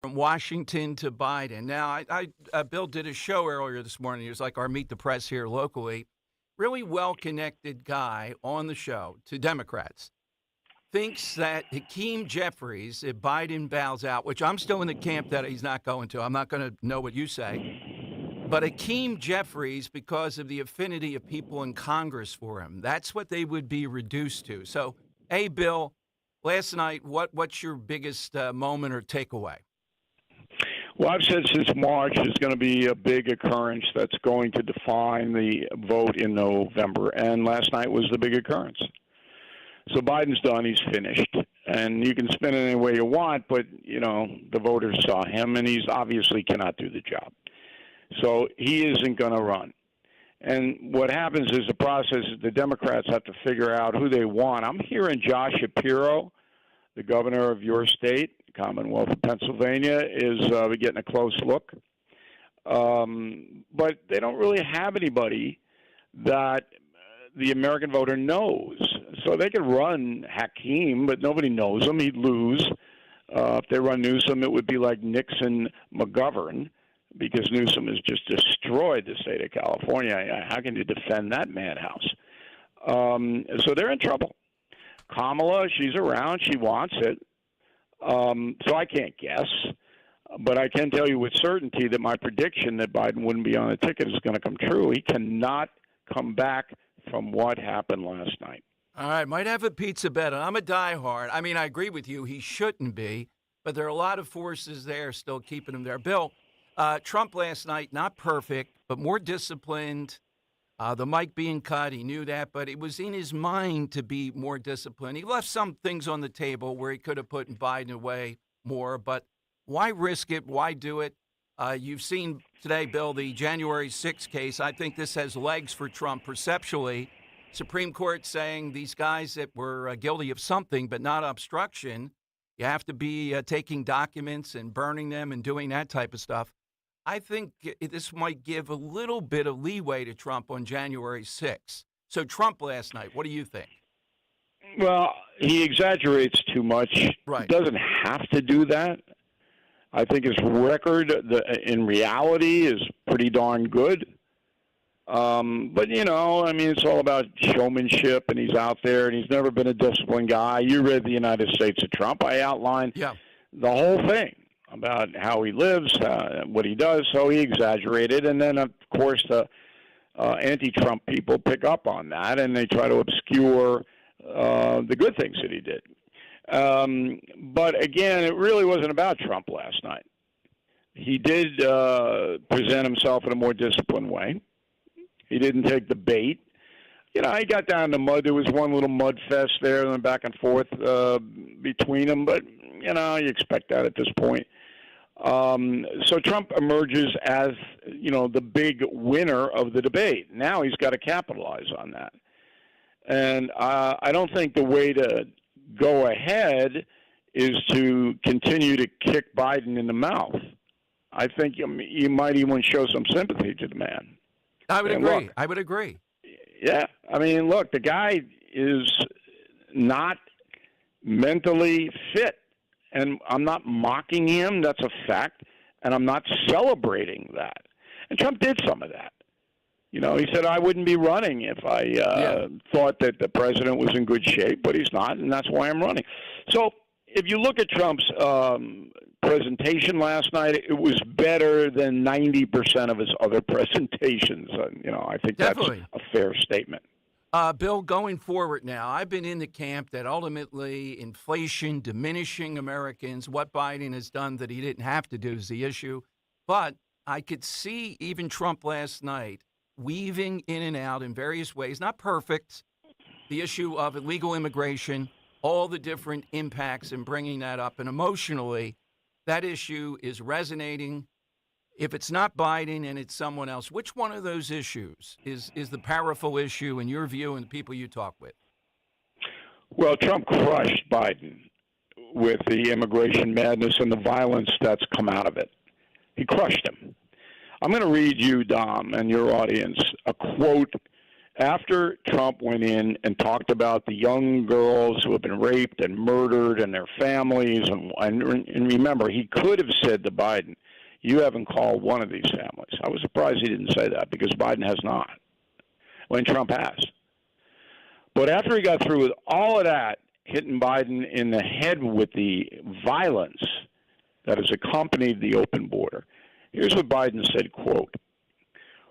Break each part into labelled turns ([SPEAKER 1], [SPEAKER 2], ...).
[SPEAKER 1] from Washington to Biden. Now, Bill did a show earlier this morning. He was like our Meet the Press here locally. Really well-connected guy on the show to Democrats. Thinks that Hakeem Jeffries, if Biden bows out, which I'm still in the camp that he's not going to. I'm not going to know what you say. But Hakeem Jeffries, because of the affinity of people in Congress for him, that's what they would be reduced to. So, hey, Bill, last night, what's your biggest moment or takeaway?
[SPEAKER 2] Well, I've said since March there's going to be a big occurrence that's going to define the vote in November, and last night was the big occurrence. So Biden's done. He's finished. And you can spin it any way you want, but, the voters saw him, and he's obviously cannot do the job. So he isn't going to run. And what happens is the process is the Democrats have to figure out who they want. I'm hearing Josh Shapiro, the governor of your state, Commonwealth of Pennsylvania, is getting a close look. But they don't really have anybody that the American voter knows. So they could run Hakeem, but nobody knows him. He'd lose. If they run Newsom, it would be like Nixon-McGovern, because Newsom has just destroyed the state of California. How can you defend that madhouse? So they're in trouble. Kamala, she's around. She wants it. So I can't guess. But I can tell you with certainty that my prediction that Biden wouldn't be on the ticket is going to come true. He cannot come back from what happened last night.
[SPEAKER 1] All right, might have a pizza bet. I'm a diehard. I mean, I agree with you. He shouldn't be, but there are a lot of forces there still keeping him there. Bill, Trump last night, not perfect, but more disciplined. The mic being cut, he knew that, but it was in his mind to be more disciplined. He left some things on the table where he could have put Biden away more, but why risk it? Why do it? You've seen today, Bill, the January 6th case. I think this has legs for Trump perceptually. Supreme Court saying these guys that were guilty of something but not obstruction, you have to be taking documents and burning them and doing that type of stuff. I think this might give a little bit of leeway to Trump on January 6th. So Trump last night, what do you think?
[SPEAKER 2] Well, he exaggerates too much.
[SPEAKER 1] Right.
[SPEAKER 2] He doesn't have to do that. I think his record in reality is pretty darn good. But, it's all about showmanship, and he's out there, and he's never been a disciplined guy. You read the United States of Trump. I outlined the whole thing about how he lives, what he does, so he exaggerated. And then, of course, the anti-Trump people pick up on that, and they try to obscure the good things that he did. But, again, it really wasn't about Trump last night. He did present himself in a more disciplined way. He didn't take the bait. He got down in the mud. There was one little mud fest there and then back and forth between them. But, you expect that at this point. So Trump emerges as, the big winner of the debate. Now he's got to capitalize on that. And I don't think the way to go ahead is to continue to kick Biden in the mouth. I think you might even show some sympathy to the man.
[SPEAKER 1] I would agree.
[SPEAKER 2] Yeah. Look, the guy is not mentally fit. And I'm not mocking him. That's a fact. And I'm not celebrating that. And Trump did some of that. He said, I wouldn't be running if I thought that the president was in good shape, but he's not, and that's why I'm running. So if you look at Trump's presentation last night, it was better than 90% of his other presentations. I think
[SPEAKER 1] Definitely.
[SPEAKER 2] That's a fair statement.
[SPEAKER 1] Bill, going forward now, I've been in the camp that ultimately inflation, diminishing Americans, what Biden has done that he didn't have to do is the issue. But I could see even Trump last night weaving in and out in various ways, not perfect, the issue of illegal immigration, all the different impacts and bringing that up. And emotionally, that issue is resonating. If it's not Biden and it's someone else, which one of those issues is the powerful issue in your view and the people you talk with?
[SPEAKER 2] Well, Trump crushed Biden with the immigration madness and the violence that's come out of it. He crushed him. I'm going to read you, Dom, and your audience, a quote after Trump went in and talked about the young girls who have been raped and murdered and their families, and remember, he could have said to Biden, you haven't called one of these families. I was surprised he didn't say that because Biden has not, when Trump has. But after he got through with all of that, hitting Biden in the head with the violence that has accompanied the open border, here's what Biden said, quote,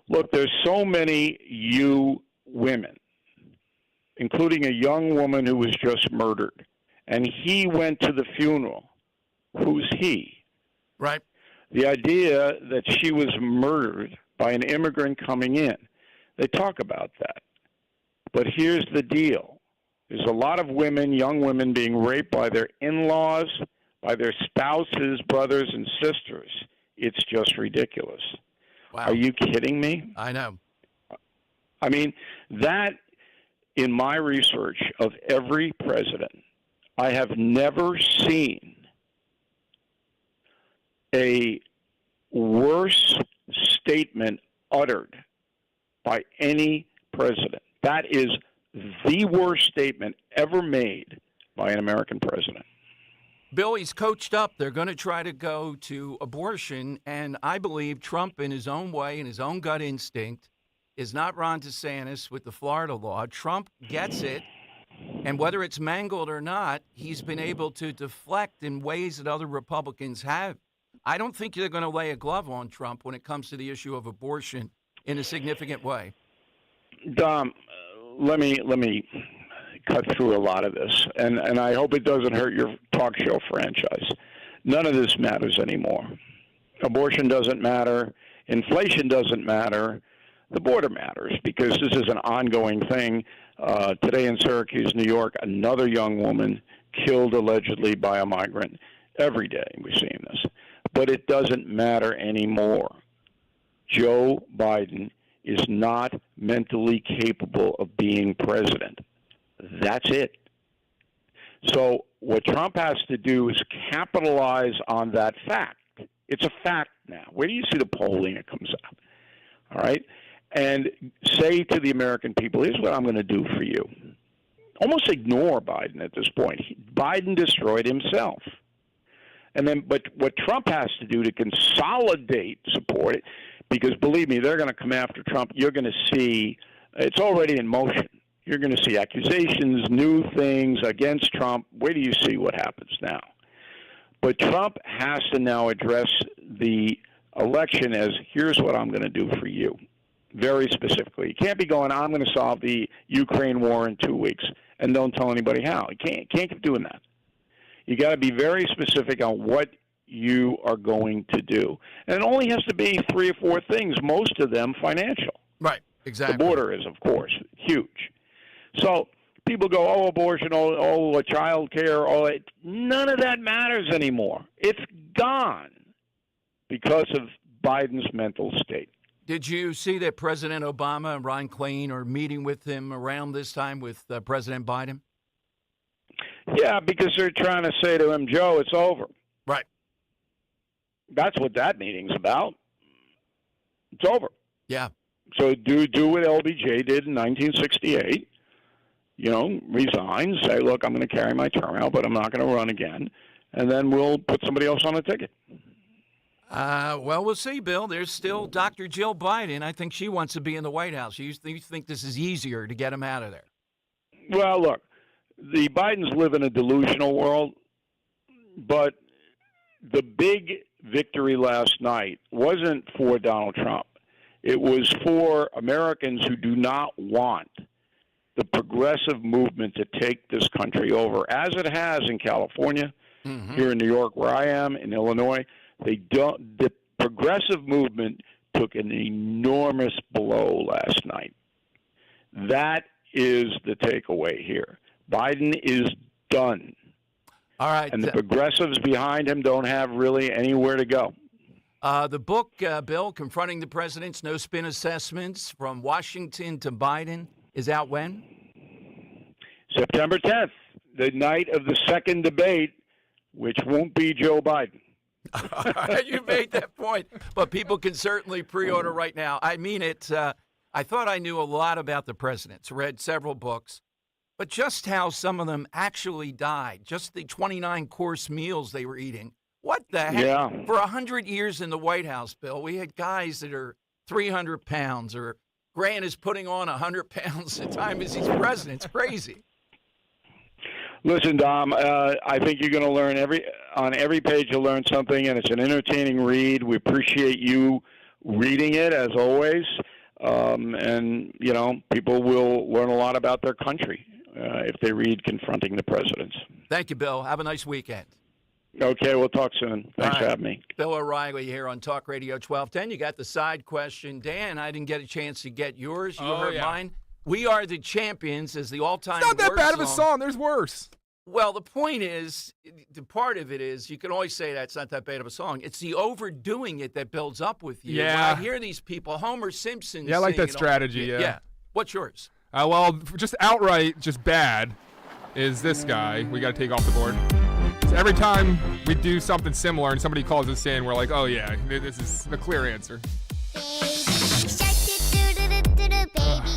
[SPEAKER 2] look, there's so many you women, including a young woman who was just murdered, and he went to the funeral. Who's he?
[SPEAKER 1] Right.
[SPEAKER 2] The idea that she was murdered by an immigrant coming in. They talk about that. But here's the deal. There's a lot of women, young women, being raped by their in-laws, by their spouses, brothers, and sisters. It's just ridiculous.
[SPEAKER 1] Wow.
[SPEAKER 2] Are you kidding me?
[SPEAKER 1] I know.
[SPEAKER 2] I mean, that, in my research of every president, I have never seen a worse statement uttered by any president. That is the worst statement ever made by an American president.
[SPEAKER 1] Bill, he's coached up. They're going to try to go to abortion, and I believe Trump, in his own way, in his own gut instinct, is not Ron DeSantis with the Florida law. Trump gets it, and whether it's mangled or not, he's been able to deflect in ways that other Republicans have. I don't think they're going to lay a glove on Trump when it comes to the issue of abortion in a significant way.
[SPEAKER 2] Dom, let me cut through a lot of this, and I hope it doesn't hurt your talk show franchise. None of this matters anymore. Abortion doesn't matter. Inflation doesn't matter. The border matters because this is an ongoing thing. Today in Syracuse, New York, another young woman killed allegedly by a migrant. Every day we're seeing this. But it doesn't matter anymore. Joe Biden is not mentally capable of being president. That's it. So what Trump has to do is capitalize on that fact. It's a fact now. Where do you see the polling that comes out? All right? And say to the American people, here's what I'm going to do for you. Almost ignore Biden at this point. Biden destroyed himself. And then, but what Trump has to do to consolidate support, because believe me, they're going to come after Trump. You're going to see, it's already in motion. You're going to see accusations, new things against Trump. Where do you see what happens now? But Trump has to now address the election as, here's what I'm going to do for you, very specifically. You can't be going, I'm going to solve the Ukraine war in 2 weeks, and don't tell anybody how. You can't keep doing that. You got to be very specific on what you are going to do. And it only has to be 3 or 4 things, most of them financial.
[SPEAKER 1] Right, exactly.
[SPEAKER 2] The border is, of course, huge. So people go, oh, abortion, oh, child care, none of that matters anymore. It's gone because of Biden's mental state.
[SPEAKER 1] Did you see that President Obama and Ron Klain are meeting with him around this time with President Biden?
[SPEAKER 2] Yeah, because they're trying to say to him, Joe, it's over.
[SPEAKER 1] Right.
[SPEAKER 2] That's what that meeting's about. It's over.
[SPEAKER 1] Yeah.
[SPEAKER 2] So do what LBJ did in 1968. Resign, say, look, I'm going to carry my term out, but I'm not going to run again. And then we'll put somebody else on the ticket.
[SPEAKER 1] Well, we'll see, Bill. There's still Dr. Jill Biden. I think she wants to be in the White House. You think this is easier to get him out of there?
[SPEAKER 2] Well, look, the Bidens live in a delusional world, but the big victory last night wasn't for Donald Trump. It was for Americans who do not want the progressive movement to take this country over, as it has in California, here in New York, where I am, in Illinois. The progressive movement took an enormous blow last night. That is the takeaway here. Biden is done.
[SPEAKER 1] All right.
[SPEAKER 2] And the progressives behind him don't have really anywhere to go.
[SPEAKER 1] The book, Bill, Confronting the President's No Spin Assessments from Washington to Biden, is out when?
[SPEAKER 2] September 10th, the night of the second debate, which won't be Joe Biden.
[SPEAKER 1] All right, you made that point. But people can certainly pre-order right now. I mean it. I thought I knew a lot about the presidents, read several books, but just how some of them actually died, just the 29-course meals they were eating. What the heck?
[SPEAKER 2] Yeah.
[SPEAKER 1] For 100 years in the White House, Bill, we had guys that are 300 pounds, or Grant is putting on 100 pounds at the time as he's president. It's crazy.
[SPEAKER 2] Listen, Dom, I think you're going to learn on every page you'll learn something, and it's an entertaining read. We appreciate you reading it, as always. And, people will learn a lot about their country if they read Confronting the Presidents.
[SPEAKER 1] Thank you, Bill. Have a nice weekend.
[SPEAKER 2] Okay, we'll talk soon. Thanks
[SPEAKER 1] All right.
[SPEAKER 2] for having me.
[SPEAKER 1] Bill O'Reilly here on Talk Radio 1210. You got the side question. Dan, I didn't get a chance to get yours. You heard mine. We Are the Champions is the all-time
[SPEAKER 3] It's not that bad
[SPEAKER 1] song.
[SPEAKER 3] of a song. There's worse.
[SPEAKER 1] Well, the point is, the part of it is, you can always say that's not that bad of a song. It's the overdoing it that builds up with you.
[SPEAKER 3] Yeah.
[SPEAKER 1] When I hear these people, Homer Simpson.
[SPEAKER 3] Yeah, I like that
[SPEAKER 1] sing,
[SPEAKER 3] strategy, yeah.
[SPEAKER 1] Yeah. What's yours?
[SPEAKER 3] Well, just outright, just bad is this guy. We got to take off the board. So every time we do something similar and somebody calls us in, we're like, oh, yeah, this is the clear answer.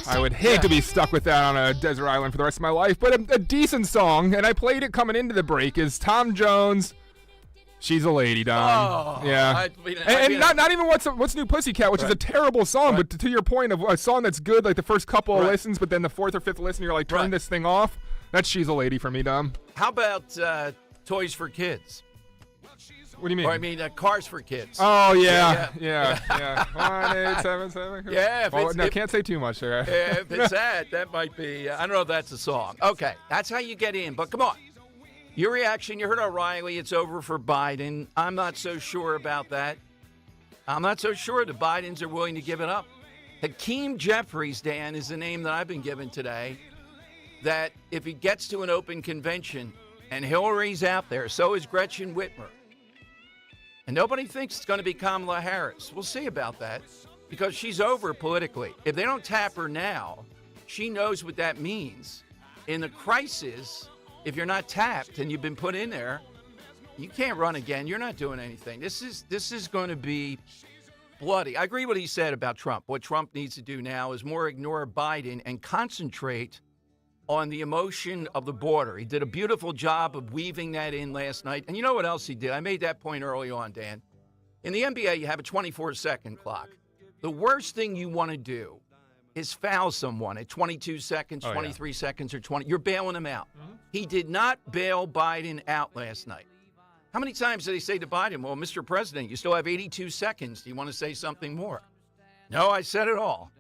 [SPEAKER 3] I would hate to be stuck with that on a desert island for the rest of my life, but a decent song, and I played it coming into the break, is Tom Jones, She's a Lady, Don.
[SPEAKER 1] Oh,
[SPEAKER 3] yeah. And not even What's New Pussycat, which is a terrible song, but to your point of a song that's good, like the first couple of listens, but then the fourth or fifth listen, you're like, turn this thing off. That's She's a Lady for me, Dom.
[SPEAKER 1] How about Toys for Kids?
[SPEAKER 3] What do you mean?
[SPEAKER 1] Or I mean, Cars for Kids.
[SPEAKER 3] Oh, yeah. 1877.
[SPEAKER 1] Yeah.
[SPEAKER 3] Can't say too much there.
[SPEAKER 1] If it's that might be, I don't know if that's a song. Okay, that's how you get in, but come on. Your reaction, you heard O'Reilly, it's over for Biden. I'm not so sure about that. I'm not so sure the Bidens are willing to give it up. Hakeem Jeffries, Dan, is the name that I've been given today, that if he gets to an open convention and Hillary's out there, so is Gretchen Whitmer. And nobody thinks it's going to be Kamala Harris. We'll see about that because she's over politically. If they don't tap her now, she knows what that means. In the crisis, if you're not tapped and you've been put in there, you can't run again. You're not doing anything. This is going to be bloody. I agree with what he said about Trump. What Trump needs to do now is more ignore Biden and concentrate on the emotion of the border. He did a beautiful job of weaving that in last night. And you know what else he did? I made that point early on, Dan. In the NBA, you have a 24-second clock. The worst thing you want to do is foul someone at 22 seconds, 23 seconds, or 20. You're bailing him out. Mm-hmm. He did not bail Biden out last night. How many times did they say to Biden, well, Mr. President, you still have 82 seconds. Do you want to say something more? No, I said it all.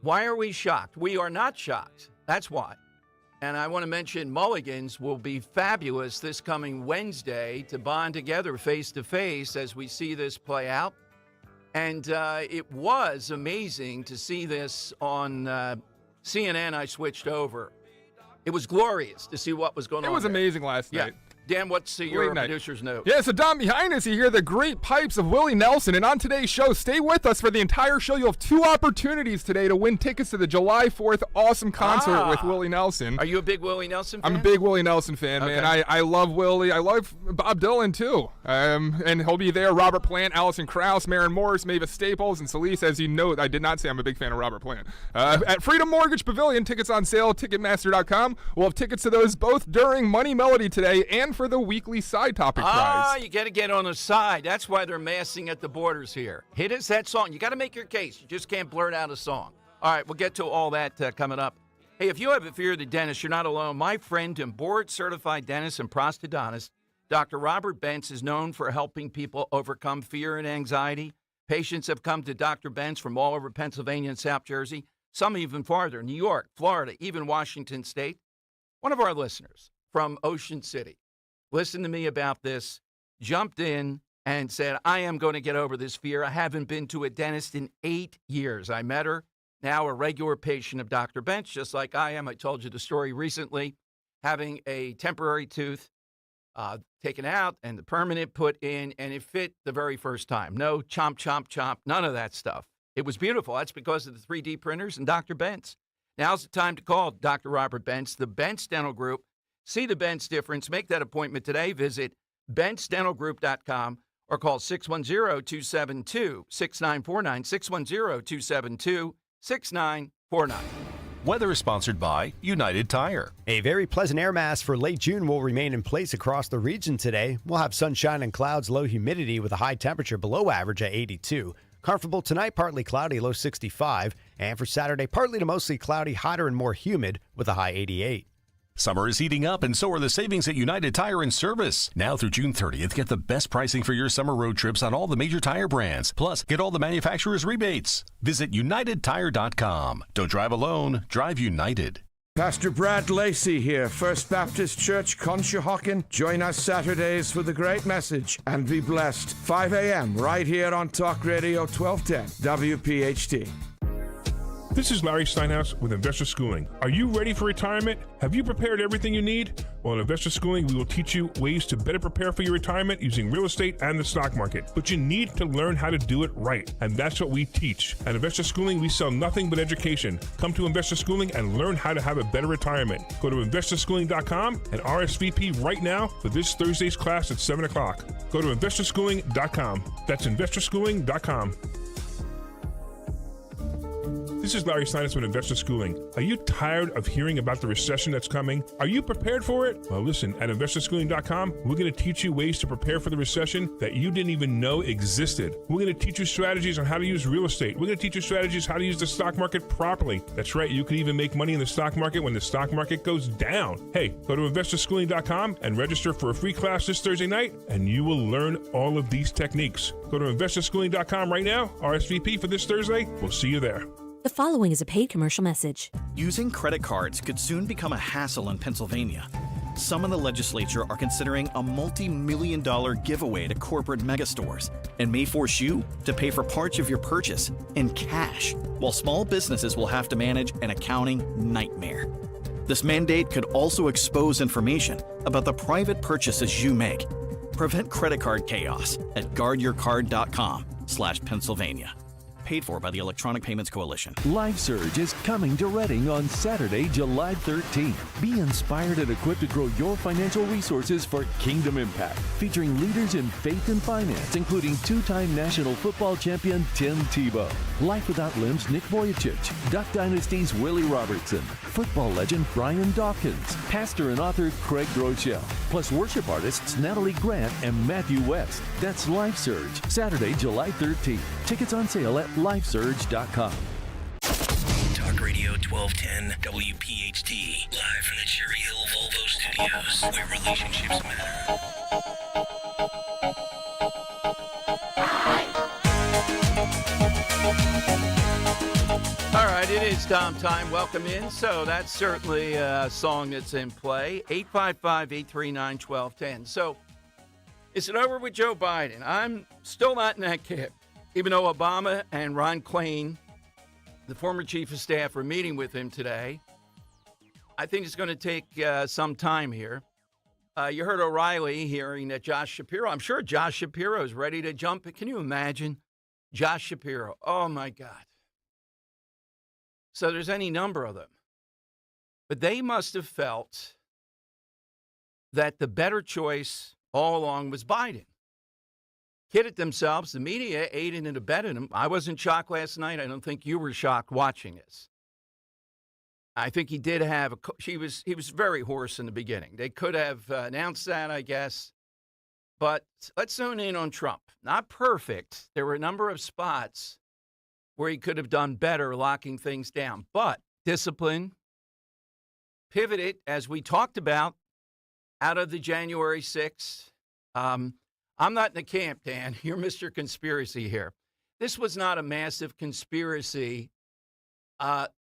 [SPEAKER 1] Why are we shocked? We are not shocked. That's why. And I want to mention Mulligans will be fabulous this coming Wednesday to bond together face-to-face as we see this play out. And it was amazing to see this on CNN. I switched over. It was glorious to see what was going on.
[SPEAKER 3] It was amazing last night.
[SPEAKER 1] Dan, what's your producer's note?
[SPEAKER 3] Yeah, so Don, behind us, you hear the great pipes of Willie Nelson. And on today's show, stay with us for the entire show. You'll have 2 opportunities today to win tickets to the July 4th awesome concert with Willie Nelson.
[SPEAKER 1] Are you a big Willie Nelson fan?
[SPEAKER 3] I'm a big Willie Nelson fan, man. I love Willie. I love Bob Dylan, too. And he'll be there. Robert Plant, Alison Krauss, Maren Morris, Mavis Staples, and Solis. As you know, I did not say I'm a big fan of Robert Plant. At Freedom Mortgage Pavilion, tickets on sale, Ticketmaster.com. We'll have tickets to those both during Money Melody today and for the weekly side topic prize.
[SPEAKER 1] You got to get on the side. That's why they're massing at the borders here. Hit us that song. You got to make your case. You just can't blurt out a song. All right, we'll get to all that coming up. Hey, if you have a fear of the dentist, you're not alone. My friend and board-certified dentist and prosthodontist, Dr. Robert Bentz, is known for helping people overcome fear and anxiety. Patients have come to Dr. Bentz from all over Pennsylvania and South Jersey, some even farther, New York, Florida, even Washington State. One of our listeners from Ocean City listened to me about this, jumped in and said, I am going to get over this fear. I haven't been to a dentist in 8 years. I met her, now a regular patient of Dr. Bentz, just like I am. I told you the story recently, having a temporary tooth taken out and the permanent put in, and it fit the very first time. No chomp, chomp, chomp, none of that stuff. It was beautiful. That's because of the 3D printers and Dr. Bentz. Now's the time to call Dr. Robert Bentz, the Bentz Dental Group. See the Bentz difference. Make that appointment today. Visit BentzDentalGroup.com or call 610-272-6949, 610-272-6949.
[SPEAKER 4] Weather is sponsored by United Tire.
[SPEAKER 5] A very pleasant air mass for late June will remain in place across the region today. We'll have sunshine and clouds, low humidity with a high temperature below average at 82. Comfortable tonight, partly cloudy, low 65. And for Saturday, partly to mostly cloudy, hotter and more humid with a high 88.
[SPEAKER 4] Summer is heating up, and so are the savings at United Tire and Service. Now through June 30th, get the best pricing for your summer road trips on all the major tire brands. Plus, get all the manufacturer's rebates. Visit UnitedTire.com. Don't drive alone. Drive United.
[SPEAKER 6] Pastor Brad Lacey here, First Baptist Church, Conshohocken. Join us Saturdays for the great message and be blessed. 5 a.m. right here on Talk Radio 1210 WPHT.
[SPEAKER 7] This is Larry Steinhaus with Investor Schooling. Are you ready for retirement? Have you prepared everything you need? Well, in Investor Schooling, we will teach you ways to better prepare for your retirement using real estate and the stock market. But you need to learn how to do it right, and that's what we teach. At Investor Schooling, we sell nothing but education. Come to Investor Schooling and learn how to have a better retirement. Go to investorschooling.com and RSVP right now for this Thursday's class at 7 o'clock. Go to investorschooling.com. That's investorschooling.com. This is Larry Steinhaus with Investor Schooling. Are you tired of hearing about the recession that's coming? Are you prepared for it? Well, listen, at investorschooling.com, we're going to teach you ways to prepare for the recession that you didn't even know existed. We're going to teach you strategies on how to use real estate. We're going to teach you strategies how to use the stock market properly. That's right, you can even make money in the stock market when the stock market goes down. Hey, go to investorschooling.com and register for a free class this Thursday night, and you will learn all of these techniques. Go to investorschooling.com right now, RSVP for this Thursday. We'll see you there.
[SPEAKER 8] The following is a paid commercial message.
[SPEAKER 9] Using credit cards could soon become a hassle in Pennsylvania. Some in the legislature are considering a multi-million-dollar giveaway to corporate megastores and may force you to pay for parts of your purchase in cash, while small businesses will have to manage an accounting nightmare. This mandate could also expose information about the private purchases you make. Prevent credit card chaos at guardyourcard.com/Pennsylvania. Paid for by the Electronic Payments Coalition.
[SPEAKER 10] LifeSurge is coming to Reading on Saturday, July 13th. Be inspired and equipped to grow your financial resources for Kingdom Impact, featuring leaders in faith and finance, including two-time national football champion Tim Tebow, Life Without Limbs Nick Vujicic, Duck Dynasty's Willie Robertson, football legend Brian Dawkins, pastor and author Craig Groeschel, plus worship artists Natalie Grant and Matthew West. That's LifeSurge, Saturday, July 13th. Tickets on sale at LifeSurge.com.
[SPEAKER 11] Talk Radio 1210 WPHT, live from the Cherry Hill Volvo Studios, where relationships matter.
[SPEAKER 1] All right, it is Tom time. Welcome in. So that's certainly a song that's in play. 855-839-1210. So is it over with Joe Biden? I'm still not in that camp. Even though Obama and Ron Klain, the former chief of staff, are meeting with him today, I think it's going to take some time here. You heard O'Reilly hearing that Josh Shapiro. I'm sure Josh Shapiro is ready to jump. Can you imagine Josh Shapiro? Oh, my God. So there's any number of them. But they must have felt that the better choice all along was Biden. Kidded themselves. The media aided and abetted them. I wasn't shocked last night. I don't think you were shocked watching this. I think he did have he was very hoarse in the beginning. They could have announced that, I guess. But let's zone in on Trump. Not perfect. There were a number of spots where he could have done better locking things down. But discipline, pivoted, as we talked about, out of the January 6th. I'm not in the camp, Dan. You're Mr. Conspiracy here. This was not a massive conspiracy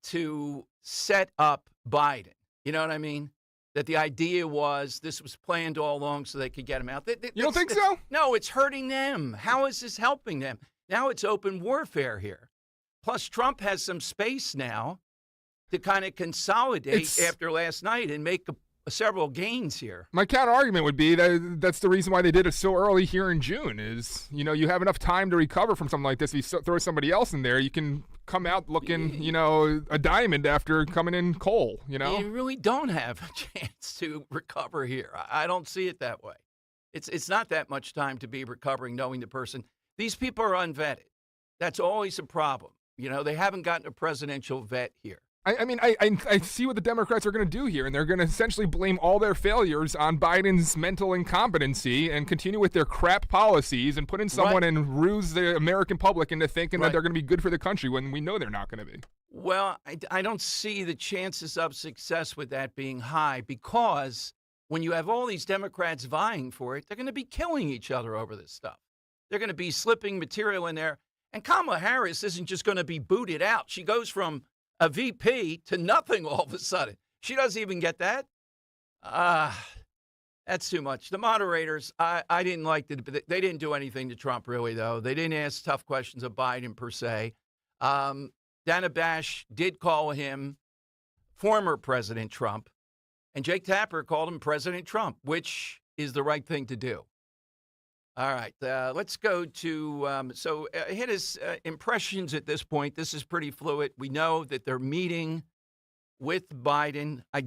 [SPEAKER 1] to set up Biden. You know what I mean? That the idea was this was planned all along so they could get him out.
[SPEAKER 3] You don't think so?
[SPEAKER 1] No, it's hurting them. How is this helping them? Now it's open warfare here. Plus, Trump has some space now to kind of consolidate after last night and make several gains here.
[SPEAKER 3] My counter argument would be that that's the reason why they did it so early here in June is, you have enough time to recover from something like this. If you throw somebody else in there, you can come out looking, a diamond after coming in coal,
[SPEAKER 1] You really don't have a chance to recover here. I don't see it that way. It's not that much time to be recovering, knowing the person. These people are unvetted. That's always a problem. You know, they haven't gotten a presidential vet here.
[SPEAKER 3] I see what the Democrats are going to do here, and they're going to essentially blame all their failures on Biden's mental incompetency and continue with their crap policies and put in someone and ruse the American public into thinking that they're going to be good for the country when we know they're not going to be.
[SPEAKER 1] Well, I don't see the chances of success with that being high because when you have all these Democrats vying for it, they're going to be killing each other over this stuff. They're going to be slipping material in there. And Kamala Harris isn't just going to be booted out. She goes from a VP to nothing all of a sudden. She doesn't even get that. That's too much. The moderators, I didn't like they didn't do anything to Trump, really, though. They didn't ask tough questions of Biden, per se. Dana Bash did call him former President Trump, and Jake Tapper called him President Trump, which is the right thing to do. All right, let's go to, hit his impressions at this point. This is pretty fluid. We know that they're meeting with Biden. I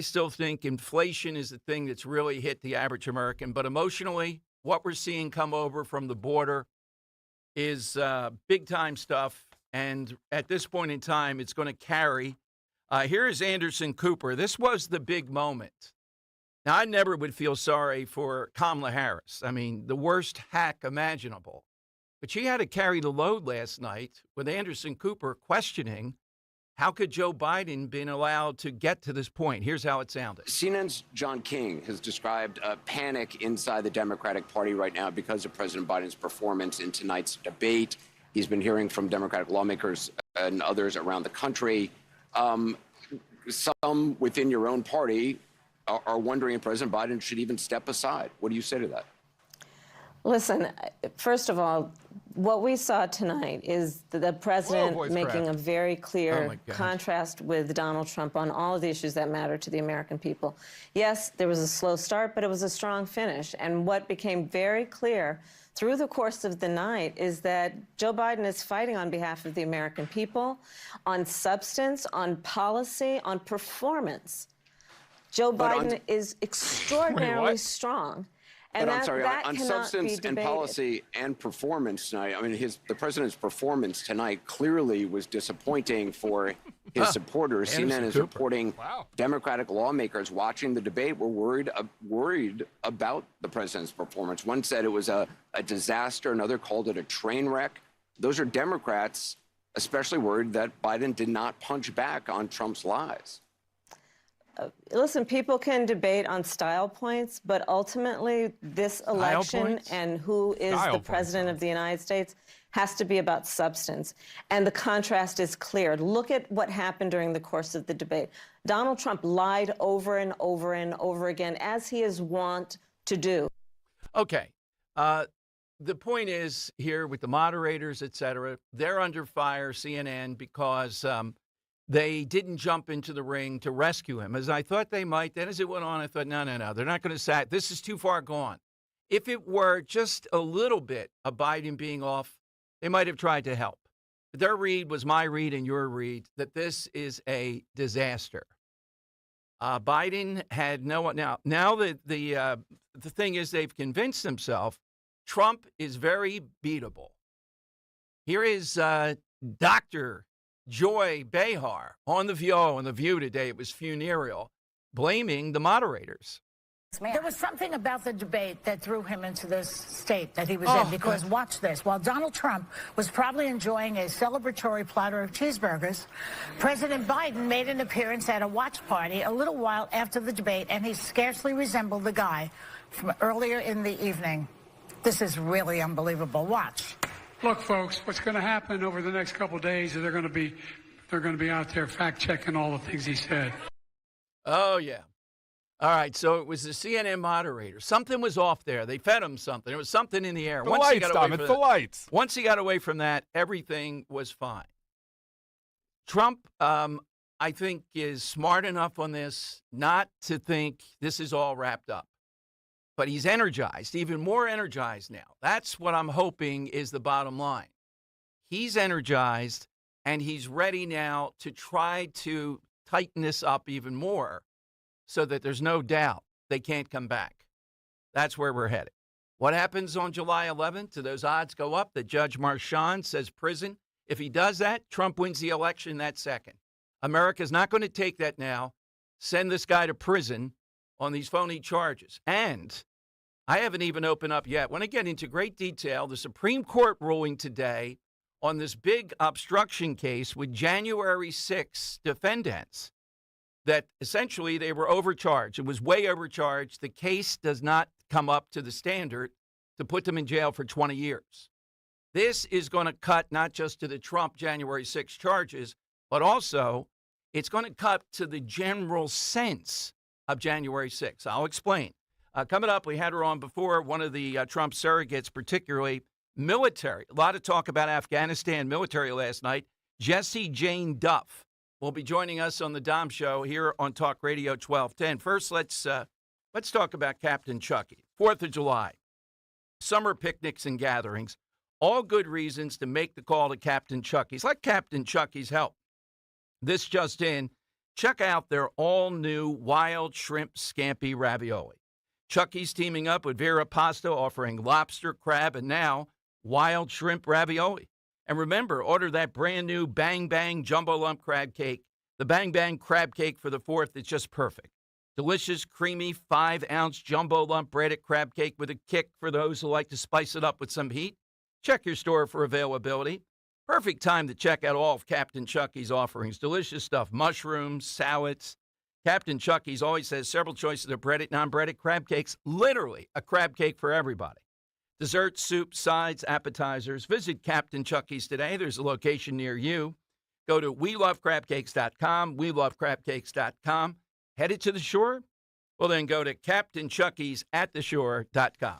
[SPEAKER 1] still think inflation is the thing that's really hit the average American. But emotionally, what we're seeing come over from the border is big-time stuff. And at this point in time, it's going to carry. Here is Anderson Cooper. This was the big moment. Now, I never would feel sorry for Kamala Harris. I mean, the worst hack imaginable. But she had to carry the load last night with Anderson Cooper questioning how could Joe Biden been allowed to get to this point. Here's how it sounded.
[SPEAKER 12] CNN's John King has described a panic inside the Democratic Party right now because of President Biden's performance in tonight's debate. He's been hearing from Democratic lawmakers and others around the country. Some within your own party are wondering if President Biden should even step aside. What do you say to that?
[SPEAKER 13] Listen, first of all, what we saw tonight is the president making a very clear contrast with Donald Trump on all of the issues that matter to the American people. Yes, there was a slow start, but it was a strong finish. And what became very clear through the course of the night is that Joe Biden is fighting on behalf of the American people, on substance, on policy, on performance. Joe Biden is extraordinarily strong. And
[SPEAKER 12] but I'm sorry,
[SPEAKER 13] that
[SPEAKER 12] on
[SPEAKER 13] cannot
[SPEAKER 12] substance
[SPEAKER 13] be
[SPEAKER 12] and
[SPEAKER 13] debated.
[SPEAKER 12] policy and performance tonight, I mean, the president's performance tonight clearly was disappointing for his supporters. CNN is reporting Democratic lawmakers watching the debate were worried about the president's performance. One said it was a disaster. Another called it a train wreck. Those are Democrats especially worried that Biden did not punch back on Trump's lies.
[SPEAKER 13] Listen, people can debate on style points, but ultimately this election and who is the president of the United States has to be about substance. And the contrast is clear. Look at what happened during the course of the debate. Donald Trump lied over and over and over again, as he is wont to do.
[SPEAKER 1] Okay. The point is here with the moderators, et cetera, they're under fire, CNN, because they didn't jump into the ring to rescue him, as I thought they might. Then as it went on, I thought, no, they're not going to sack. This is too far gone. If it were just a little bit of Biden being off, they might have tried to help. Their read was my read and your read, that this is a disaster. Biden had no one. Now the thing is they've convinced themselves Trump is very beatable. Here is Dr. Joy Behar on The View today. It was funereal, blaming the moderators.
[SPEAKER 14] There was something about the debate that threw him into this state that he was in, because watch this. While Donald Trump was probably enjoying a celebratory platter of cheeseburgers, President Biden made an appearance at a watch party a little while after the debate, and he scarcely resembled the guy from earlier in the evening. This is really unbelievable. Watch.
[SPEAKER 15] Look, folks, what's going to happen over the next couple of days is they're going to be out there fact-checking all the things he said.
[SPEAKER 1] Oh, yeah. All right, so it was the CNN moderator. Something was off there. They fed him something. There was something in the air.
[SPEAKER 3] The lights, Tom, it's the lights.
[SPEAKER 1] Once he got away from that, everything was fine. Trump, I think, is smart enough on this not to think this is all wrapped up. But he's energized, even more energized now. That's what I'm hoping is the bottom line. He's energized, and he's ready now to try to tighten this up even more so that there's no doubt they can't come back. That's where we're headed. What happens on July 11th? Do those odds go up that Judge Marchand says prison? If he does that, Trump wins the election that second. America's not going to take that now. Send this guy to prison on these phony charges. And I haven't even opened up yet. When I get into great detail, the Supreme Court ruling today on this big obstruction case with January 6 defendants that essentially they were overcharged. It was way overcharged. The case does not come up to the standard to put them in jail for 20 years. This is going to cut not just to the Trump January 6 charges, but also it's going to cut to the general sense of January 6. I'll explain. Coming up, we had her on before, one of the Trump surrogates, particularly military. A lot of talk about Afghanistan military last night. Jessie Jane Duff will be joining us on the Dom Show here on Talk Radio 1210. First, let's talk about Captain Chucky. 4th of July, summer picnics and gatherings, all good reasons to make the call to Captain Chucky's. Let Captain Chucky's help. This just in, check out their all-new wild shrimp scampi ravioli. Chucky's teaming up with Vera Pasta, offering lobster, crab, and now wild shrimp ravioli. And remember, order that brand new Bang Bang Jumbo Lump Crab Cake. The Bang Bang Crab Cake for the 4th is just perfect. Delicious, creamy, 5-ounce jumbo lump breaded crab cake with a kick for those who like to spice it up with some heat. Check your store for availability. Perfect time to check out all of Captain Chucky's offerings. Delicious stuff, mushrooms, salads. Captain Chucky's always has several choices of breaded, non-breaded crab cakes. Literally a crab cake for everybody. Desserts, soup, sides, appetizers. Visit Captain Chucky's today. There's a location near you. Go to WeLoveCrabCakes.com, WeLoveCrabCakes.com. Headed to the shore? Well, then go to CaptainChucky'sAtTheShore.com.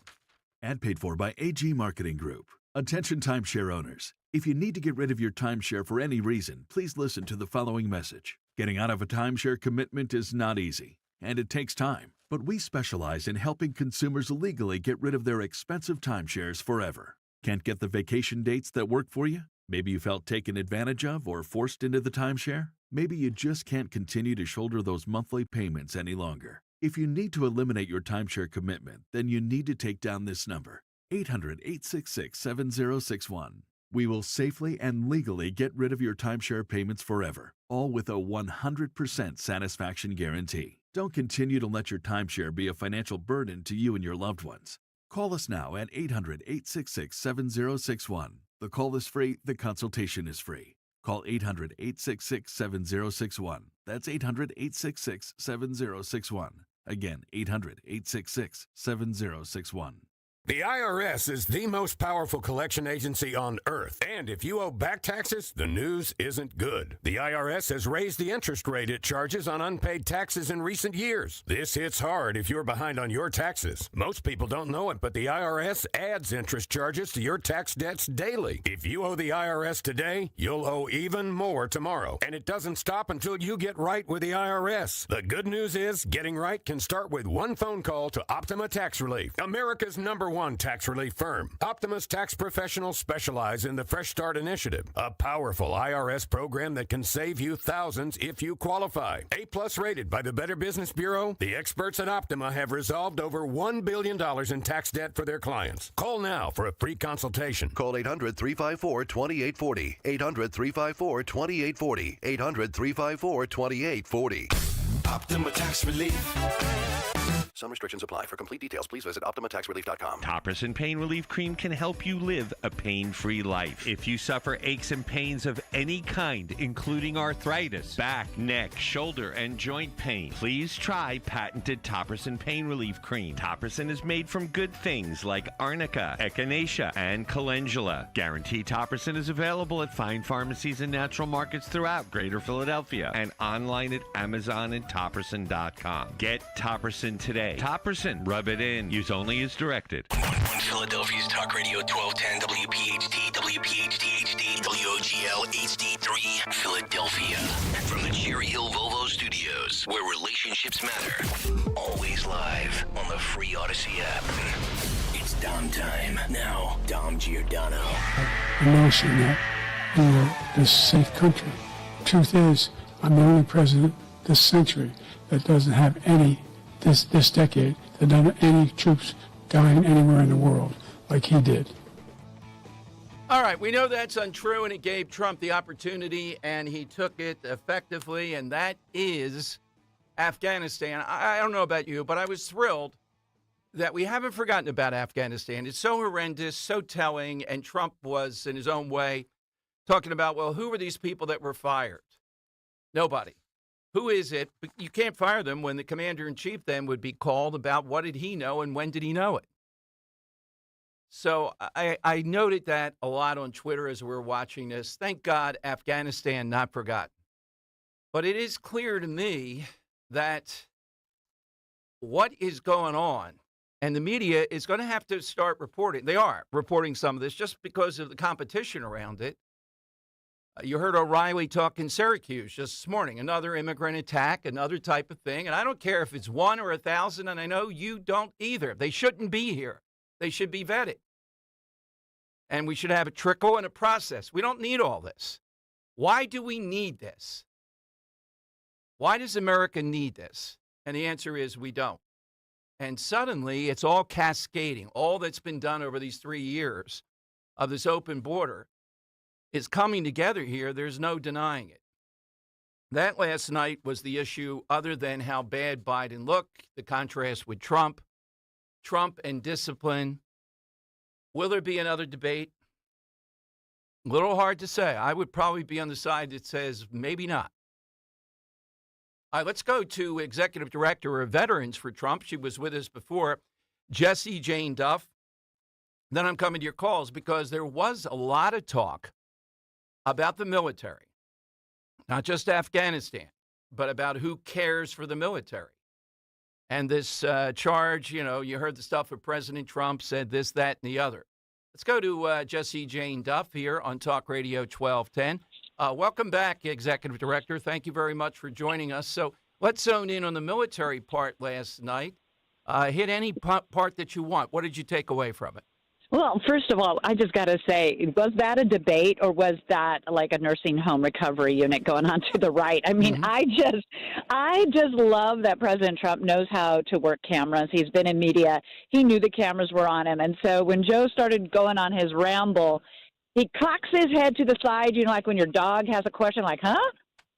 [SPEAKER 16] Ad paid for by AG Marketing Group. Attention timeshare owners. If you need to get rid of your timeshare for any reason, please listen to the following message. Getting out of a timeshare commitment is not easy, and it takes time. But we specialize in helping consumers legally get rid of their expensive timeshares forever. Can't get the vacation dates that work for you? Maybe you felt taken advantage of or forced into the timeshare? Maybe you just can't continue to shoulder those monthly payments any longer. If you need to eliminate your timeshare commitment, then you need to take down this number, 800-866-7061. We will safely and legally get rid of your timeshare payments forever, all with a 100% satisfaction guarantee. Don't continue to let your timeshare be a financial burden to you and your loved ones. Call us now at 800-866-7061. The call is free. The consultation is free. Call 800-866-7061. That's 800-866-7061. Again, 800-866-7061.
[SPEAKER 17] The IRS is the most powerful collection agency on earth. And if you owe back taxes, the news isn't good. The IRS has raised the interest rate it charges on unpaid taxes in recent years. This hits hard if you're behind on your taxes. Most people don't know it, but the IRS adds interest charges to your tax debts daily. If you owe the IRS today, you'll owe even more tomorrow. And it doesn't stop until you get right with the IRS. The good news is, getting right can start with one phone call to Optima Tax Relief, America's #1 tax relief firm. Optima's tax professionals specialize in the Fresh Start Initiative, a powerful IRS program that can save you thousands if you qualify. A+ rated by the Better Business Bureau, the experts at Optima have resolved over $1 billion in tax debt for their clients. Call now for a free consultation.
[SPEAKER 18] Call 800-354-2840. 800-354-2840. 800-354-2840.
[SPEAKER 11] Optima Tax Relief.
[SPEAKER 18] Some restrictions apply. For complete details, please visit OptimaTaxRelief.com.
[SPEAKER 19] Topricin Pain Relief Cream can help you live a pain-free life. If you suffer aches and pains of any kind, including arthritis, back, neck, shoulder, and joint pain, please try patented Topricin Pain Relief Cream. Topricin is made from good things like arnica, echinacea, and calendula. Guaranteed Topricin is available at fine pharmacies and natural markets throughout Greater Philadelphia and online at Amazon and Topricin.com. Get Topricin today. Topricin, rub it in. Use only as directed.
[SPEAKER 11] On Philadelphia's Talk Radio 1210 WPHT, WPHT HD, WOGL HD3, Philadelphia. From the Cherry Hill Volvo Studios, where relationships matter. Always live on the free Odyssey app. It's Dom time. Now, Dom Giordano.
[SPEAKER 15] The notion that we are this safe country. The truth is, I'm the only president this century that doesn't have any this decade than done any troops dying anywhere in the world like he did.
[SPEAKER 1] All right, we know that's untrue, and it gave Trump the opportunity, and he took it effectively, and that is Afghanistan. I don't know about you, but I was thrilled that we haven't forgotten about Afghanistan. It's so horrendous, so telling, and Trump was, in his own way, talking about, well, who were these people that were fired? Nobody. Who is it? But you can't fire them when the commander-in-chief then would be called about what did he know and when did he know it. So I noted that a lot on Twitter as we were watching this. Thank God, Afghanistan not forgotten. But it is clear to me that what is going on, and the media is going to have to start reporting. They are reporting some of this just because of the competition around it. You heard O'Reilly talk in Syracuse just this morning, another immigrant attack, another type of thing. And I don't care if it's 1 or 1,000, and I know you don't either. They shouldn't be here. They should be vetted. And we should have a trickle and a process. We don't need all this. Why do we need this? Why does America need this? And the answer is we don't. And suddenly it's all cascading. All that's been done over these 3 years of this open border is coming together here. There's no denying it. That last night was the issue, other than how bad Biden looked, the contrast with Trump and discipline. Will there be another debate? A little hard to say. I would probably be on the side that says maybe not. All right, let's go to Executive Director of Veterans for Trump. She was with us before, Jessie Jane Duff. Then I'm coming to your calls because there was a lot of talk about the military, not just Afghanistan, but about who cares for the military. And this charge, you heard the stuff of President Trump said this, that, and the other. Let's go to Jessie Jane Duff here on Talk Radio 1210. Welcome back, Executive Director. Thank you very much for joining us. So let's zone in on the military part last night. Hit any part that you want. What did you take away from it?
[SPEAKER 20] Well, first of all, I just got to say, was that a debate or was that like a nursing home recovery unit going on to the right? I mean, I just love that President Trump knows how to work cameras. He's been in media. He knew the cameras were on him. And so when Joe started going on his ramble, he cocks his head to the side, like when your dog has a question, like, huh?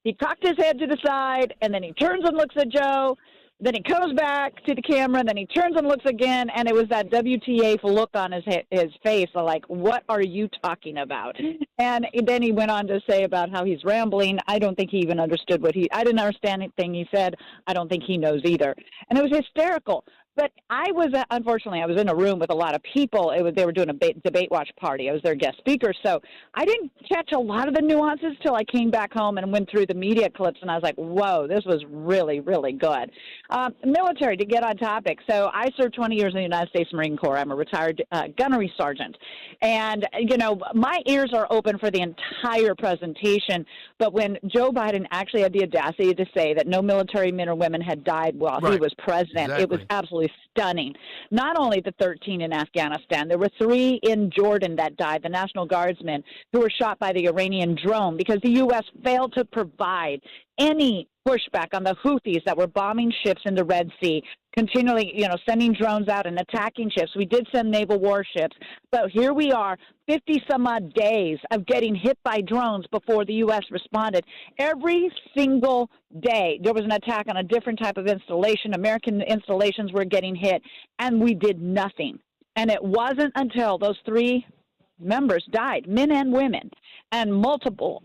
[SPEAKER 20] He cocked his head to the side, and then he turns and looks at Joe. Then he comes back to the camera, and then he turns and looks again, and it was that WTF look on his face, like, what are you talking about? And then he went on to say about how he's rambling. I don't think he even understood I didn't understand anything he said. I don't think he knows either. And it was hysterical. But unfortunately, I was in a room with a lot of people. They were doing a debate watch party. I was their guest speaker. So I didn't catch a lot of the nuances till I came back home and went through the media clips, and I was like, whoa, this was really, really good. Military, to get on topic. So I served 20 years in the United States Marine Corps. I'm a retired gunnery sergeant. And, my ears are open for the entire presentation. But when Joe Biden actually had the audacity to say that no military men or women had died while he was president, It was absolutely stunning. Not only the 13 in Afghanistan, there were 3 in Jordan that died, the National Guardsmen, who were shot by the Iranian drone because the U.S. failed to provide any pushback on the Houthis that were bombing ships in the Red Sea, continually, sending drones out and attacking ships. We did send naval warships, but here we are, 50-some-odd days of getting hit by drones before the U.S. responded. Every single day, there was an attack on a different type of installation. American installations were getting hit, and we did nothing. And it wasn't until those 3 members died, men and women, and multiple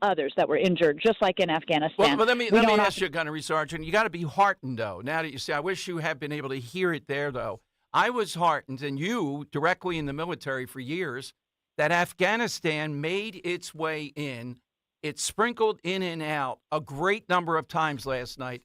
[SPEAKER 20] others that were injured, just like in Afghanistan.
[SPEAKER 1] Well, let me ask you, Gunnery Sergeant, you got to be heartened, though. Now that you say, I wish you had been able to hear it there, though. I was heartened, and you, directly in the military for years, that Afghanistan made its way in. It sprinkled in and out a great number of times last night,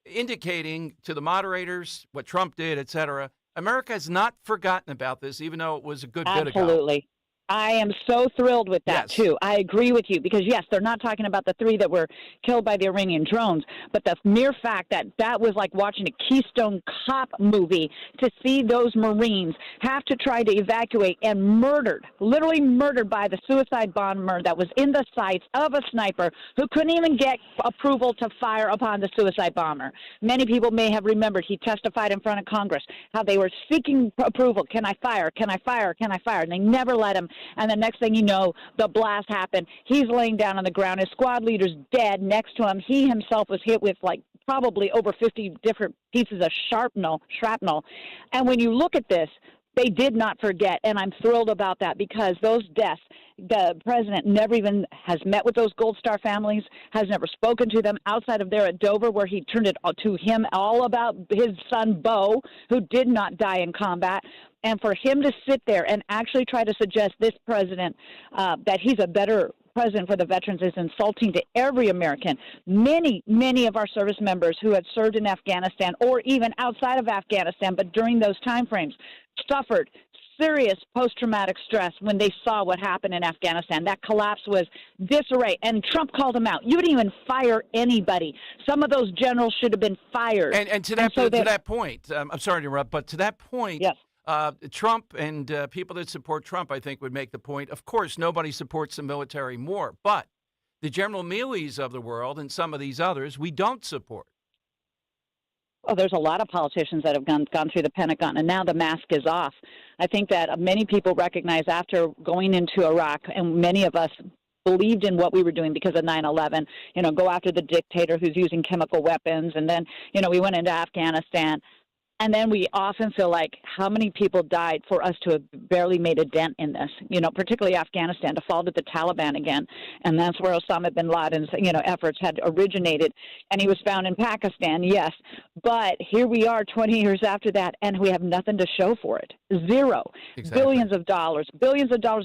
[SPEAKER 1] indicating to the moderators what Trump did, et cetera. America has not forgotten about this, even though it was a good bit ago.
[SPEAKER 20] Absolutely. I am so thrilled with that,
[SPEAKER 1] Yes.
[SPEAKER 20] too. I agree with you because, yes, they're not talking about the 3 that were killed by the Iranian drones, but the mere fact that that was like watching a Keystone Cop movie to see those Marines have to try to evacuate and murdered, literally murdered by the suicide bomber that was in the sights of a sniper who couldn't even get approval to fire upon the suicide bomber. Many people may have remembered he testified in front of Congress how they were seeking approval. Can I fire? Can I fire? Can I fire? And they never let him. And the next thing you know, the blast happened. He's laying down on the ground. His squad leader's dead next to him. He himself was hit with like probably over 50 different pieces of shrapnel. And when you look at this, they did not forget, and I'm thrilled about that because those deaths, the president never even has met with those Gold Star families, has never spoken to them outside of there at Dover where he turned it to him all about his son, Bo, who did not die in combat. And for him to sit there and actually try to suggest this president that he's a better president for the veterans is insulting to every American. Many of our service members who had served in Afghanistan or even outside of Afghanistan, but during those time frames, suffered serious post-traumatic stress when they saw what happened in Afghanistan. That collapse was disarray, and Trump called them out. You didn't even fire anybody. Some of those generals should have been fired.
[SPEAKER 1] And to that point, I'm sorry to interrupt, but to that point,
[SPEAKER 20] yes.
[SPEAKER 1] Trump and people that support Trump, I think, would make the point, of course, nobody supports the military more, but the General Milley's of the world and some of these others we don't support.
[SPEAKER 20] Oh, there's a lot of politicians that have gone through the Pentagon, and now the mask is off. I think that many people recognize after going into Iraq, and many of us believed in what we were doing because of 9/11, go after the dictator who's using chemical weapons, and then, we went into Afghanistan. And then we often feel like how many people died for us to have barely made a dent in this, particularly Afghanistan, to fall to the Taliban again. And that's where Osama bin Laden's, efforts had originated. And he was found in Pakistan, yes. But here we are 20 years after that, and we have nothing to show for it. Zero.
[SPEAKER 1] Exactly.
[SPEAKER 20] Billions of dollars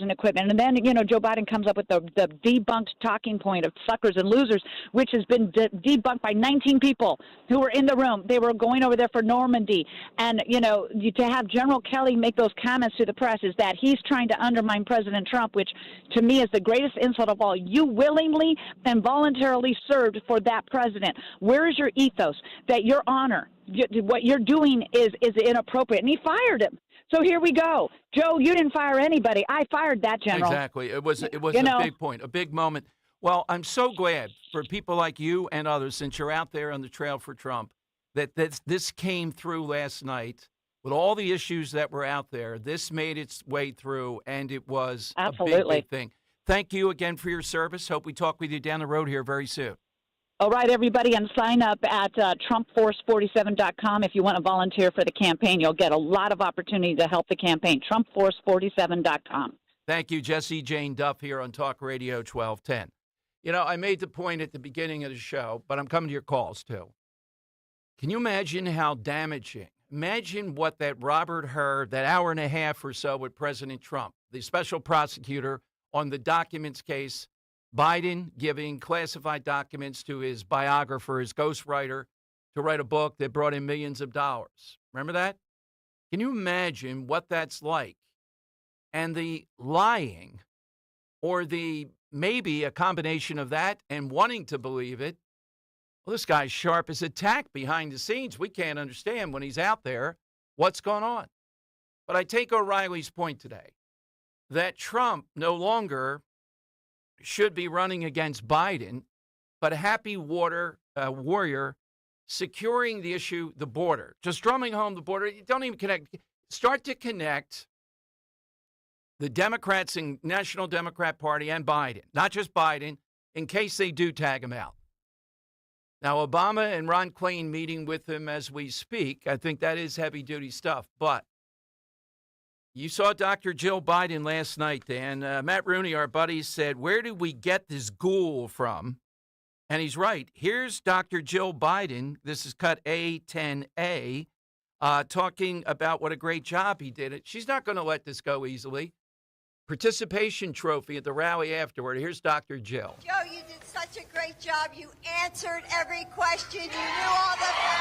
[SPEAKER 20] in equipment. And then, Joe Biden comes up with the debunked talking point of suckers and losers, which has been debunked by 19 people who were in the room. They were going over there for Normandy. And, to have General Kelly make those comments to the press is that he's trying to undermine President Trump, which to me is the greatest insult of all. You willingly and voluntarily served for that president. Where is your ethos that your honor, what you're doing is inappropriate? And he fired him. So here we go. Joe, you didn't fire anybody. I fired that general.
[SPEAKER 1] Exactly. It was a big point, a big moment. Well, I'm so glad for people like you and others, since you're out there on the trail for Trump, that this came through last night with all the issues that were out there. This made its way through, and it was a big thing. Thank you again for your service. Hope we talk with you down the road here very soon.
[SPEAKER 20] All right, everybody, and sign up at TrumpForce47.com if you want to volunteer for the campaign. You'll get a lot of opportunity to help the campaign. TrumpForce47.com.
[SPEAKER 1] Thank you, Jesse Jane Duff here on Talk Radio 1210. I made the point at the beginning of the show, but I'm coming to your calls, too. Can you imagine how damaging? Imagine what that Robert Hur, that hour and a half or so with President Trump, the special prosecutor on the documents case, Biden giving classified documents to his biographer, his ghostwriter, to write a book that brought in millions of dollars. Remember that? Can you imagine what that's like? And the lying, or the maybe a combination of that and wanting to believe it. Well, this guy's sharp as a tack behind the scenes. We can't understand when he's out there what's going on. But I take O'Reilly's point today that Trump no longer should be running against Biden, but a happy warrior securing the issue, the border, just drumming home the border. You don't even connect. Start to connect the Democrats and National Democrat Party and Biden, not just Biden, in case they do tag him out. Now, Obama and Ron Klain meeting with him as we speak, I think that is heavy-duty stuff. But you saw Dr. Jill Biden last night, Dan. Matt Rooney, our buddy, said, where did we get this ghoul from? And he's right. Here's Dr. Jill Biden. This is cut A10A, talking about what a great job he did. She's not going to let this go easily. Participation trophy at the rally afterward. Here's Dr. Jill.
[SPEAKER 21] Joe, you did such a great job. You answered every question. You knew all the facts.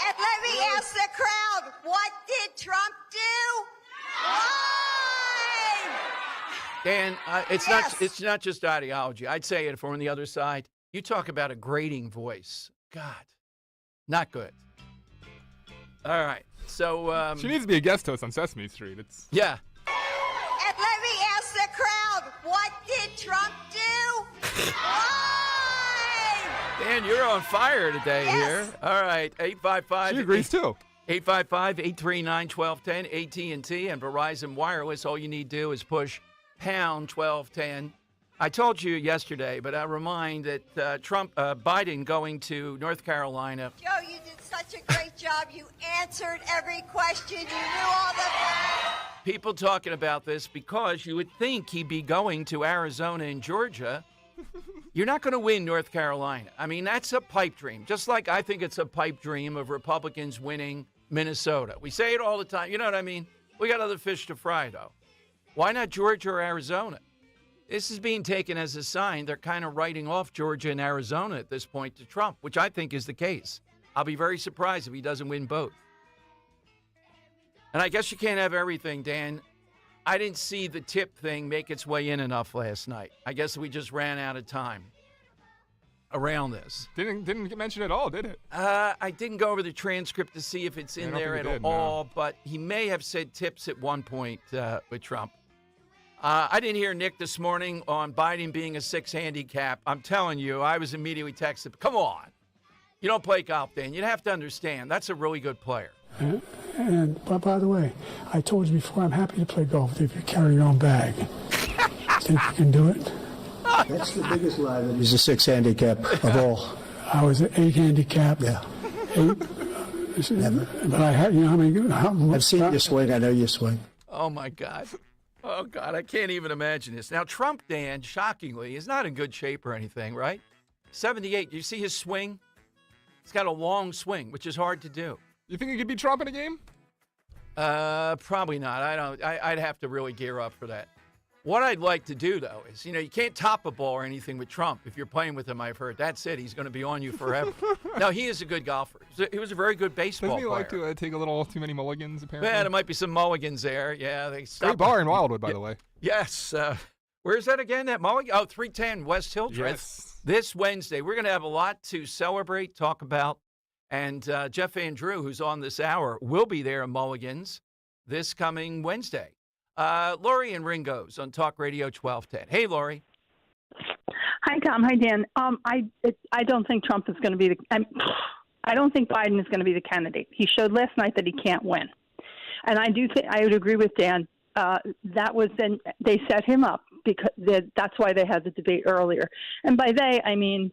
[SPEAKER 21] And let me ask the crowd, what did Trump do? Why?
[SPEAKER 1] Dan, it's not just ideology. I'd say it if we're on the other side. You talk about a grating voice. God, not good. All right. So
[SPEAKER 3] she needs to be a guest host on Sesame Street.
[SPEAKER 1] Yeah.
[SPEAKER 21] And let me ask the crowd, what did Trump do? Why?
[SPEAKER 1] Dan, you're on fire today here. All right. 855.
[SPEAKER 3] She agrees too.
[SPEAKER 1] 855-839-1210, AT&T and Verizon Wireless. All you need to do is push pound 1210. I told you yesterday, but I remind that Biden going to North Carolina.
[SPEAKER 21] Joe, you did such a great job. You answered every question. You knew all the facts.
[SPEAKER 1] People talking about this because you would think he'd be going to Arizona and Georgia. You're not going to win North Carolina. I mean, that's a pipe dream. Just like I think it's a pipe dream of Republicans winning Minnesota. We say it all the time. You know what I mean? We got other fish to fry, though. Why not Georgia or Arizona? This is being taken as a sign they're kind of writing off Georgia and Arizona at this point to Trump, which I think is the case. I'll be very surprised if he doesn't win both. And I guess you can't have everything, Dan. I didn't see the tip thing make its way in enough last night. I guess we just ran out of time around this.
[SPEAKER 3] Didn't get mentioned at all, did it?
[SPEAKER 1] I didn't go over the transcript to see if it's in there at all, but he may have said tips at one point with Trump. I didn't hear Nick this morning on Biden being a 6 handicap. I'm telling you, I was immediately texted, come on. You don't play golf, Dan. You'd have to understand. That's a really good player.
[SPEAKER 15] But by the way, I told you before, I'm happy to play golf if you carry your own bag. Think you can do it?
[SPEAKER 2] That's the biggest lie that he's a 6 handicap of all.
[SPEAKER 15] I was an 8 handicap.
[SPEAKER 2] Yeah.
[SPEAKER 15] 8.
[SPEAKER 2] Never.
[SPEAKER 15] But I had, how many?
[SPEAKER 2] I've seen you swing. I know you swing.
[SPEAKER 1] Oh, my God. Oh, God, I can't even imagine this. Now, Trump, Dan, shockingly, is not in good shape or anything, right? 78. You see his swing? He's got a long swing, which is hard to do.
[SPEAKER 3] You think he could beat Trump in a game?
[SPEAKER 1] Probably not. I'd have to really gear up for that. What I'd like to do, though, is, you can't top a ball or anything with Trump. If you're playing with him, I've heard. That's it. He's going to be on you forever. No, he is a good golfer. He was a very good baseball
[SPEAKER 3] player. Doesn't he
[SPEAKER 1] player.
[SPEAKER 3] like to take a little too many mulligans, apparently?
[SPEAKER 1] Yeah, there might be some mulligans there. Yeah.
[SPEAKER 3] Great bar in Wildwood, by the way.
[SPEAKER 1] Yes. Where's that again, that mulligan? Oh, 310 West Hill Drive.
[SPEAKER 3] Yes.
[SPEAKER 1] This Wednesday. We're going to have a lot to celebrate, talk about. And Jeff Andrew, who's on this hour, will be there in Mulligan's this coming Wednesday. Lori and Ringo's on Talk Radio 1210. Hey, Lori.
[SPEAKER 22] Hi, Tom. Hi, Dan. I don't think Trump is going to be I don't think Biden is going to be the candidate. He showed last night that he can't win, and I do think I would agree with Dan. That was then they set him up because that's why they had the debate earlier. And by they, I mean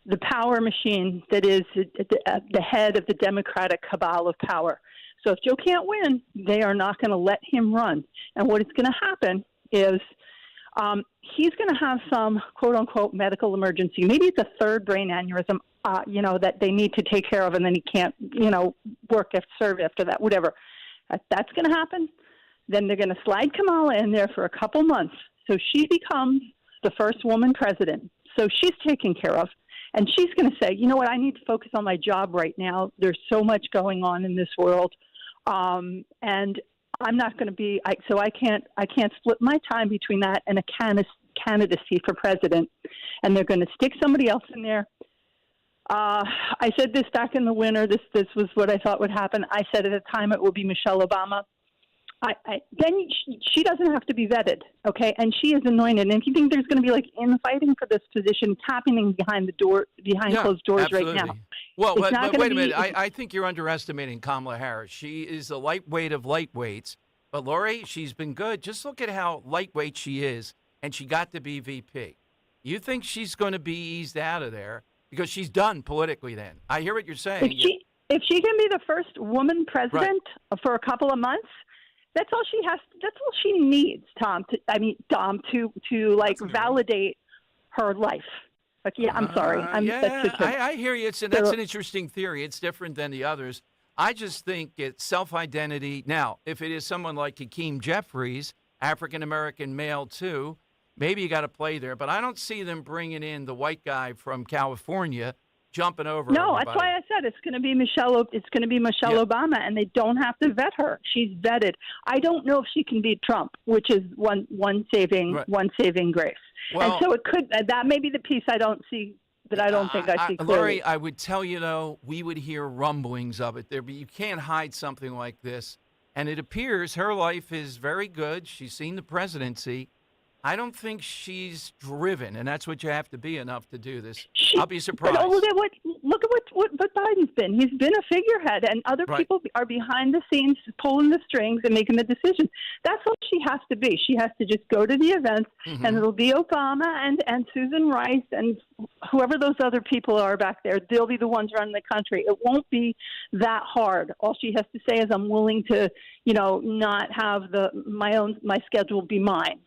[SPEAKER 22] the power machine that is the head of the Democratic cabal of power. So if Joe can't win, they are not going to let him run. And what is going to happen is he's going to have some quote-unquote medical emergency. Maybe it's a third brain aneurysm, that they need to take care of, and then he can't, serve after that, whatever. That's going to happen. Then they're going to slide Kamala in there for a couple months. So she becomes the first woman president. So she's taken care of. And she's going to say, you know what, I need to focus on my job right now. There's so much going on in this world. And I'm not going to be, I can't split my time between that and a candidacy for president. And they're going to stick somebody else in there. I said this back in the winter. This was what I thought would happen. I said at the time it would be Michelle Obama. Then she doesn't have to be vetted, okay? And she is anointed. And if you think there's going to be infighting for this position, it's happening behind closed doors
[SPEAKER 1] absolutely.
[SPEAKER 22] Right now.
[SPEAKER 1] Well, but wait a minute. I think you're underestimating Kamala Harris. She is a lightweight of lightweights. But Lori, she's been good. Just look at how lightweight she is, and she got to be VP. You think she's going to be eased out of there because she's done politically? Then I hear what you're saying.
[SPEAKER 22] If she can be the first woman president for a couple of months. That's all she has. That's all she needs, Tom. To validate her life. But yeah, I'm sorry.
[SPEAKER 1] I hear you. That's an interesting theory. It's different than the others. I just think it's self-identity. Now, if it is someone like Hakeem Jeffries, African-American male too, maybe you got to play there. But I don't see them bringing in the white guy from California, jumping over.
[SPEAKER 22] No,
[SPEAKER 1] everybody.
[SPEAKER 22] that's why I said it's going to be Michelle. It's going to be Michelle Obama, and they don't have to vet her. She's vetted. I don't know if she can beat Trump, which is one saving grace.
[SPEAKER 1] Well,
[SPEAKER 22] and so it could. That may be the piece I don't see. That I don't think I see clearly.
[SPEAKER 1] Lori, I would tell you though, we would hear rumblings of it there, but you can't hide something like this. And it appears her life is very good. She's seen the presidency. I don't think she's driven, and that's what you have to be enough to do this. I'll be surprised.
[SPEAKER 22] But look at what Biden's been. He's been a figurehead, and other people are behind the scenes pulling the strings and making the decisions. That's what she has to be. She has to just go to the events, and it'll be Obama and Susan Rice and whoever those other people are back there. They'll be the ones running the country. It won't be that hard. All she has to say is, "I'm willing to, not have my schedule be mine."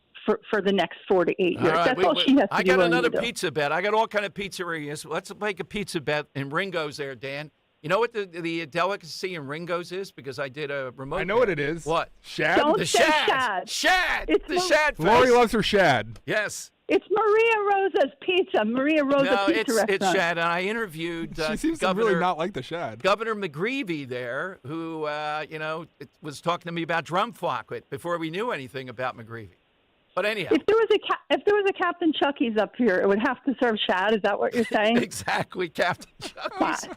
[SPEAKER 22] For the next 4 to 8 years.
[SPEAKER 1] Right,
[SPEAKER 22] That's all she has to
[SPEAKER 1] I
[SPEAKER 22] do.
[SPEAKER 1] got another pizza bet. I got all kind of pizzerias. Let's make a pizza bet in Ringo's there, Dan. You know what the delicacy in Ringo's is? Because I did a remote.
[SPEAKER 3] I know what it is.
[SPEAKER 1] What?
[SPEAKER 3] Shad?
[SPEAKER 22] Don't say shad.
[SPEAKER 1] Shad.
[SPEAKER 22] It's
[SPEAKER 1] the shad fest.
[SPEAKER 3] Lori loves her shad.
[SPEAKER 1] Yes.
[SPEAKER 22] It's Maria Rosa's Pizza. Maria Rosa Pizza Restaurant.
[SPEAKER 1] It's shad. And I interviewed
[SPEAKER 3] she seems to really not like the shad.
[SPEAKER 1] Governor McGreevey there, who, was talking to me about drum flockwit before we knew anything about McGreevey. But anyhow,
[SPEAKER 22] if there was a Captain Chucky's up here, it would have to serve shad. Is that what you're saying?
[SPEAKER 1] Exactly, Captain Chucky's.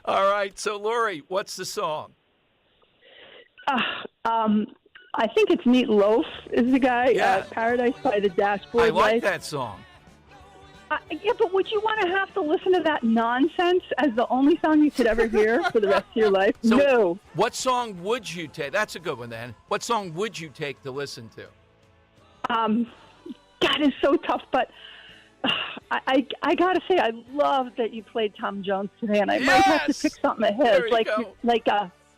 [SPEAKER 1] All right, so Lori, what's the song?
[SPEAKER 22] I think it's Meat Loaf is the guy.
[SPEAKER 1] Yeah.
[SPEAKER 22] Paradise by the Dashboard
[SPEAKER 1] I like
[SPEAKER 22] Light.
[SPEAKER 1] that song.
[SPEAKER 22] Yeah, but would you want to have to listen to that nonsense as the only song you could ever hear for the rest of your life?
[SPEAKER 1] So
[SPEAKER 22] no.
[SPEAKER 1] What song would you take? That's a good one, then. What song would you take to listen to?
[SPEAKER 22] That is so tough, but I got to say I love that you played Tom Jones today, and I might have to pick something of his, like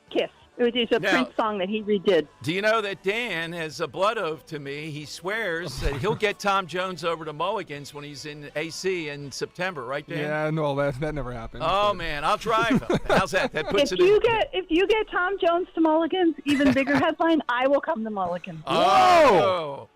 [SPEAKER 22] Kiss. It was a Prince song that he redid.
[SPEAKER 1] Do you know that Dan has a blood oath to me? He swears that he'll get Tom Jones over to Mulligan's when he's in AC in September, right, Dan?
[SPEAKER 3] Yeah, no, that never happened.
[SPEAKER 1] Oh, man, I'll drive him. How's that? That puts
[SPEAKER 22] if
[SPEAKER 1] it
[SPEAKER 22] you
[SPEAKER 1] in.
[SPEAKER 22] If you get Tom Jones to Mulligan's, even bigger headline, I will come to Mulligan's.
[SPEAKER 1] Oh!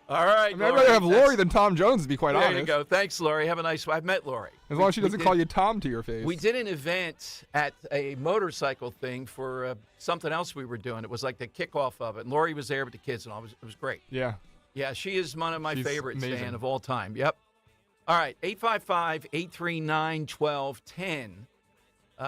[SPEAKER 1] All right,
[SPEAKER 3] I'd rather have Lori than Tom Jones, to be quite honest.
[SPEAKER 1] There you go. Thanks, Lori. Have a nice one. I've met Lori.
[SPEAKER 3] As long as she doesn't call you Tom to your face.
[SPEAKER 1] We did an event at a motorcycle thing for something else we were doing. It was like the kickoff of it. And Lori was there with the kids, and it was great.
[SPEAKER 3] Yeah.
[SPEAKER 1] Yeah, she is one of my favorites,
[SPEAKER 3] amazing.
[SPEAKER 1] Dan, of all time. Yep. All right, 855-839-1210.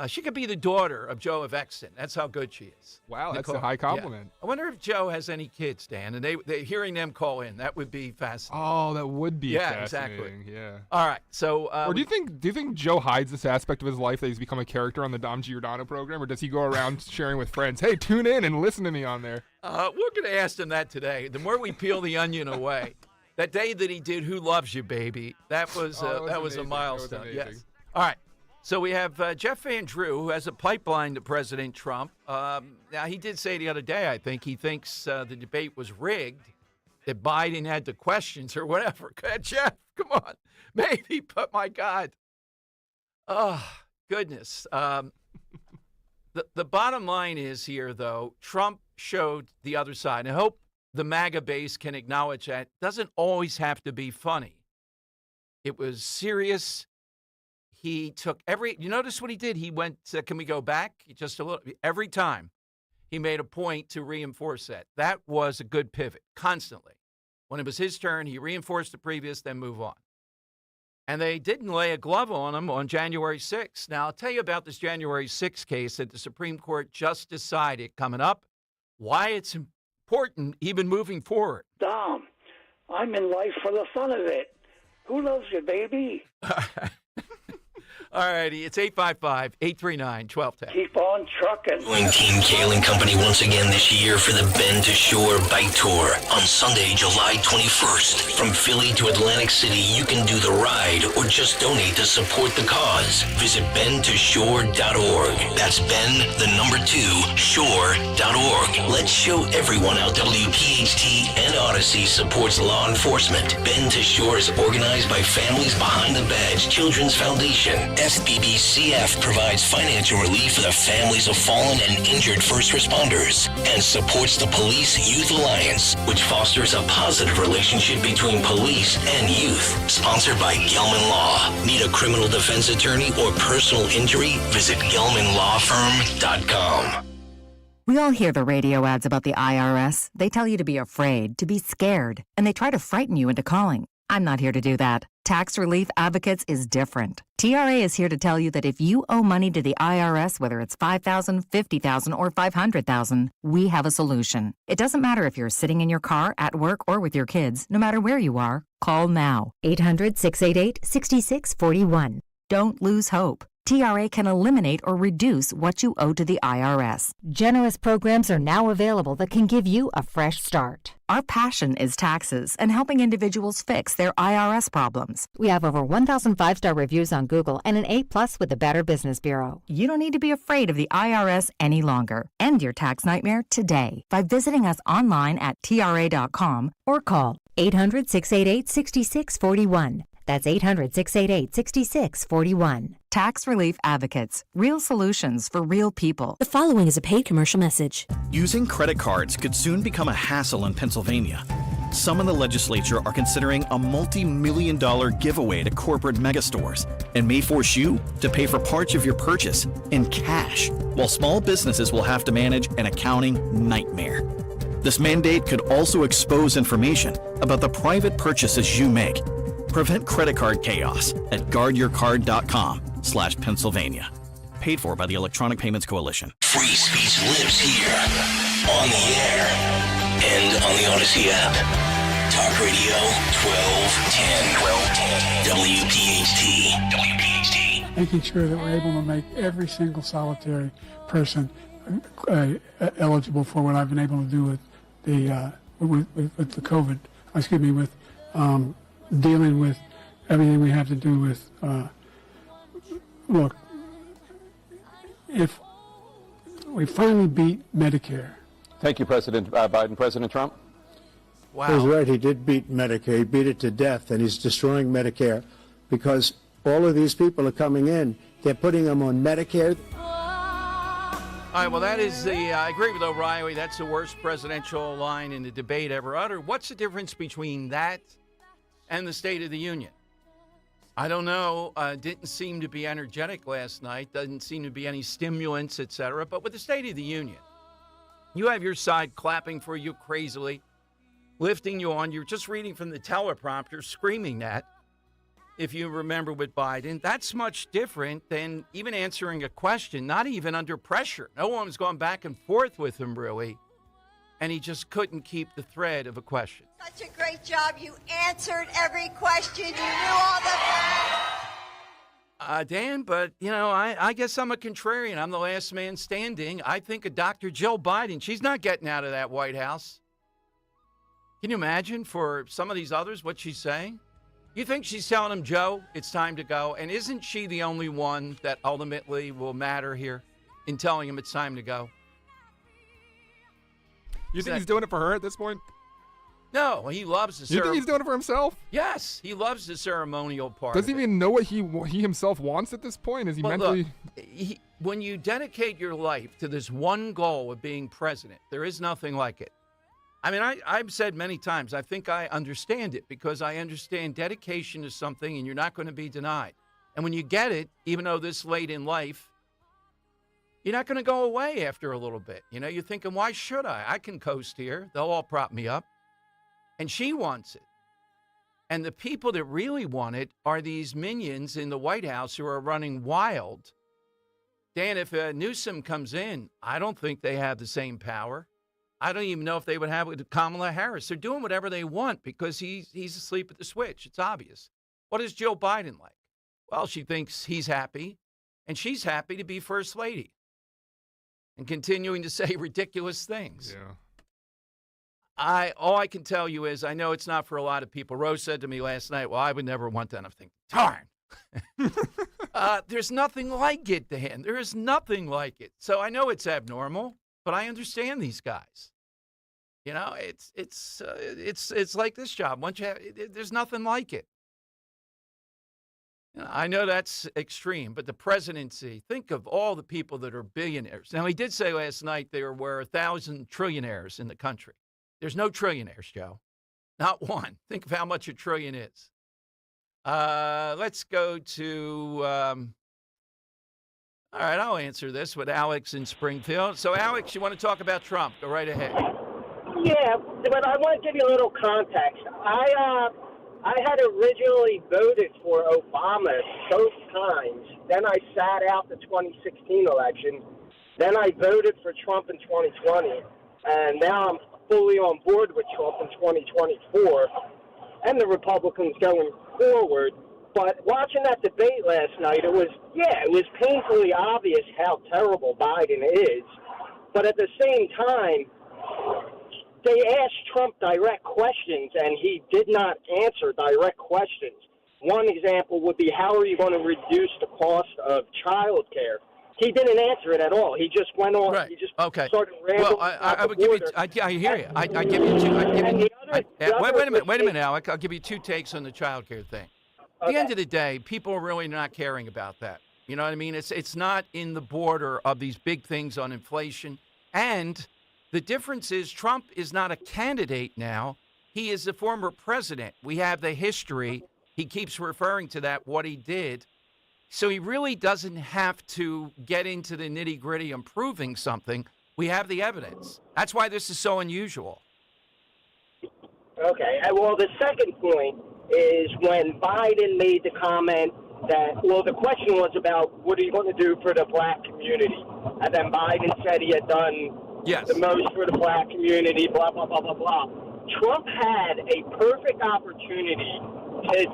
[SPEAKER 1] She could be the daughter of Joe of Exton. That's how good she is.
[SPEAKER 3] Wow, that's
[SPEAKER 1] Nicole.
[SPEAKER 3] a high compliment.
[SPEAKER 1] Yeah. I wonder if Joe has any kids, Dan, and they hearing them call in. That would be fascinating.
[SPEAKER 3] Oh, that would be fascinating.
[SPEAKER 1] Exactly.
[SPEAKER 3] Yeah.
[SPEAKER 1] All right, so
[SPEAKER 3] or do you think Joe hides this aspect of his life that he's become a character on the Dom Giordano program, or does he go around sharing with friends? Hey, tune in and listen to me on there.
[SPEAKER 1] We're going to ask him that today. The more we peel the onion away, that day that he did "Who Loves You, Baby," that was a milestone. Yes. All right. So we have Jeff Van Drew, who has a pipeline to President Trump. Now, he did say the other day, I think, he thinks the debate was rigged, that Biden had the questions or whatever. Go ahead, Jeff, come on. Maybe, but my God. Oh, goodness. The bottom line is here, though, Trump showed the other side. I hope the MAGA base can acknowledge that. It doesn't always have to be funny. It was serious. He took you notice what he did? He went, can we go back just a little? Every time he made a point to reinforce that. That was a good pivot, constantly. When it was his turn, he reinforced the previous, then move on. And they didn't lay a glove on him on January 6th. Now, I'll tell you about this January 6th case that the Supreme Court just decided coming up, why it's important even moving forward.
[SPEAKER 4] Dom, I'm in life for the fun of it. Who loves you, baby?
[SPEAKER 1] All righty, it's 855-839-1210.
[SPEAKER 4] Keep on trucking.
[SPEAKER 11] Join Team Kale and Company once again this year for the Bend to Shore Bike Tour on Sunday, July 21st. From Philly to Atlantic City, you can do the ride or just donate to support the cause. Visit bendtoshore.org. That's shore.org. Let's show everyone how WPHT and Odyssey supports law enforcement. Bend to Shore is organized by Families Behind the Badge Children's Foundation SBBCF provides financial relief for the families of fallen and injured first responders and supports the Police Youth Alliance, which fosters a positive relationship between police and youth. Sponsored by Gelman Law. Need a criminal defense attorney or personal injury? Visit GelmanLawFirm.com.
[SPEAKER 5] We all hear the radio ads about the IRS. They tell you to be afraid, to be scared, and they try to frighten you into calling. I'm not here to do that. Tax Relief Advocates is different. TRA is here to tell you that if you owe money to the IRS, whether it's $5,000, $50,000, or $500,000, we have a solution. It doesn't matter if you're sitting in your car, at work, or with your kids. No matter where you are, call now. 800-688-6641. Don't lose hope. TRA can eliminate or reduce what you owe to the IRS.
[SPEAKER 8] Generous programs are now available that can give you a fresh start.
[SPEAKER 5] Our passion is taxes and helping individuals fix their IRS problems.
[SPEAKER 8] We have over 1,000 5-star reviews on Google and an A+ with the Better Business Bureau.
[SPEAKER 5] You don't need to be afraid of the IRS any longer. End your tax nightmare today by visiting us online at TRA.com
[SPEAKER 8] or call 800-688-6641. That's 800-688-6641.
[SPEAKER 5] Tax Relief Advocates. Real solutions for real people.
[SPEAKER 8] The following is a paid commercial message.
[SPEAKER 9] Using credit cards could soon become a hassle in Pennsylvania. Some in the legislature are considering a multi-million-dollar giveaway to corporate megastores and may force you to pay for parts of your purchase in cash, while small businesses will have to manage an accounting nightmare. This mandate could also expose information about the private purchases you make. Prevent credit card chaos at guardyourcard.com/Pennsylvania. Paid for by the Electronic Payments Coalition.
[SPEAKER 11] Free speech lives here, on the air, and on the Odyssey app. Talk Radio 1210. WPHT.
[SPEAKER 15] Making sure that we're able to make every single solitary person eligible for what I've been able to do with the with the COVID. With dealing with everything we have to do with. Look, if we finally beat Medicare.
[SPEAKER 6] Thank you, President Biden. President Trump?
[SPEAKER 2] Wow. He's right. He did beat Medicare. He beat it to death, and he's destroying Medicare because all of these people are coming in. They're putting them on Medicare.
[SPEAKER 1] All right, well, that is I agree with O'Reilly. That's the worst presidential line in the debate ever uttered. What's the difference between that and the State of the Union? I don't know. Didn't seem to be energetic last night. Doesn't seem to be any stimulants, etc. But with the State of the Union, you have your side clapping for you crazily, lifting you on. You're just reading from the teleprompter, screaming that. If you remember with Biden, that's much different than even answering a question, not even under pressure. No one was going back and forth with him, really. And he just couldn't keep the thread of a question.
[SPEAKER 21] Such a great job. You answered every question. You knew all the facts.
[SPEAKER 1] Dan, but, I guess I'm a contrarian. I'm the last man standing. I think of Dr. Jill Biden. She's not getting out of that White House. Can you imagine for some of these others what she's saying? You think she's telling him, Joe, it's time to go? And isn't she the only one that ultimately will matter here in telling him it's time to go?
[SPEAKER 3] You think he's doing it for her at this point?
[SPEAKER 1] No, he loves the
[SPEAKER 3] You think he's doing it for himself?
[SPEAKER 1] Yes, he loves the ceremonial part.
[SPEAKER 3] Does he even know what he himself wants at this point? Is he mentally...
[SPEAKER 1] Look, when you dedicate your life to this one goal of being president, there is nothing like it. I mean, I've said many times, I think I understand it because I understand dedication to something and you're not going to be denied. And when you get it, even though this late in life, you're not going to go away after a little bit. You're thinking, why should I? I can coast here. They'll all prop me up. And she wants it. And the people that really want it are these minions in the White House who are running wild. Dan, if Newsom comes in, I don't think they have the same power. I don't even know if they would have it with Kamala Harris. They're doing whatever they want because he's asleep at the switch. It's obvious. What is Joe Biden like? Well, she thinks he's happy, and she's happy to be first lady and continuing to say ridiculous things.
[SPEAKER 3] Yeah.
[SPEAKER 1] All I can tell you is I know it's not for a lot of people. Rose said to me last night, well, I would never want that. I'm thinking, darn. There's nothing like it, Dan. There is nothing like it. So I know it's abnormal. But I understand these guys. It's like this job. Once you have, there's nothing like it. I know that's extreme, but the presidency, think of all the people that are billionaires. Now, he did say last night there were 1,000 trillionaires in the country. There's no trillionaires, Joe. Not one. Think of how much a trillion is. Let's go to, all right, I'll answer this with Alex in Springfield. So, Alex, you want to talk about Trump? Go right ahead.
[SPEAKER 7] Yeah, but I want to give you a little context. I had originally voted for Obama both times. Then I sat out the 2016 election. Then I voted for Trump in 2020. And now I'm fully on board with Trump in 2024 and the Republicans going forward. But watching that debate last night, it was painfully obvious how terrible Biden is. But at the same time, they asked Trump direct questions, and he did not answer direct questions. One example would be, how are you going to reduce the cost of child care? He didn't answer it at all. He just went on.
[SPEAKER 1] Right.
[SPEAKER 7] He just
[SPEAKER 1] okay.
[SPEAKER 7] started rambling.
[SPEAKER 1] Well, I would give you. I hear you. I give you two. Wait a minute, Alec. I'll give you two takes on the child care thing. At the end of the day, people are really not caring about that. You know what I mean? It's not in the border of these big things on inflation. And the difference is Trump is not a candidate now. He is a former president. We have the history. He keeps referring to that, what he did. So he really doesn't have to get into the nitty-gritty on proving something. We have the evidence. That's why this is so unusual.
[SPEAKER 7] Okay. Well, the second point is when Biden made the comment that, well, the question was about what are you going to do for the black community? And then Biden said he had done the most for the black community, blah, blah, blah, blah, blah. Trump had a perfect opportunity to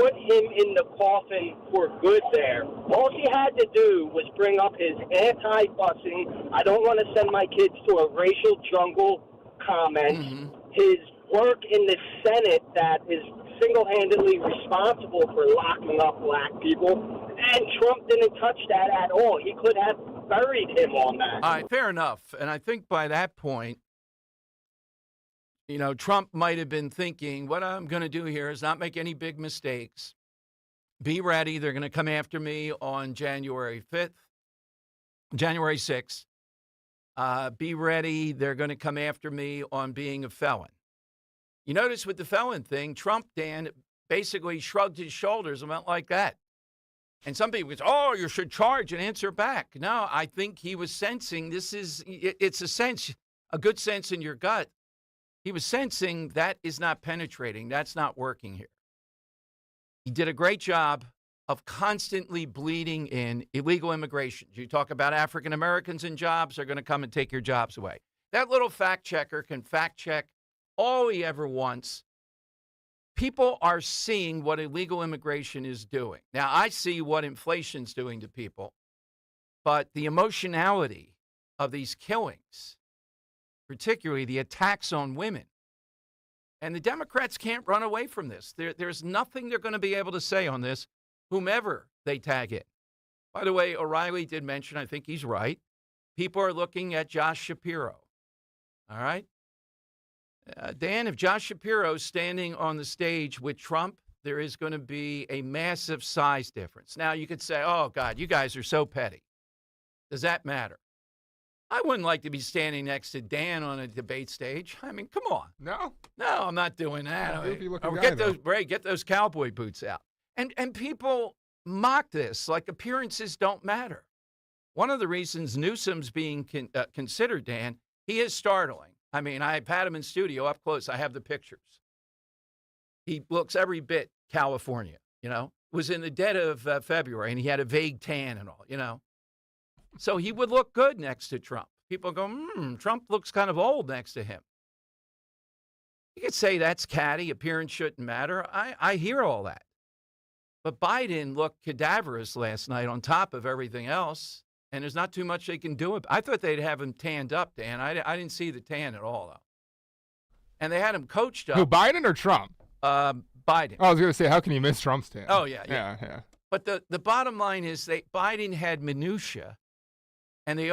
[SPEAKER 7] put him in the coffin for good there. All he had to do was bring up his anti-busing, I don't want to send my kids to a racial jungle comment, his work in the Senate that is single-handedly responsible for locking up black people, and Trump didn't touch that at all. He could have buried him on that.
[SPEAKER 1] All right, fair enough. And I think by that point, you know, Trump might have been thinking, what I'm going to do here is not make any big mistakes. Be ready. They're going to come after me on January 6th. Be ready. They're going to come after me on being a felon. You notice with the felon thing, Trump, Dan, basically shrugged his shoulders and went like that. And some people go, oh, you should charge and answer back. No, I think he was sensing it's a sense, a good sense in your gut. He was sensing that is not penetrating. That's not working here. He did a great job of constantly bleeding in illegal immigration. You talk about African Americans in jobs, they're going to come and take your jobs away. That little fact checker can fact check all he ever wants. People are seeing what illegal immigration is doing. Now, I see what inflation's doing to people, but the emotionality of these killings, particularly the attacks on women, and the Democrats can't run away from this. There's nothing they're going to be able to say on this, whomever they tag it. By the way, O'Reilly did mention, I think he's right, people are looking at Josh Shapiro. All right? Dan, if Josh Shapiro's standing on the stage with Trump, there is going to be a massive size difference. Now, you could say, oh, God, you guys are so petty. Does that matter? I wouldn't like to be standing next to Dan on a debate stage. I mean, come on.
[SPEAKER 3] No,
[SPEAKER 1] I'm not doing that. Get those cowboy boots out. And people mock this like appearances don't matter. One of the reasons Newsom's being considered, Dan, he is startling. I mean, I've had him in studio up close. I have the pictures. He looks every bit California, you know. Was in the dead of February, and he had a vague tan and all, you know. So he would look good next to Trump. People go, Trump looks kind of old next to him. You could say that's catty. Appearance shouldn't matter. I hear all that. But Biden looked cadaverous last night on top of everything else. And there's not too much they can do. I thought they'd have him tanned up, Dan. I didn't see the tan at all, though. And they had him coached up.
[SPEAKER 3] Who, Biden or Trump?
[SPEAKER 1] Biden.
[SPEAKER 3] I was going to say, how can you miss Trump's tan?
[SPEAKER 1] Oh, yeah. But the bottom line is Biden had minutia, and they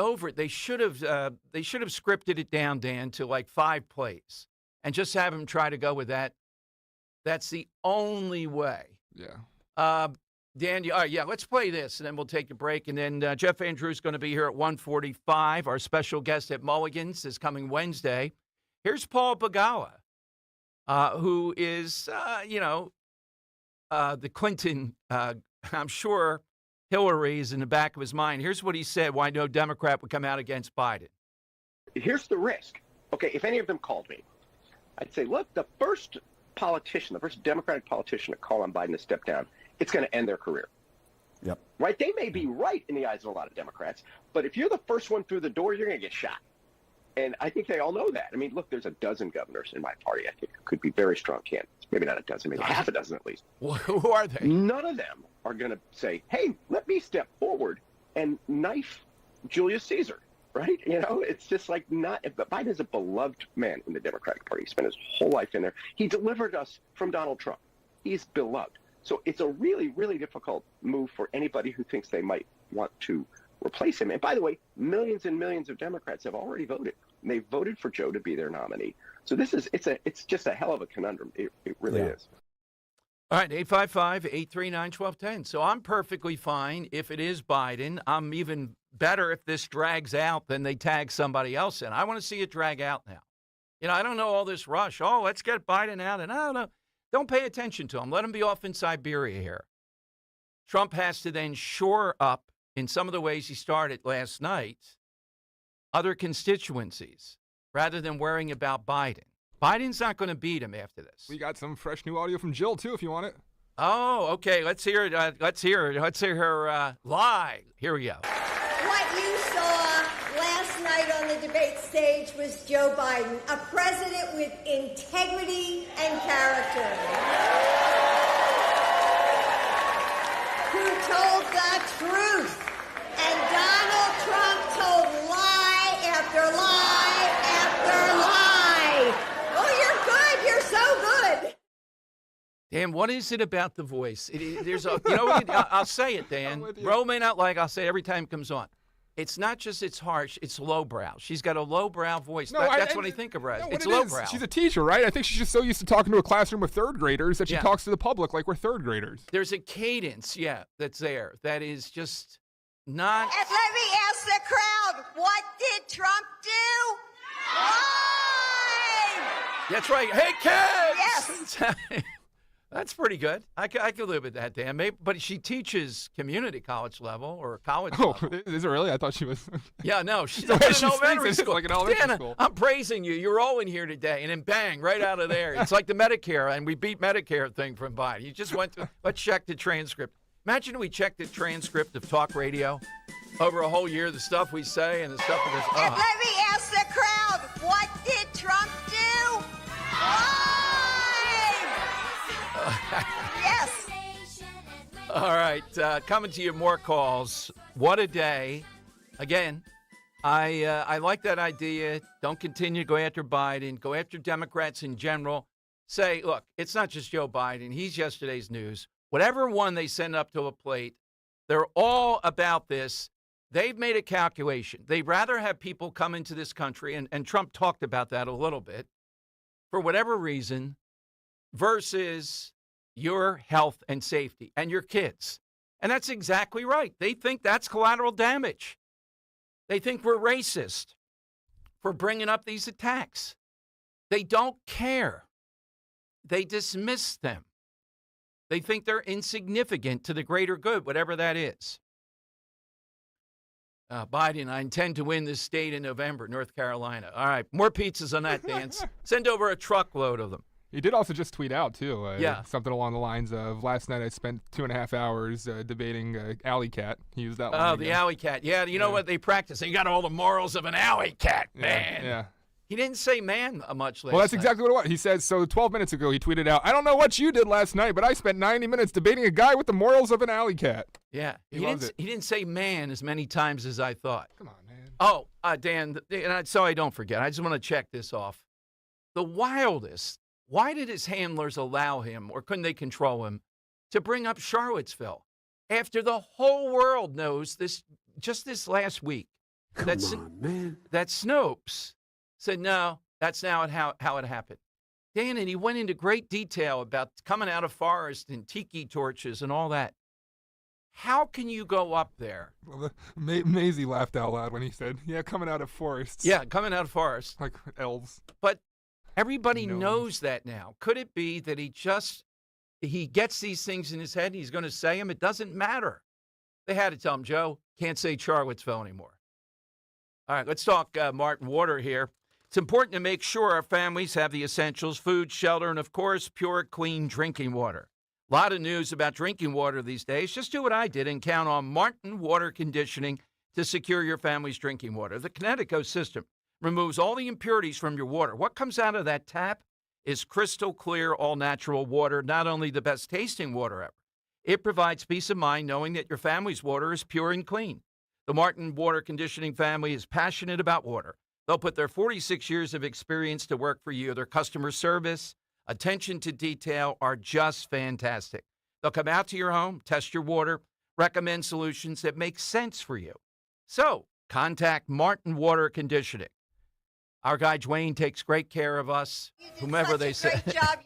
[SPEAKER 1] should have scripted it down, Dan, to like 5 plays, and just have him try to go with that. That's the only way.
[SPEAKER 3] Yeah.
[SPEAKER 1] Dan, yeah, let's play this, and then we'll take a break. And then Jeff Andrews is going to be here at 1:45. Our special guest at Mulligan's is coming Wednesday. Here's Paul Begala, who is, the Clinton, I'm sure Hillary is in the back of his mind. Here's what he said, why no Democrat would come out against Biden.
[SPEAKER 10] Here's the risk. Okay, if any of them called me, I'd say, look, the first Democratic politician to call on Biden to step down, it's going to end their career.
[SPEAKER 12] Yep.
[SPEAKER 10] Right? They may be right in the eyes of a lot of Democrats, but if you're the first one through the door, you're going to get shot. And I think they all know that. I mean, look, there's a dozen governors in my party, I think, who could be very strong candidates. Maybe not a dozen, maybe half a dozen at least.
[SPEAKER 1] Who are they?
[SPEAKER 10] None of them are going to say, hey, let me step forward and knife Julius Caesar. Right? It's just like not. But Biden is a beloved man in the Democratic Party. He spent his whole life in there. He delivered us from Donald Trump. He's beloved. So it's a really, really difficult move for anybody who thinks they might want to replace him. And by the way, millions and millions of Democrats have already voted. And they voted for Joe to be their nominee. So it's just a hell of a conundrum. It really is.
[SPEAKER 1] All right, 855-839-1210. So I'm perfectly fine if it is Biden. I'm even better if this drags out than they tag somebody else in. I want to see it drag out now. I don't know all this rush. Oh, let's get Biden out. And I don't know. Don't pay attention to him. Let him be off in Siberia here. Trump has to then shore up, in some of the ways he started last night, other constituencies rather than worrying about Biden. Biden's not going to beat him after this.
[SPEAKER 3] We got some fresh new audio from Jill, too, if you want it.
[SPEAKER 1] Oh, okay. Let's hear it. Let's hear her lie. Here we go.
[SPEAKER 21] What you saw last night on the debate stage was Joe Biden, a president with integrity and character, who told the truth. And Donald Trump told lie after lie after lie. Oh, you're good. You're so good.
[SPEAKER 1] Dan, what is it about the voice? There's I'll say it, Dan. Ro may not like. I'll say it every time it comes on. It's not just it's harsh. It's lowbrow. She's got a lowbrow voice. That's what I think of her as. It's lowbrow.
[SPEAKER 3] She's a teacher, right? I think she's just so used to talking to a classroom of third graders that she talks to the public like we're third graders.
[SPEAKER 1] There's a cadence, that's there. That is just not.
[SPEAKER 21] And let me ask the crowd, what did Trump do? Lie!
[SPEAKER 1] That's right. Hey, kids!
[SPEAKER 21] Yes.
[SPEAKER 1] That's pretty good. I could live with that, Dan. Maybe, but she teaches community college level or college level.
[SPEAKER 3] Is it really? I thought she was.
[SPEAKER 1] Yeah, no. She's
[SPEAKER 3] the way she
[SPEAKER 1] elementary
[SPEAKER 3] speaks,
[SPEAKER 1] school.
[SPEAKER 3] like an elementary
[SPEAKER 1] Dan,
[SPEAKER 3] school.
[SPEAKER 1] I'm praising you. You're all in here today. And then bang, right out of there. It's like the Medicare, and we beat Medicare thing from Biden. You just went to, let's check the transcript. Imagine we checked the transcript of talk radio over a whole year, the stuff we say and the stuff of this.
[SPEAKER 21] And let me ask the crowd, what did Trump do? Yes.
[SPEAKER 1] All right, coming to you, more calls. What a day. Again, I like that idea. Don't continue to go after Biden. Go after Democrats in general. Say, look, it's not just Joe Biden. He's yesterday's news. Whatever one they send up to a plate, they're all about this. They've made a calculation. They'd rather have people come into this country, and Trump talked about that a little bit, for whatever reason, versus your health and safety and your kids. And that's exactly right. They think that's collateral damage. They think we're racist for bringing up these attacks. They don't care. They dismiss them. They think they're insignificant to the greater good, whatever that is. Biden, I intend to win this state in November, North Carolina. All right, more pizzas on that, Dan. Send over a truckload of them.
[SPEAKER 3] He did also just tweet out, too.
[SPEAKER 1] Something
[SPEAKER 3] along the lines of, last night I spent 2.5 hours debating alley cat. He used that one.
[SPEAKER 1] Oh, the alley cat. Yeah, you know what they practice? They got all the morals of an alley cat, man.
[SPEAKER 3] Yeah.
[SPEAKER 1] He didn't say man much last
[SPEAKER 3] Well, that's
[SPEAKER 1] night.
[SPEAKER 3] exactly what it was. He says, so 12 minutes ago, he tweeted out, I don't know what you did last night, but I spent 90 minutes debating a guy with the morals of an alley cat.
[SPEAKER 1] Yeah.
[SPEAKER 3] He loves it.
[SPEAKER 1] He didn't say man as many times as I thought.
[SPEAKER 3] Come on, man.
[SPEAKER 1] Oh, Dan, so I don't forget. I just want to check this off. The wildest. Why did his handlers allow him, or couldn't they control him, to bring up Charlottesville after the whole world knows this, just this last week?
[SPEAKER 12] Come on, man.
[SPEAKER 1] That Snopes said, no, that's not how it happened. Dan, and he went into great detail about coming out of forest and tiki torches and all that. How can you go up there?
[SPEAKER 3] Well, Maisie laughed out loud when he said, yeah, coming out of forests.
[SPEAKER 1] Yeah, coming out of forests.
[SPEAKER 3] Like elves.
[SPEAKER 1] But everybody knows that now. Could it be that he gets these things in his head and he's going to say them? It doesn't matter. They had to tell him, Joe, can't say Charlottesville anymore. All right, let's talk Martin Water here. It's important to make sure our families have the essentials, food, shelter, and, of course, pure, clean drinking water. A lot of news about drinking water these days. Just do what I did and count on Martin Water Conditioning to secure your family's drinking water. The Connecticut system removes all the impurities from your water. What comes out of that tap is crystal clear, all-natural water, not only the best tasting water ever. It provides peace of mind knowing that your family's water is pure and clean. The Martin Water Conditioning family is passionate about water. They'll put their 46 years of experience to work for you. Their customer service, attention to detail are just fantastic. They'll come out to your home, test your water, recommend solutions that make sense for you. So, contact Martin Water Conditioning. Our guy Dwayne takes great care of us, whomever they say.
[SPEAKER 21] Great job.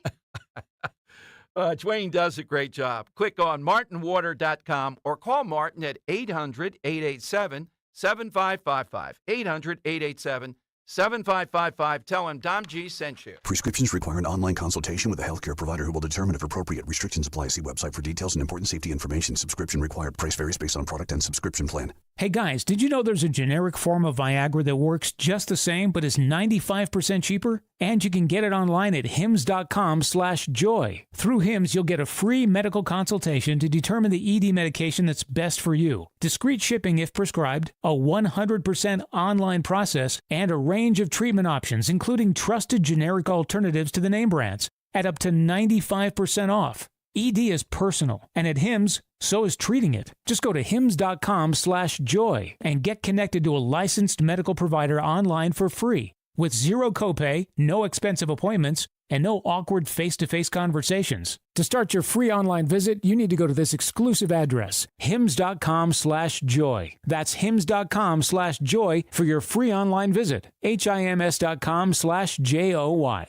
[SPEAKER 1] Dwayne does a great job. Click on martinwater.com or call Martin at 800-887-7555. 800-887-7555. Tell him Dom G sent you.
[SPEAKER 18] Prescriptions require an online consultation with a healthcare provider who will determine if appropriate. Restrictions apply. See website for details and important safety information. Subscription required. Price varies based on product and subscription plan.
[SPEAKER 13] Hey guys, did you know there's a generic form of Viagra that works just the same but is 95% cheaper? And you can get it online at hims.com/joy. Through Hims, you'll get a free medical consultation to determine the ED medication that's best for you. Discreet shipping if prescribed, a 100% online process, and a range of treatment options, including trusted generic alternatives to the name brands, at up to 95% off. ED is personal, and at Hims, so is treating it. Just go to hims.com/joy and get connected to a licensed medical provider online for free with zero copay, no expensive appointments, and no awkward face-to-face conversations. To start your free online visit, you need to go to this exclusive address, hims.com/joy. That's hims.com/joy for your free online visit. hims.com/joy.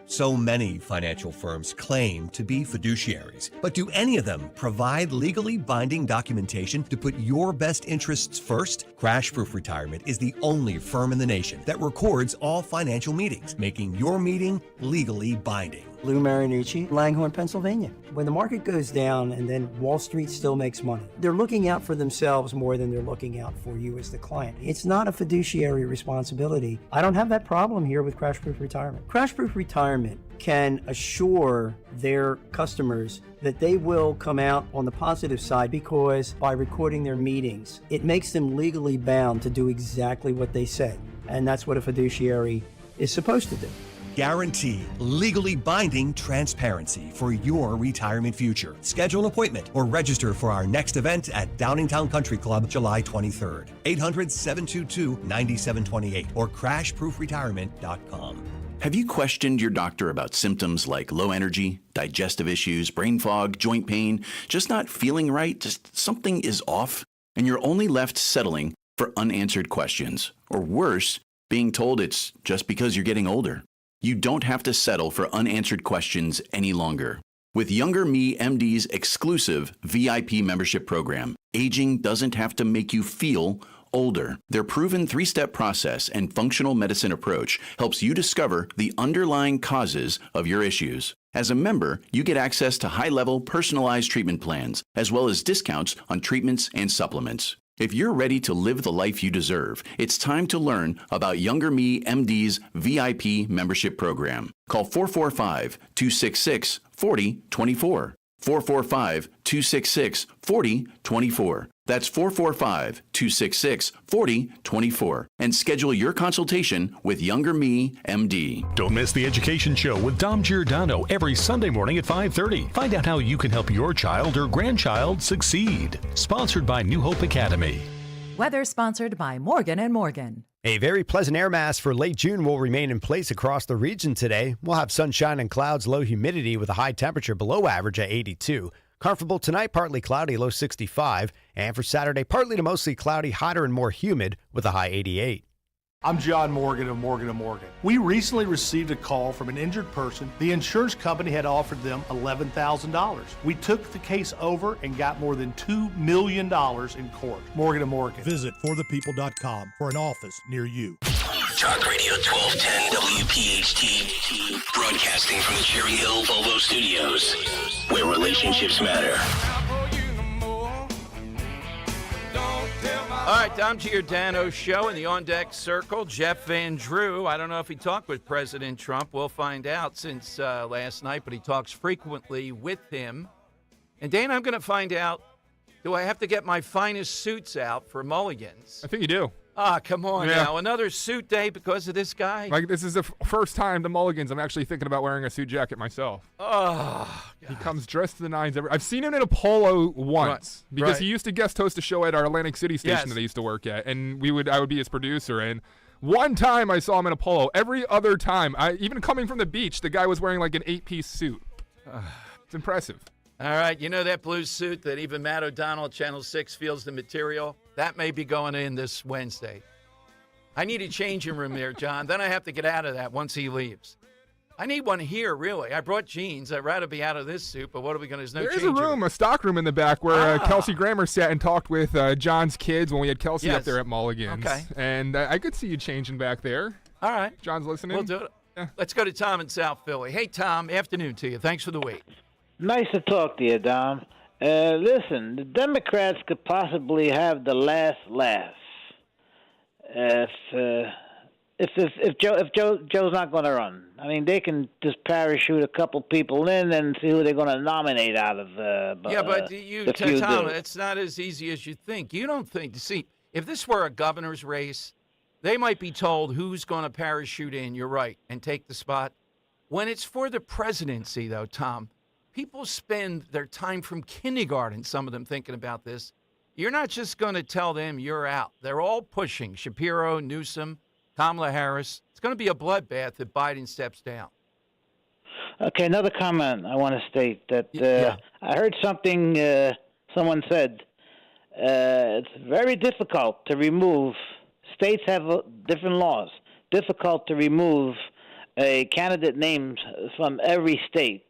[SPEAKER 14] So many financial firms claim to be fiduciaries, but do any of them provide legally binding documentation to put your best interests first? Crash Proof Retirement is the only firm in the nation that records all financial meetings, making your meeting legally binding.
[SPEAKER 23] Lou Marinucci, Langhorne, Pennsylvania. When the market goes down and then Wall Street still makes money, they're looking out for themselves more than they're looking out for you as the client. It's not a fiduciary responsibility. I don't have that problem here with Crash Proof Retirement. Crash Proof Retirement can assure their customers that they will come out on the positive side because by recording their meetings, it makes them legally bound to do exactly what they say. And that's what a fiduciary is supposed to do.
[SPEAKER 14] Guarantee legally binding transparency for your retirement future. Schedule an appointment or register for our next event at Downingtown Country Club, July 23rd. 800-722-9728 or crashproofretirement.com.
[SPEAKER 9] Have you questioned your doctor about symptoms like low energy, digestive issues, brain fog, joint pain, just not feeling right, just something is off, and you're only left settling for unanswered questions, or worse, being told it's just because you're getting older? You don't have to settle for unanswered questions any longer. With Younger Me MD's exclusive VIP membership program, aging doesn't have to make you feel older. Their proven 3-step process and functional medicine approach helps you discover the underlying causes of your issues. As a member, you get access to high-level personalized treatment plans, as well as discounts on treatments and supplements. If you're ready to live the life you deserve, it's time to learn about Younger Me MD's VIP membership program. Call 445-266-4024. 445-266-4024. That's 445-266-4024. And schedule your consultation with Younger Me MD.
[SPEAKER 24] Don't miss the Education Show with Dom Giordano every Sunday morning at 5:30. Find out how you can help your child or grandchild succeed. Sponsored by New Hope Academy.
[SPEAKER 25] Weather sponsored by Morgan & Morgan.
[SPEAKER 26] A very pleasant air mass for late June will remain in place across the region today. We'll have sunshine and clouds, low humidity with a high temperature below average at 82. Comfortable tonight, partly cloudy, low 65. And for Saturday, partly to mostly cloudy, hotter and more humid with a high 88.
[SPEAKER 4] I'm John Morgan of Morgan & Morgan. We recently received a call from an injured person. The insurance company had offered them $11,000. We took the case over and got more than $2 million in court. Morgan & Morgan.
[SPEAKER 16] Visit forthepeople.com for an office near you.
[SPEAKER 11] Talk Radio 1210 WPHT, broadcasting from the Cherry Hill Volvo Studios, where relationships matter.
[SPEAKER 1] All right, Dom Giordano show in the On Deck Circle. Jeff Van Drew. I don't know if he talked with President Trump. We'll find out since last night, but he talks frequently with him. And, Dana, I'm going to find out, do I have to get my finest suits out for mulligans?
[SPEAKER 3] I think you do.
[SPEAKER 1] Ah, come on now. Another suit day because of this guy?
[SPEAKER 3] Like, this is the first time the mulligans I'm actually thinking about wearing a suit jacket myself.
[SPEAKER 1] Oh,
[SPEAKER 3] God. He comes dressed to the nines. I've seen him in a polo once because he used to guest host a show at our Atlantic City station that I used to work at, and I would be his producer. And one time I saw him in a polo. Every other time, even coming from the beach, the guy was wearing like an 8-piece suit. It's impressive.
[SPEAKER 1] All right, you know that blue suit that even Matt O'Donnell, Channel 6, feels the material? That may be going in this Wednesday. I need a changing room there, John. Then I have to get out of that once he leaves. I need one here, really. I brought jeans. I'd rather be out of this suit, but what are we going to do?
[SPEAKER 3] There's a room, a stock room in the back where Kelsey Grammer sat and talked with John's kids when we had Kelsey up there at Mulligan's.
[SPEAKER 1] Okay.
[SPEAKER 3] And I could see you changing back there.
[SPEAKER 1] All right.
[SPEAKER 3] John's listening.
[SPEAKER 1] We'll do it. Yeah. Let's go to Tom in South Philly. Hey, Tom, afternoon to you. Thanks for the wait.
[SPEAKER 17] Nice to talk to you, Dom. Listen, the Democrats could possibly have the last laugh if Joe's not going to run. I mean, they can just parachute a couple people in and see who they're going to nominate out of.
[SPEAKER 1] But Tom, it's not as easy as you think. You don't think. See, if this were a governor's race, they might be told who's going to parachute in. You're right, and take the spot. When it's for the presidency, though, Tom. People spend their time from kindergarten, some of them thinking about this. You're not just going to tell them you're out. They're all pushing. Shapiro, Newsom, Kamala Harris. It's going to be a bloodbath if Biden steps down.
[SPEAKER 17] Okay, another comment I want to state that I heard something someone said. It's very difficult to remove. States have different laws. Difficult to remove a candidate named from every state.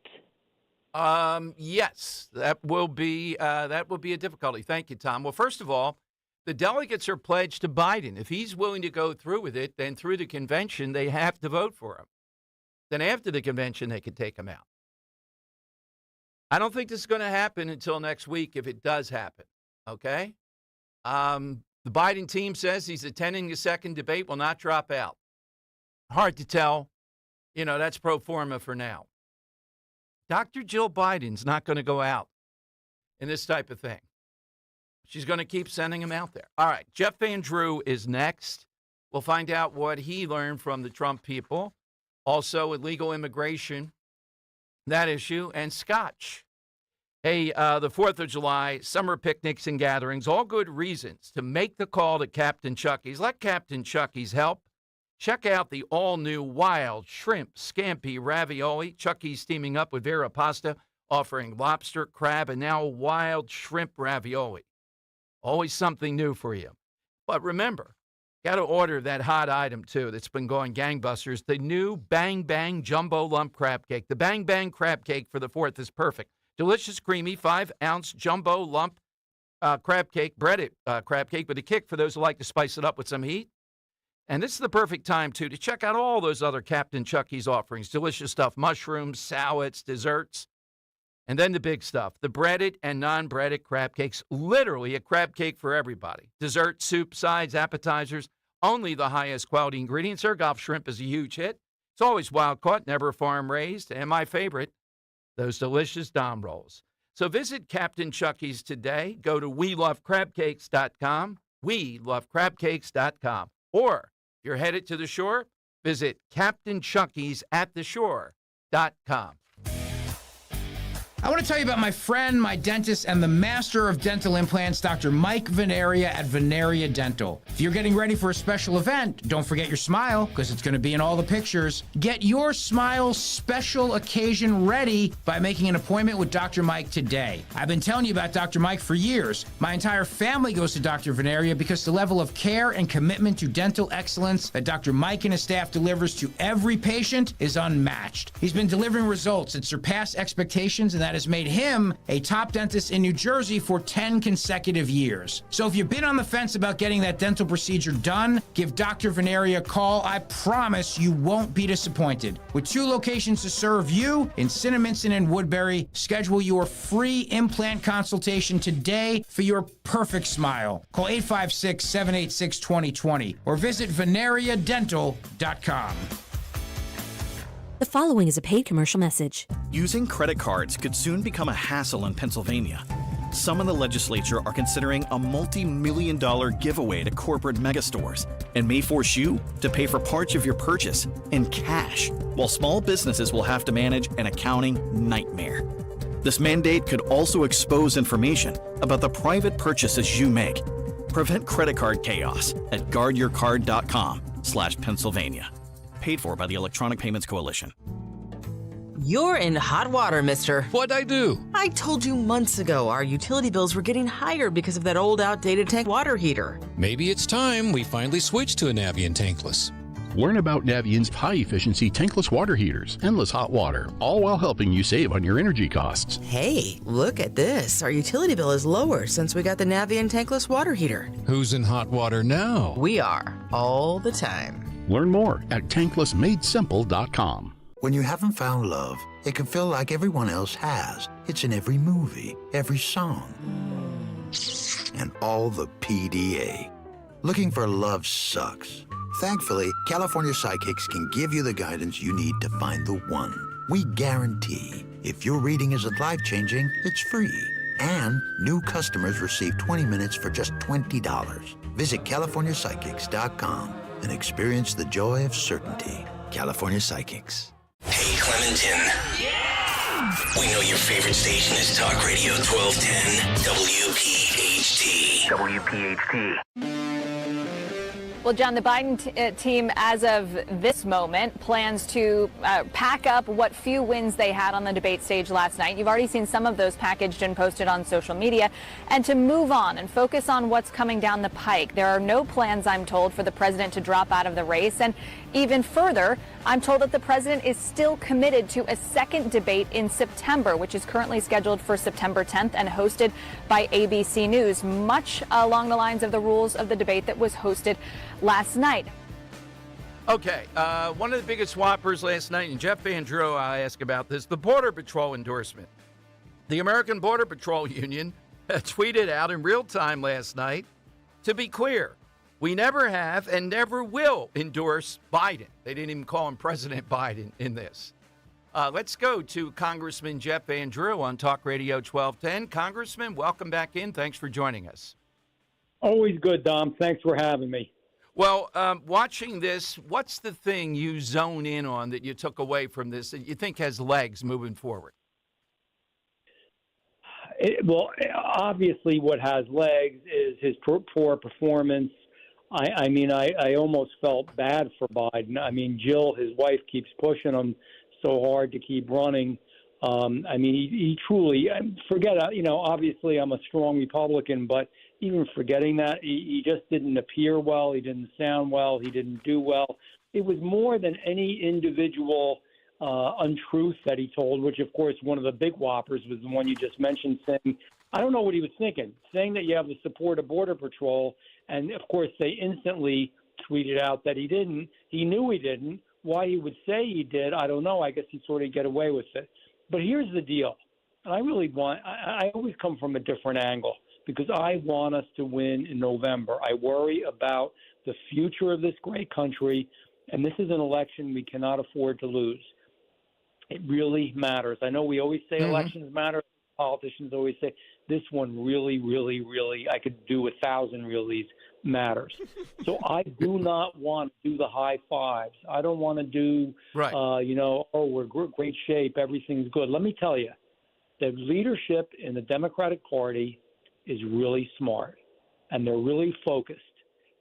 [SPEAKER 1] Yes, that will be a difficulty. Thank you, Tom. Well, first of all, the delegates are pledged to Biden. If he's willing to go through with it, then through the convention, they have to vote for him. Then after the convention, they could take him out. I don't think this is going to happen until next week if it does happen, okay? The Biden team says he's attending the second debate, will not drop out. Hard to tell. You know, that's pro forma for now. Dr. Jill Biden's not going to go out in this type of thing. She's going to keep sending him out there. All right, Jeff Van Drew is next. We'll find out what he learned from the Trump people. Also, illegal immigration, that issue, and Scotch. Hey, the 4th of July, summer picnics and gatherings, all good reasons to make the call to Captain Chucky's. Let Captain Chucky's help. Check out the all-new wild shrimp scampi ravioli. Chucky's teaming up with Vera Pasta, offering lobster, crab, and now wild shrimp ravioli. Always something new for you. But remember, got to order that hot item, too, that's been going gangbusters, the new Bang Bang Jumbo Lump Crab Cake. The Bang Bang Crab Cake for the 4th is perfect. Delicious, creamy, 5-ounce jumbo lump crab cake, breaded crab cake with a kick for those who like to spice it up with some heat. And this is the perfect time, too, to check out all those other Captain Chucky's offerings. Delicious stuff, mushrooms, salads, desserts. And then the big stuff, the breaded and non-breaded crab cakes. Literally a crab cake for everybody. Dessert, soup, sides, appetizers. Only the highest quality ingredients. Ergoff shrimp is a huge hit. It's always wild caught, never farm raised. And my favorite, those delicious Dom rolls. So visit Captain Chucky's today. Go to WeLoveCrabCakes.com. WeLoveCrabCakes.com. Or if you're headed to the shore, visit CaptainChucky's@theshore.com.
[SPEAKER 5] I want to tell you about my friend, my dentist, and the master of dental implants, Dr. Mike Veneria at Veneria Dental. If you're getting ready for a special event, don't forget your smile, because it's going to be in all the pictures. Get your smile special occasion ready by making an appointment with Dr. Mike today. I've been telling you about Dr. Mike for years. My entire family goes to Dr. Veneria because the level of care and commitment to dental excellence that Dr. Mike and his staff delivers to every patient is unmatched. He's been delivering results that surpass expectations, and that has made him a top dentist in New Jersey for 10 consecutive years. So if you've been on the fence about getting that dental procedure done, give Dr. Veneria a call. I promise you won't be disappointed. With 2 locations to serve you in Cinnaminson and Woodbury, schedule your free implant consultation today for your perfect smile. Call 856-786-2020 or visit veneriadental.com.
[SPEAKER 8] The following is a paid commercial message.
[SPEAKER 9] Using credit cards could soon become a hassle in Pennsylvania. Some in the legislature are considering a multi-million-dollar giveaway to corporate megastores and may force you to pay for parts of your purchase in cash, while small businesses will have to manage an accounting nightmare. This mandate could also expose information about the private purchases you make. Prevent credit card chaos at guardyourcard.com/Pennsylvania. Paid for by the Electronic Payments Coalition.
[SPEAKER 15] You're in hot water, mister.
[SPEAKER 19] What'd I do?
[SPEAKER 15] I told you months ago our utility bills were getting higher because of that old outdated tank water heater.
[SPEAKER 19] Maybe it's time we finally switch to a Navien tankless.
[SPEAKER 20] Learn about Navien's high-efficiency tankless water heaters, endless hot water, all while helping you save on your energy costs.
[SPEAKER 15] Hey, look at this. Our utility bill is lower since we got the Navien tankless water heater.
[SPEAKER 19] Who's in hot water now?
[SPEAKER 15] We are, all the time.
[SPEAKER 20] Learn more at tanklessmadesimple.com.
[SPEAKER 22] When you haven't found love, it can feel like everyone else has. It's in every movie, every song, and all the PDA. Looking for love sucks. Thankfully, California Psychics can give you the guidance you need to find the one. We guarantee if your reading isn't life-changing, it's free. And new customers receive 20 minutes for just $20. Visit CaliforniaPsychics.com and experience the joy of certainty. California Psychics.
[SPEAKER 11] Hey, Clementon. Yeah! We know your favorite station is Talk Radio 1210 WPHT. WPHT.
[SPEAKER 27] Well, John, the Biden team, as of this moment, plans to pack up what few wins they had on the debate stage last night. You've already seen some of those packaged and posted on social media. And to move on and focus on what's coming down the pike. There are no plans, I'm told, for the president to drop out of the race. And even further, I'm told that the president is still committed to a second debate in September, which is currently scheduled for September 10th and hosted by ABC News, much along the lines of the rules of the debate that was hosted last night.
[SPEAKER 1] Okay, one of the biggest whoppers last night, and Jeff Van Drew, I asked about this, the Border Patrol endorsement. The American Border Patrol Union tweeted out in real time last night, to be clear, we never have and never will endorse Biden. They didn't even call him President Biden in this. Let's go to Congressman Jeff Van Drew on Talk Radio 1210. Congressman, welcome back in. Thanks for joining us.
[SPEAKER 28] Always good, Dom. Thanks for having me.
[SPEAKER 1] Well, watching this, what's the thing you zone in on that you took away from this that you think has legs moving forward?
[SPEAKER 28] Obviously what has legs is his poor performance. I mean, I almost felt bad for Biden. I mean, Jill, his wife, keeps pushing him so hard to keep running. I mean, he truly, obviously I'm a strong Republican, but even forgetting that, he just didn't appear well. He didn't sound well. He didn't do well. It was more than any individual untruth that he told, which, of course, one of the big whoppers was the one you just mentioned, saying, I don't know what he was thinking, saying that you have the support of Border Patrol. And, of course, they instantly tweeted out that he didn't. He knew he didn't. Why he would say he did, I don't know. I guess he'd sort of get away with it. But here's the deal. I always come from a different angle because I want us to win in November. I worry about the future of this great country, and this is an election we cannot afford to lose. It really matters. I know we always say elections matter. Politicians always say this one really, really, really, I could do 1,000 reallys, matters. So I do not want to do the high fives. I don't want to do, we're great shape, everything's good. Let me tell you, The leadership in the Democratic Party is really smart, and they're really focused,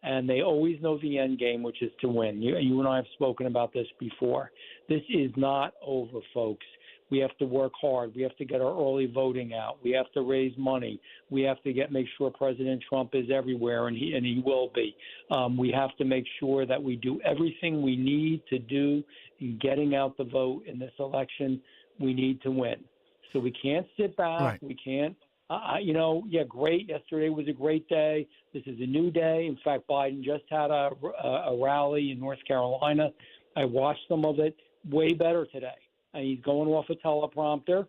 [SPEAKER 28] and they always know the end game, which is to win. You and I have spoken about this before. This is not over, folks. We have to work hard. We have to get our early voting out. We have to raise money. We have to make sure President Trump is everywhere, and he will be. We have to make sure that we do everything we need to do in getting out the vote in this election. We need to win. So we can't sit back.
[SPEAKER 1] Right.
[SPEAKER 28] We can't. Great. Yesterday was a great day. This is a new day. In fact, Biden just had a rally in North Carolina. I watched some of it. Way better today. And he's going off a teleprompter,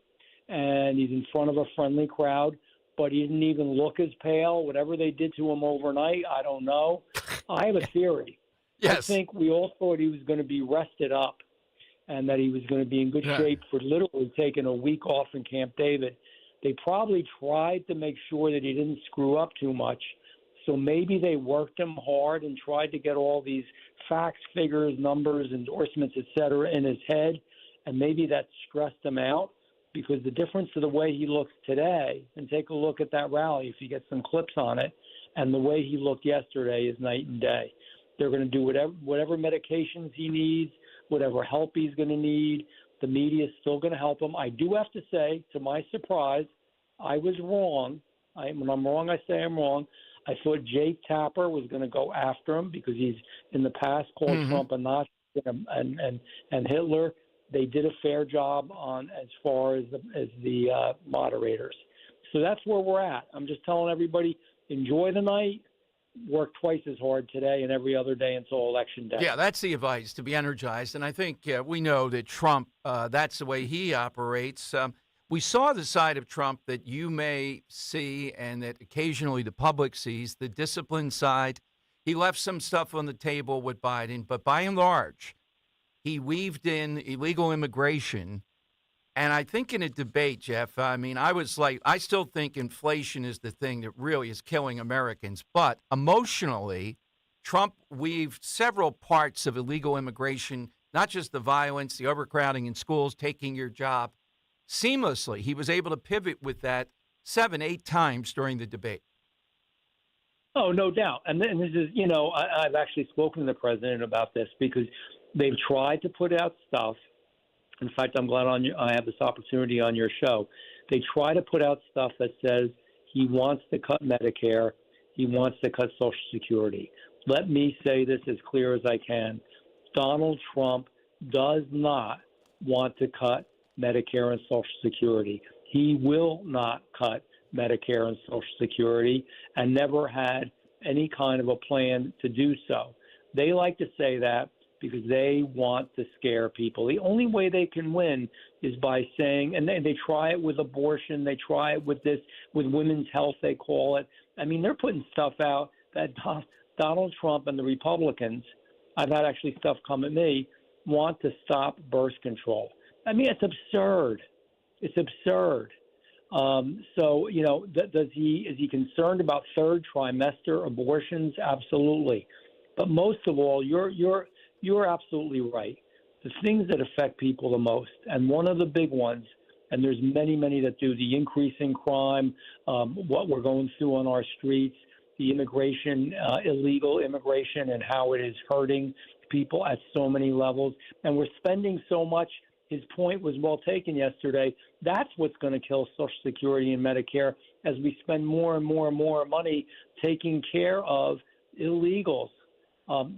[SPEAKER 28] and he's in front of a friendly crowd, but he didn't even look as pale. Whatever they did to him overnight, I don't know. I have a theory.
[SPEAKER 1] Yes.
[SPEAKER 28] I think we all thought he was going to be rested up and that he was going to be in good shape for literally taking a week off in Camp David. They probably tried to make sure that he didn't screw up too much. So maybe they worked him hard and tried to get all these facts, figures, numbers, endorsements, et cetera, in his head. And maybe that stressed him out, because the difference to the way he looks today, and take a look at that rally if you get some clips on it, and the way he looked yesterday is night and day. They're going to do whatever medications he needs, whatever help he's going to need. The media is still going to help him. I do have to say, to my surprise, I was wrong. When I'm wrong, I say I'm wrong. I thought Jake Tapper was going to go after him because he's in the past called Trump a Nazi and Hitler. They did a fair job on as far as the moderators. So that's where we're at. I'm just telling everybody, enjoy the night, work twice as hard today and every other day until Election Day.
[SPEAKER 1] Yeah, that's the advice, to be energized. And I think we know that Trump, that's the way he operates. We saw the side of Trump that you may see and that occasionally the public sees, the disciplined side. He left some stuff on the table with Biden, but by and large, he weaved in illegal immigration. And I think in a debate, Jeff, I mean, I still think inflation is the thing that really is killing Americans. But emotionally, Trump weaved several parts of illegal immigration, not just the violence, the overcrowding in schools, taking your job, seamlessly. He was able to pivot with that 7-8 times during the debate.
[SPEAKER 28] Oh, no doubt. And this is, I've actually spoken to the president about this because they've tried to put out stuff. In fact, I'm glad I have this opportunity on your show. They try to put out stuff that says he wants to cut Medicare, he wants to cut Social Security. Let me say this as clear as I can. Donald Trump does not want to cut Medicare and Social Security. He will not cut Medicare and Social Security and never had any kind of a plan to do so. They like to say that because they want to scare people. The only way they can win is by saying, and they try it with abortion, they try it with this, with women's health, they call it. I mean, they're putting stuff out that Donald Trump and the Republicans, I've had actually stuff come at me, want to stop birth control. I mean, it's absurd. It's absurd. Is he concerned about third trimester abortions? Absolutely. But most of all, you're absolutely right. The things that affect people the most, and one of the big ones, and there's many, many that do, the increase in crime, what we're going through on our streets, the immigration, illegal immigration, and how it is hurting people at so many levels. And we're spending so much. His point was well taken yesterday. That's what's going to kill Social Security and Medicare as we spend more and more and more money taking care of illegals.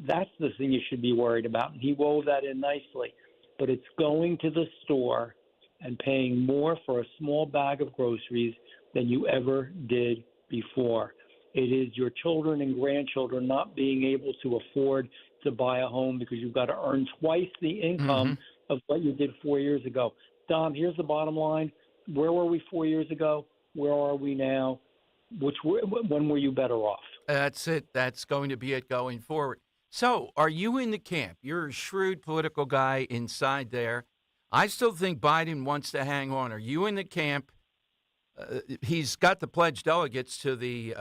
[SPEAKER 28] That's the thing you should be worried about. And he wove that in nicely. But it's going to the store and paying more for a small bag of groceries than you ever did before. It is your children and grandchildren not being able to afford to buy a home because you've got to earn twice the income of what you did 4 years ago. Dom, here's the bottom line. Where were we 4 years ago? Where are we now? When were you better off?
[SPEAKER 1] That's it. That's going to be it going forward. So are you in the camp? You're a shrewd political guy inside there. I still think Biden wants to hang on. Are you in the camp? He's got the pledged delegates to the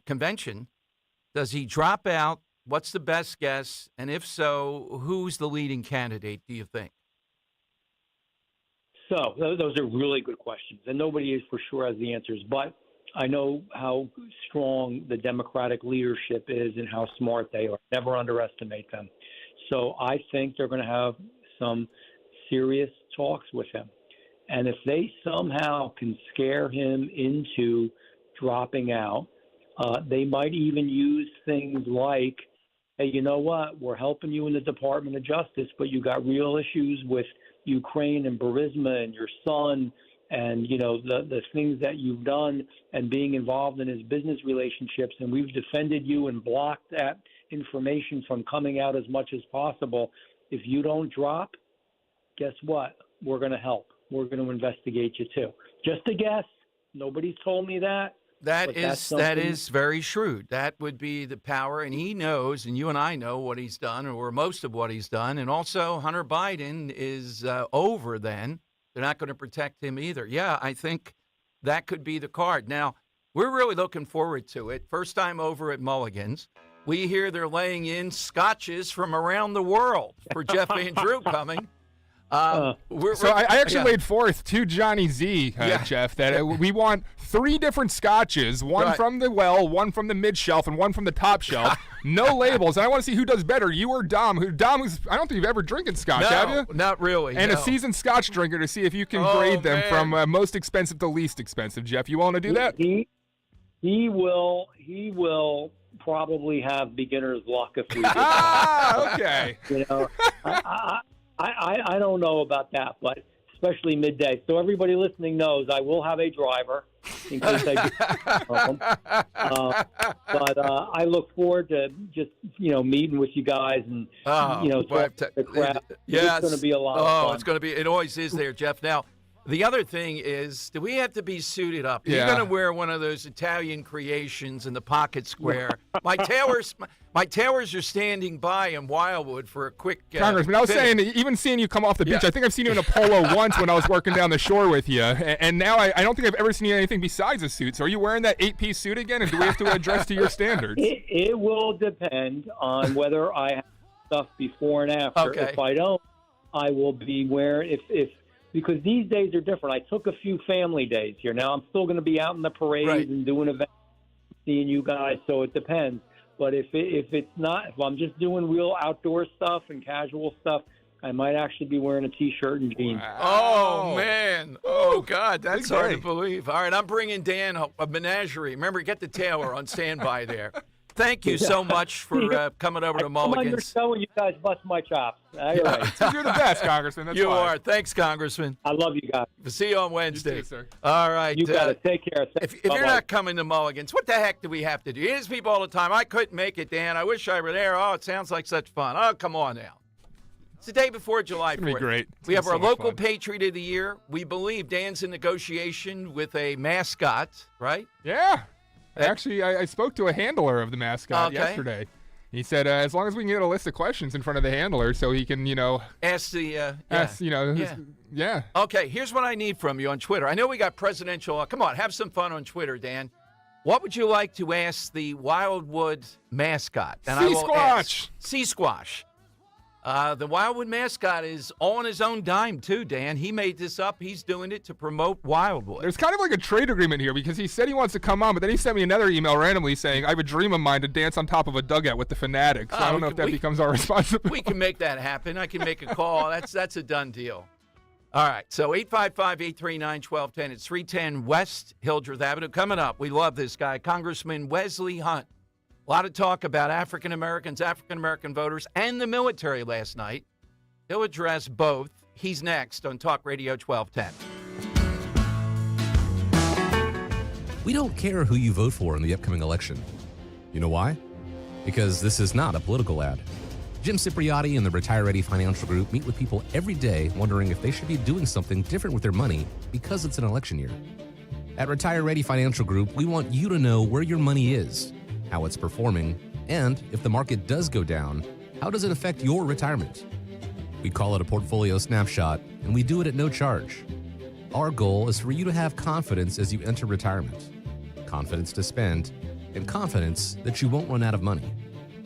[SPEAKER 1] convention. Does he drop out? What's the best guess? And if so, who's the leading candidate, do you think?
[SPEAKER 28] So those are really good questions, and nobody is for sure has the answers. But I know how strong the Democratic leadership is and how smart they are. Never underestimate them. So I think they're going to have some serious talks with him. And if they somehow can scare him into dropping out, they might even use things like, hey, you know what? We're helping you in the Department of Justice, but you got real issues with Ukraine and Burisma and your son and, you know, the things that you've done and being involved in his business relationships. And we've defended you and blocked that information from coming out as much as possible. If you don't drop, guess what? We're going to help. We're going to investigate you too. Just a guess. Nobody's told me that.
[SPEAKER 1] That is very shrewd. That would be the power, and he knows, and you and I know what he's done, or most of what he's done. And also, Hunter Biden is over then. They're not going to protect him either. Yeah, I think that could be the card. Now, we're really looking forward to it. First time over at Mulligan's. We hear they're laying in scotches from around the world for Jeff and Drew coming.
[SPEAKER 3] I actually laid forth to Johnny Z, Jeff, that we want 3 different scotches, one from the well, one from the mid shelf, and one from the top shelf. No labels. And I want to see who does better, you or Dom. I don't think you've ever drinking scotch, have you?
[SPEAKER 1] Not really.
[SPEAKER 3] And a seasoned scotch drinker to see if you can grade them from most expensive to least expensive. Jeff, you want to do that?
[SPEAKER 28] He will probably have beginner's luck if we do that.
[SPEAKER 3] Okay.
[SPEAKER 28] You know, I don't know about that, but especially midday. So everybody listening knows I will have a driver in case I do. But I look forward to just, you know, meeting with you guys and, you know, talk to the crowd.
[SPEAKER 1] Yes.
[SPEAKER 28] It's going to be a lot of fun.
[SPEAKER 1] It's going to be. It always is there, Jeff. Now, the other thing is, do we have to be suited up?
[SPEAKER 3] Yeah.
[SPEAKER 1] You're going to wear one of those Italian creations in the pocket square. My tailors are standing by in Wildwood for a quick
[SPEAKER 3] Congressman, I was saying, even seeing you come off the beach, I think I've seen you in a polo once when I was working down the shore with you, and now I don't think I've ever seen you in anything besides a suit. So are you wearing that 8-piece suit again, and do we have to address to your standards?
[SPEAKER 28] It will depend on whether I have stuff before and after.
[SPEAKER 1] Okay.
[SPEAKER 28] If I don't, I will be wearing because these days are different. I took a few family days here. Now I'm still going to be out in the parades and doing events, seeing you guys. So it depends. But if I'm just doing real outdoor stuff and casual stuff, I might actually be wearing a T-shirt and jeans.
[SPEAKER 1] Wow. Oh, man. Oh, God. That's hard to believe. All right, I'm bringing Dan a menagerie. Remember, get the tailor on standby there. Thank you so much for coming over to Mulligan's.
[SPEAKER 28] I'm on your show and you guys bust my chops. All right.
[SPEAKER 3] You're the best, Congressman. That's
[SPEAKER 1] you
[SPEAKER 3] fine.
[SPEAKER 1] are. Thanks, Congressman.
[SPEAKER 28] I love you guys.
[SPEAKER 1] We'll see you on Wednesday.
[SPEAKER 3] You too, sir.
[SPEAKER 1] All right.
[SPEAKER 28] You got it. Take care.
[SPEAKER 1] If you're not coming to Mulligan's, what the heck do we have to do? Here's people all the time. I couldn't make it, Dan. I wish I were there. Oh, it sounds like such fun. Oh, come on now. It's the day before July 4th.
[SPEAKER 3] It's going to be great.
[SPEAKER 1] We have our local Patriot of the Year. We believe Dan's in negotiation with a mascot, right?
[SPEAKER 3] Yeah. Actually, I spoke to a handler of the mascot yesterday. He said, as long as we can get a list of questions in front of the handler so he can,
[SPEAKER 1] ask the,
[SPEAKER 3] yeah.
[SPEAKER 1] Okay, here's what I need from you on Twitter. I know we got presidential. Come on, have some fun on Twitter, Dan. What would you like to ask the Wildwood mascot?
[SPEAKER 3] Sea-Squash.
[SPEAKER 1] Sea-Squash. The Wildwood mascot is on his own dime, too, Dan. He made this up. He's doing it to promote Wildwood.
[SPEAKER 3] There's kind of like a trade agreement here because he said he wants to come on, but then he sent me another email randomly saying, I have a dream of mine to dance on top of a dugout with the Fanatics. So I don't know if that becomes our responsibility.
[SPEAKER 1] We can make that happen. I can make a call. That's a done deal. All right, so 855-839-1210. It's 310 West Hildreth Avenue. Coming up, we love this guy, Congressman Wesley Hunt. A lot of talk about African Americans, African-American voters, and the military last night. He'll address both. He's next on Talk Radio 1210.
[SPEAKER 2] We don't care who you vote for in the upcoming election. You know why? Because this is not a political ad. Jim Cipriotti and the Retire Ready Financial Group meet with people every day wondering if they should be doing something different with their money because it's an election year. At Retire Ready Financial Group, we want you to know where your money is, how it's performing, and if the market does go down, how does it affect your retirement? We call it a portfolio snapshot, and we do it at no charge. Our goal is for you to have confidence as you enter retirement, confidence to spend, and confidence that you won't run out of money.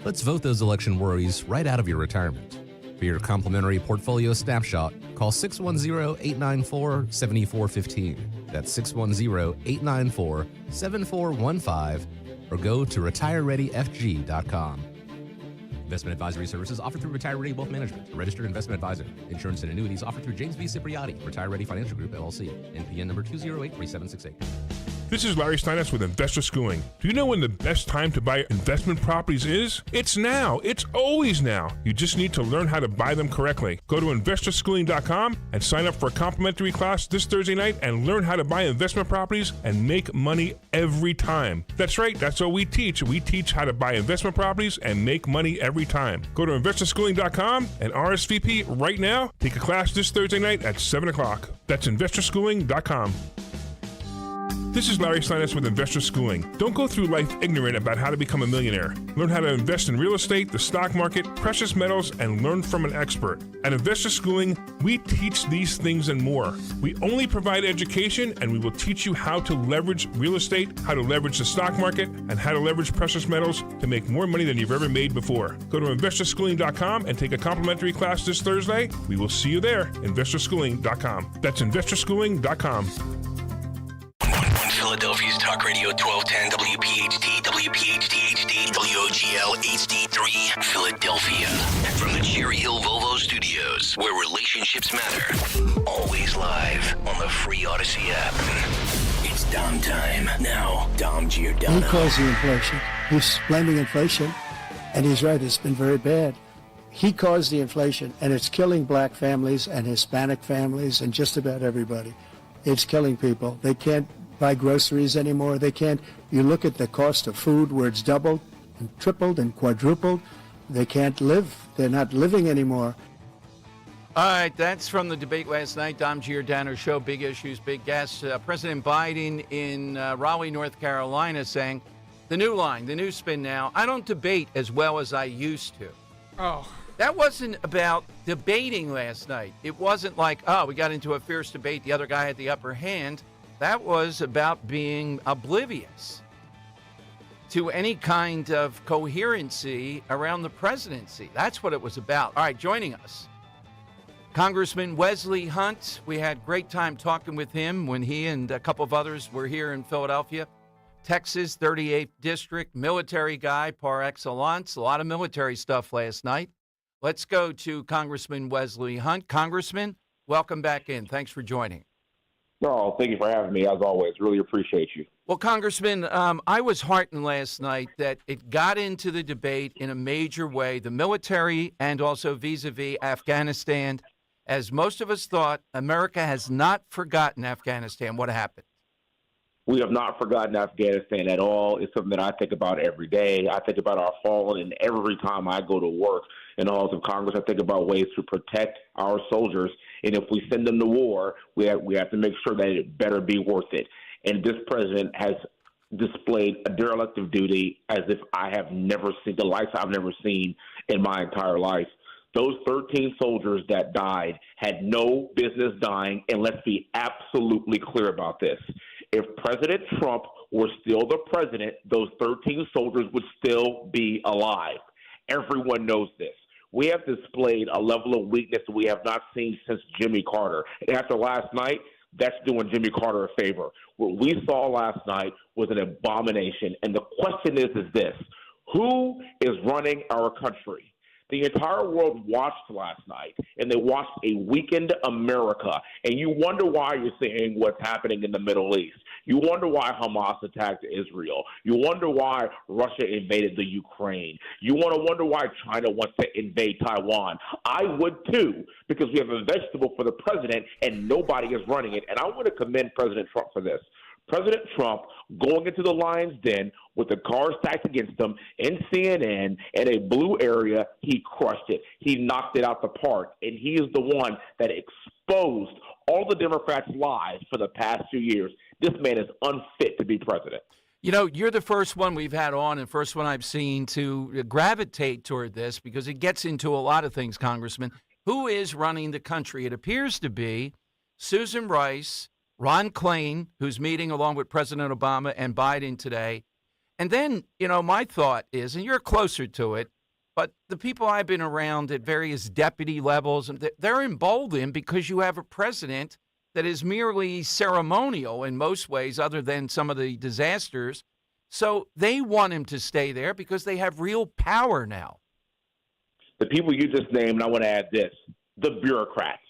[SPEAKER 2] Let's vote those election worries right out of your retirement. For your complimentary portfolio snapshot, call 610-894-7415. That's 610-894-7415, or go to retirereadyfg.com. Investment advisory services offered through Retire Ready Wealth Management, a registered investment advisor. Insurance and annuities offered through James V. Cipriotti, Retire Ready Financial Group, LLC. NPN number 2083768.
[SPEAKER 6] This is Larry Steinitz with Investor Schooling. Do you know when the best time to buy investment properties is? It's now. It's always now. You just need to learn how to buy them correctly. Go to investorschooling.com and sign up for a complimentary class this Thursday night and learn how to buy investment properties and make money every time. That's right. That's what we teach. We teach how to buy investment properties and make money every time. Go to investorschooling.com and RSVP right now. Take a class this Thursday night at 7 o'clock. That's investorschooling.com. This is Larry Steinitz with Investor Schooling. Don't go through life ignorant about how to become a millionaire. Learn how to invest in real estate, the stock market, precious metals, and learn from an expert. At Investor Schooling, we teach these things and more. We only provide education, and we will teach you how to leverage real estate, how to leverage the stock market, and how to leverage precious metals to make more money than you've ever made before. Go to investorschooling.com and take a complimentary class this Thursday. We will see you there. investorschooling.com. That's investorschooling.com.
[SPEAKER 11] Philadelphia's Talk Radio 1210 WPHT, WPHT HD, WOGL HD3, Philadelphia. From the Cherry Hill Volvo Studios, where relationships matter. Always live on the free Odyssey app. It's Dom time. Now, Dom Giordano.
[SPEAKER 7] He caused the inflation. He's blaming inflation, and he's right, it's been very bad. He caused the inflation, and it's killing black families and Hispanic families and just about everybody. It's killing people. They can't buy groceries anymore. They can't. You look at the cost of food where it's doubled and tripled and quadrupled. They can't live. They're not living anymore.
[SPEAKER 1] All right, that's from the debate last night. Dom Giordano Show, big issues, big guests. President Biden in Raleigh, North Carolina, saying the new line, the new spin now, I don't debate as well as I used to.
[SPEAKER 3] Oh.
[SPEAKER 1] That wasn't about debating last night. It wasn't like, oh, we got into a fierce debate, the other guy had the upper hand. That was about being oblivious to any kind of coherency around the presidency. That's what it was about. All right, joining us, Congressman Wesley Hunt. We had great time talking with him when he and a couple of others were here in Philadelphia. Texas, 38th District, military guy par excellence. A lot of military stuff last night. Let's go to Congressman Wesley Hunt. Congressman, welcome back in. Thanks for joining.
[SPEAKER 10] No, thank you for having me, as always. Really appreciate you.
[SPEAKER 1] Well, Congressman, I was heartened last night that it got into the debate in a major way, the military and also vis-a-vis Afghanistan. As most of us thought, America has not forgotten Afghanistan. What happened?
[SPEAKER 10] We have not forgotten Afghanistan at all. It's something that I think about every day. I think about our fallen, and every time I go to work in the halls of Congress, I think about ways to protect our soldiers. And if we send them to war, we have to make sure that it better be worth it. And this president has displayed a derelict of duty as if I have never seen the likes I've never seen in my entire life. Those 13 soldiers that died had no business dying, and let's be absolutely clear about this. If President Trump were still the president, those 13 soldiers would still be alive. Everyone knows this. We have displayed a level of weakness we have not seen since Jimmy Carter. And after last night, that's doing Jimmy Carter a favor. What we saw last night was an abomination. And the question is this: who is running our country? The entire world watched last night, and they watched a weakened America. And you wonder why you're seeing what's happening in the Middle East. You wonder why Hamas attacked Israel. You wonder why Russia invaded the Ukraine. You want to wonder why China wants to invade Taiwan. I would too, because we have a vegetable for the president, and nobody is running it. And I want to commend President Trump for this. President Trump going into the lion's den with the cars stacked against him in CNN in a blue area, he crushed it. He knocked it out the park, and he is the one that exposed all the Democrats' lies for the past 2 years. This man is unfit to be president.
[SPEAKER 1] You know, you're the first one we've had on and first one I've seen to gravitate toward this because it gets into a lot of things, Congressman. Who is running the country? It appears to be Susan Rice, Ron Klain, who's meeting along with President Obama and Biden today. And then, you know, my thought is, and you're closer to it, But the people I've been around at various deputy levels, they're emboldened because you have a president that is merely ceremonial in most ways, other than some of the disasters. So they want him to stay there because they have real power now.
[SPEAKER 10] The people you just named, and I want to add this, the bureaucrats.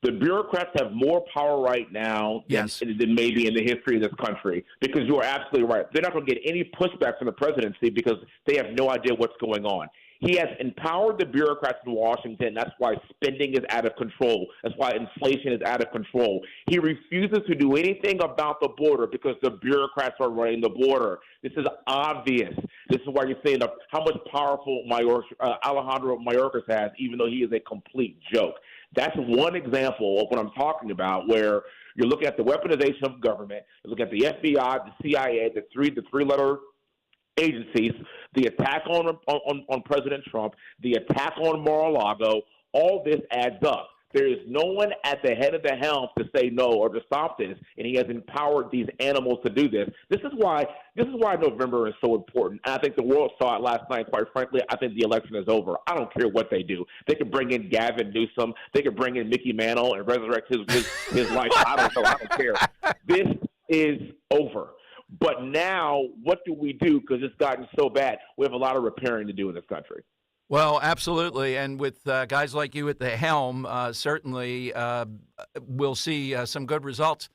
[SPEAKER 10] The bureaucrats have more power right now than maybe in the history of this country, because you are absolutely right. They're not going to get any pushback from the presidency because they have no idea what's going on. He has empowered the bureaucrats in Washington. That's why spending is out of control. That's why inflation is out of control. He refuses to do anything about the border because the bureaucrats are running the border. This is obvious. This is why you're saying how much powerful Alejandro Mayorkas has, even though he is a complete joke. That's one example of what I'm talking about, where you're looking at the weaponization of government, you're looking at the FBI, the CIA, the three-letter agencies, the attack on President Trump, the attack on Mar-a-Lago. All this adds up. There is no one at the head of the helm to say no or to stop this, and he has empowered these animals to do this. This is why November is so important. And I think the world saw it last night. Quite frankly, I think the election is over. I don't care what they do. They could bring in Gavin Newsom. They could bring in Mickey Mantle and resurrect his life. I don't know. I don't care. This is over. But now, what do we do? Because it's gotten so bad. We have a lot of repairing to do in this country.
[SPEAKER 1] Well, absolutely. And with guys like you at the helm, certainly we'll see some good results.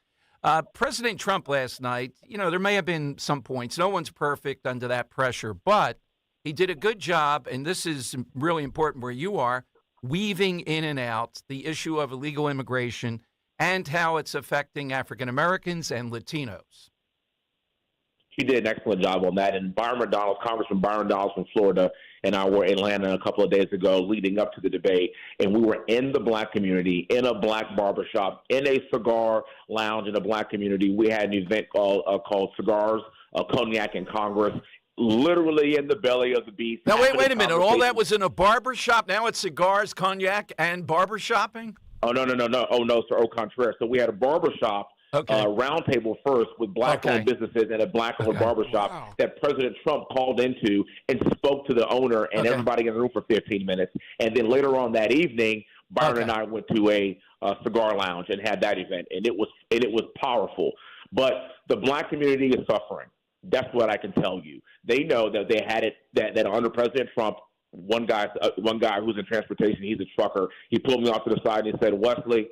[SPEAKER 1] President Trump last night, there may have been some points. No one's perfect under that pressure, but he did a good job, and this is really important where you are, weaving in and out the issue of illegal immigration and how it's affecting African Americans and Latinos.
[SPEAKER 10] He did an excellent job on that. And Congressman Byron Donalds from Florida, and I were in Atlanta a couple of days ago leading up to the debate, and we were in the black community, in a black barbershop, in a cigar lounge in a black community. We had an event called Cigars, Cognac in Congress, literally in the belly of the beast.
[SPEAKER 1] Now, wait a minute. All that was in a barbershop. Now it's cigars, cognac, and barbershopping?
[SPEAKER 10] Oh, no. Oh, no, sir. Au contraire. So we had a barbershop. Round table first with black-owned businesses and a black-owned barbershop that President Trump called into and spoke to the owner and everybody in the room for 15 minutes. And then later on that evening, Byron and I went to a cigar lounge and had that event, and it was powerful. But the black community is suffering. That's what I can tell you. They know that they had it that under President Trump. One guy who's in transportation, he's a trucker. He pulled me off to the side and he said, "Wesley,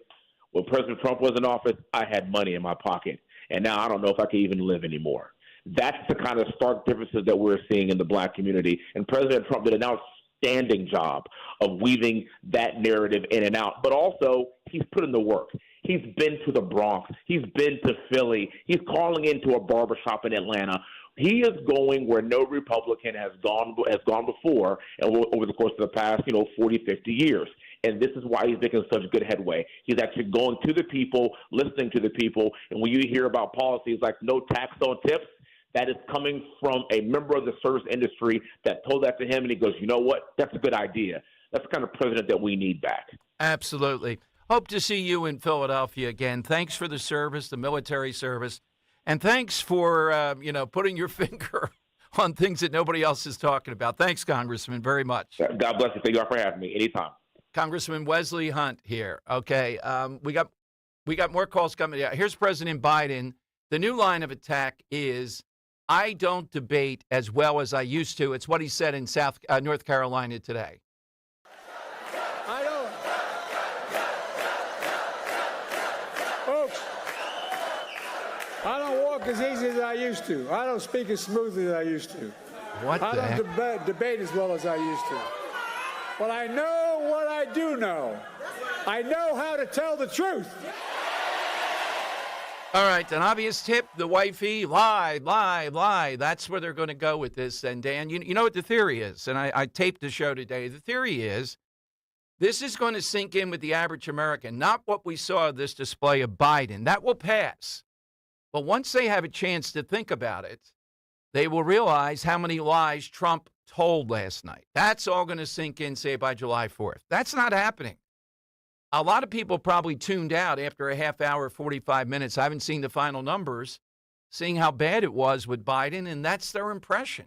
[SPEAKER 10] when President Trump was in office, I had money in my pocket, and now I don't know if I can even live anymore." That's the kind of stark differences that we're seeing in the black community. And President Trump did an outstanding job of weaving that narrative in and out. But also, he's put in the work. He's been to the Bronx. He's been to Philly. He's calling into a barbershop in Atlanta. He is going where no Republican has gone before and over the course of the past, 40, 50 years. And this is why he's making such good headway. He's actually going to the people, listening to the people. And when you hear about policies like no tax on tips, that is coming from a member of the service industry that told that to him. And he goes, you know what? That's a good idea. That's the kind of president that we need back.
[SPEAKER 1] Absolutely. Hope to see you in Philadelphia again. Thanks for the service, the military service. And thanks for, putting your finger on things that nobody else is talking about. Thanks, Congressman, very much.
[SPEAKER 10] God bless you. Thank you all for having me. Anytime.
[SPEAKER 1] Congressman Wesley Hunt here. Okay, we got more calls coming. Here's President Biden. The new line of attack is, "I don't debate as well as I used to." It's what he said in North Carolina today.
[SPEAKER 12] I don't. Folks, I don't walk as easy as I used to. I don't speak as smoothly as I used to.
[SPEAKER 1] What the heck?
[SPEAKER 12] I don't debate as well as I used to. But I know what I do know. I know how to tell the truth.
[SPEAKER 1] All right, an obvious tip, the wifey, lie. That's where they're going to go with this. And, Dan, you know what the theory is, and I taped the show today. The theory is this is going to sink in with the average American, not what we saw this display of Biden. That will pass. But once they have a chance to think about it, they will realize how many lies Trump told last night. That's all going to sink in, say, by July 4th. That's not happening. A lot of people probably tuned out after a half hour, 45 minutes. I haven't seen the final numbers, seeing how bad it was with Biden, and that's their impression.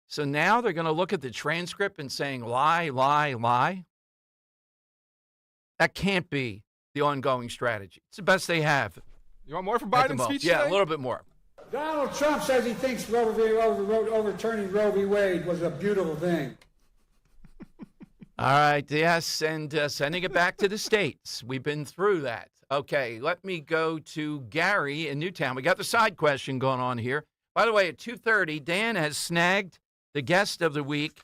[SPEAKER 1] So now they're going to look at the transcript and saying lie, lie, lie. That can't be the ongoing strategy. It's the best they have.
[SPEAKER 3] You want more from Biden's speech
[SPEAKER 1] Yeah,
[SPEAKER 3] today?
[SPEAKER 1] a little bit more.
[SPEAKER 12] Donald Trump says he thinks overturning Roe v. Wade was a beautiful thing.
[SPEAKER 1] All right, yes, and sending it back to the states. We've been through that. Okay, let me go to Gary in Newtown. We got the side question going on here. By the way, at 2:30, Dan has snagged the guest of the week.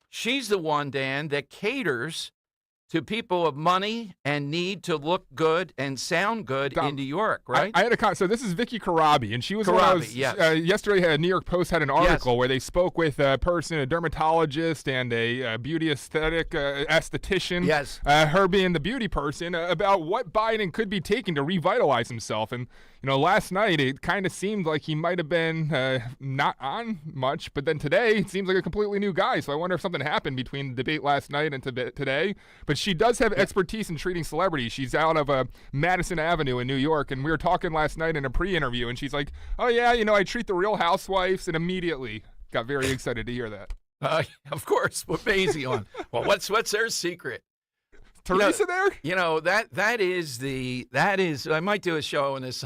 [SPEAKER 1] She's the one, Dan, that caters to people of money and need to look good and sound good in New York, right?
[SPEAKER 3] I had a so this is Vicky Karabi, and she was when I was yesterday. New York Post had an article where they spoke with a person, a dermatologist and a beauty aesthetic esthetician.
[SPEAKER 1] Yes,
[SPEAKER 3] her being the beauty person about what Biden could be taking to revitalize himself. And last night it kind of seemed like he might have been not on much, but then today it seems like a completely new guy. So I wonder if something happened between the debate last night and today. But she does have expertise in treating celebrities. She's out of Madison Avenue in New York, and we were talking last night in a pre-interview, and she's like, "Oh yeah, I treat the Real Housewives," and immediately got very excited to hear that.
[SPEAKER 1] Of course, with Maisie on. Well, what's their secret?
[SPEAKER 3] Teresa there?
[SPEAKER 1] That is. I might do a show on this.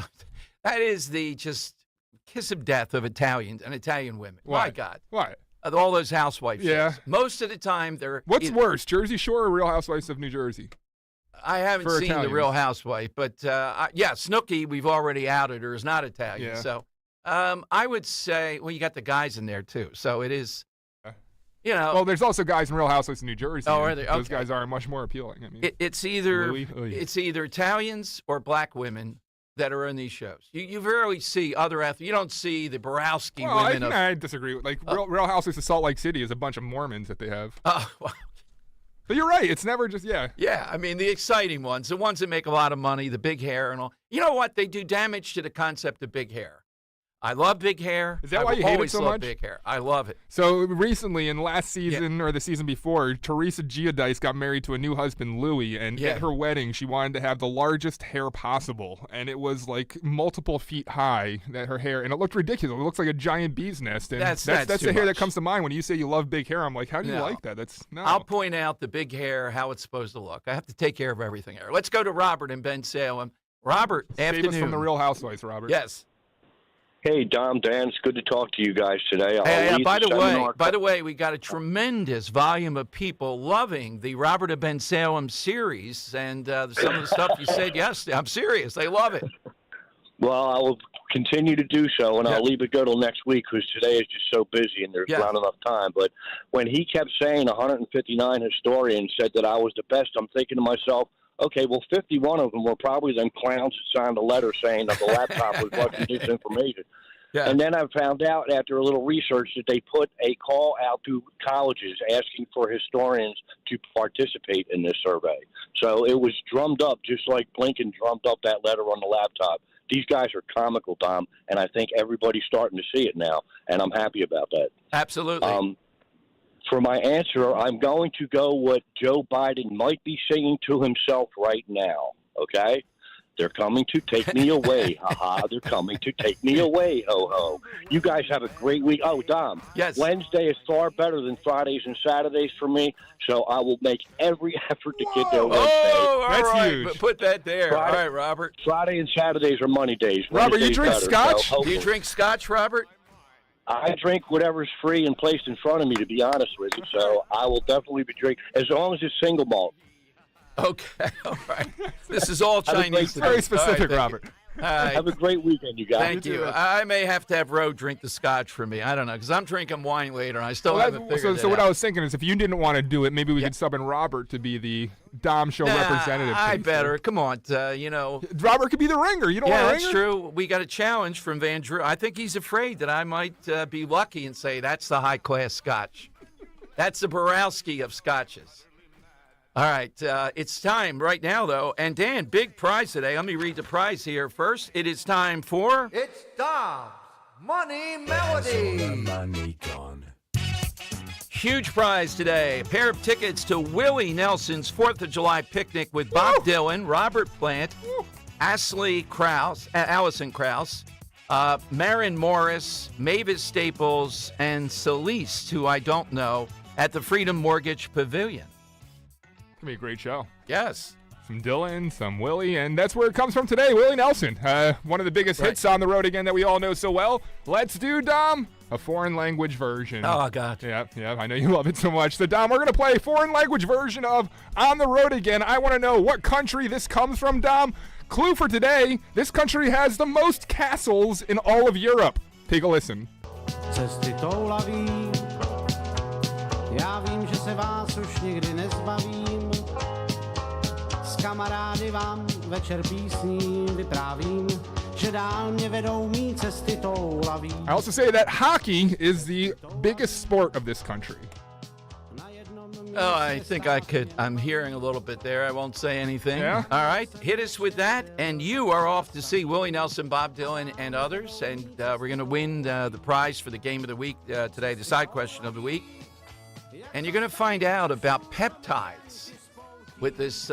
[SPEAKER 1] That is the just kiss of death of Italians and Italian women.
[SPEAKER 3] Why?
[SPEAKER 1] My God.
[SPEAKER 3] Why?
[SPEAKER 1] All those housewives.
[SPEAKER 3] Yeah.
[SPEAKER 1] Shows. Most of the time, they're.
[SPEAKER 3] What's worse, Jersey Shore or Real Housewives of New Jersey?
[SPEAKER 1] I haven't seen
[SPEAKER 3] Italians.
[SPEAKER 1] The Real Housewife, but Snooki, we've already outed her, is not Italian.
[SPEAKER 3] Yeah.
[SPEAKER 1] So I would say, well, you got the guys in there too. So it is.
[SPEAKER 3] Well, there's also guys in Real Housewives in New Jersey.
[SPEAKER 1] Oh, are they?
[SPEAKER 3] Those
[SPEAKER 1] Okay.
[SPEAKER 3] guys are much more appealing. I mean,
[SPEAKER 1] it's either Italians or black women that are in these shows. You rarely see other athletes. You don't see the Borowski women.
[SPEAKER 3] I disagree. Real Housewives of Salt Lake City is a bunch of Mormons that they have.
[SPEAKER 1] Well,
[SPEAKER 3] but you're right. It's never just
[SPEAKER 1] Yeah, I mean the exciting ones, the ones that make a lot of money, the big hair and all. You know what? They do damage to the concept of big hair. I love big hair.
[SPEAKER 3] Is that why you hate it so much?
[SPEAKER 1] Big hair. I love it.
[SPEAKER 3] So recently, in last season or the season before, Teresa Giudice got married to a new husband, Louis, and at her wedding, she wanted to have the largest hair possible, and it was like multiple feet high. That her hair, and it looked ridiculous. It looks like a giant bee's nest. And that's the hair that comes to mind when you say you love big hair. I'm like, how do you like that?
[SPEAKER 1] I'll point out the big hair, how it's supposed to look. I have to take care of everything here. Let's go to Robert in Ben Salem. Robert,
[SPEAKER 3] Save
[SPEAKER 1] afternoon.
[SPEAKER 3] us from the Real Housewives, Robert.
[SPEAKER 1] Yes.
[SPEAKER 13] Hey, Dom, Dan, it's good to talk to you guys today.
[SPEAKER 1] By the way, we got a tremendous volume of people loving the Robert of Ben Salem series, and some of the stuff you said. Yes, I'm serious. They love it.
[SPEAKER 13] Well, I will continue to do so, and I'll leave it go till next week because today is just so busy and there's not enough time. But when he kept saying 159 historians said that I was the best, I'm thinking to myself, okay, well, 51 of them were probably them clowns that signed a letter saying that the laptop was Russian disinformation.
[SPEAKER 1] Yeah.
[SPEAKER 13] And then I found out after a little research that they put a call out to colleges asking for historians to participate in this survey. So it was drummed up just like Blinken drummed up that letter on the laptop. These guys are comical, Tom, and I think everybody's starting to see it now, and I'm happy about that.
[SPEAKER 1] Absolutely.
[SPEAKER 13] For my answer, I'm going to go what Joe Biden might be singing to himself right now, okay? They're coming to take me away, ha-ha. They're coming to take me away, ho-ho. You guys have a great week. Oh, Dom,
[SPEAKER 1] yes.
[SPEAKER 13] Wednesday is far better than Fridays and Saturdays for me, so I will make every effort to get there Wednesday.
[SPEAKER 1] Oh,
[SPEAKER 3] That's
[SPEAKER 1] right.
[SPEAKER 3] huge.
[SPEAKER 1] Put that there.
[SPEAKER 13] Friday,
[SPEAKER 1] all right, Robert.
[SPEAKER 13] Friday and Saturdays are money days.
[SPEAKER 3] Robert, you
[SPEAKER 13] Wednesday's
[SPEAKER 3] drink
[SPEAKER 13] better,
[SPEAKER 3] scotch?
[SPEAKER 13] so
[SPEAKER 1] Do you drink scotch, Robert?
[SPEAKER 13] I drink whatever's free and placed in front of me, to be honest with you. So I will definitely be drinking, as long as it's single malt.
[SPEAKER 1] Okay, all right. This is all Chinese.
[SPEAKER 3] Very specific, Robert.
[SPEAKER 13] Have a great weekend, you guys.
[SPEAKER 1] Thank you. I may have to have Ro drink the scotch for me. I don't know, because I'm drinking wine later, and I still haven't figured it
[SPEAKER 3] So what
[SPEAKER 1] out.
[SPEAKER 3] I was thinking is if you didn't want to do it, maybe we could sub in Robert to be the Dom Show representative.
[SPEAKER 1] I better. Come on, you know.
[SPEAKER 3] Robert could be the ringer. You don't want a ringer?
[SPEAKER 1] That's true. We got a challenge from Van Drew. I think he's afraid that I might be lucky and say that's the high-class scotch. That's the Borowski of scotches. All right, it's time right now, though. And, Dan, big prize today. Let me read the prize here first. It is time for...
[SPEAKER 14] It's Dom's Money Melody.
[SPEAKER 18] Money gone.
[SPEAKER 1] Huge prize today. A pair of tickets to Willie Nelson's 4th of July picnic with Bob Dylan, Robert Plant, Allison Krauss, Maren Morris, Mavis Staples, and Celeste, who I don't know, at the Freedom Mortgage Pavilion.
[SPEAKER 3] It's going to be a great show.
[SPEAKER 1] Yes.
[SPEAKER 3] Some Dylan, some Willie, and that's where it comes from today. Willie Nelson, one of the biggest hits on the road again that we all know so well. Let's do, Dom, a foreign language version.
[SPEAKER 1] Oh, God.
[SPEAKER 3] Yeah, I know you love it so much. So, Dom, we're going to play a foreign language version of On the Road Again. I want to know what country this comes from, Dom. Clue for today, this country has the most castles in all of Europe. Take a listen.
[SPEAKER 4] Já vím, že se vás už nikdy nezbavím. S kamarády vám večer písní vyprávím, že dál mě vedou mý cesty toulaví.
[SPEAKER 3] I also say that hockey is the biggest sport of this country.
[SPEAKER 1] Oh, I think I'm hearing a little bit there. I won't say anything.
[SPEAKER 3] Yeah?
[SPEAKER 1] All right. Hit us with that. And you are off to see Willie Nelson, Bob Dylan, and others. And we're going to win the prize for the game of the week today, the side question of the week. And you're going to find out about peptides with this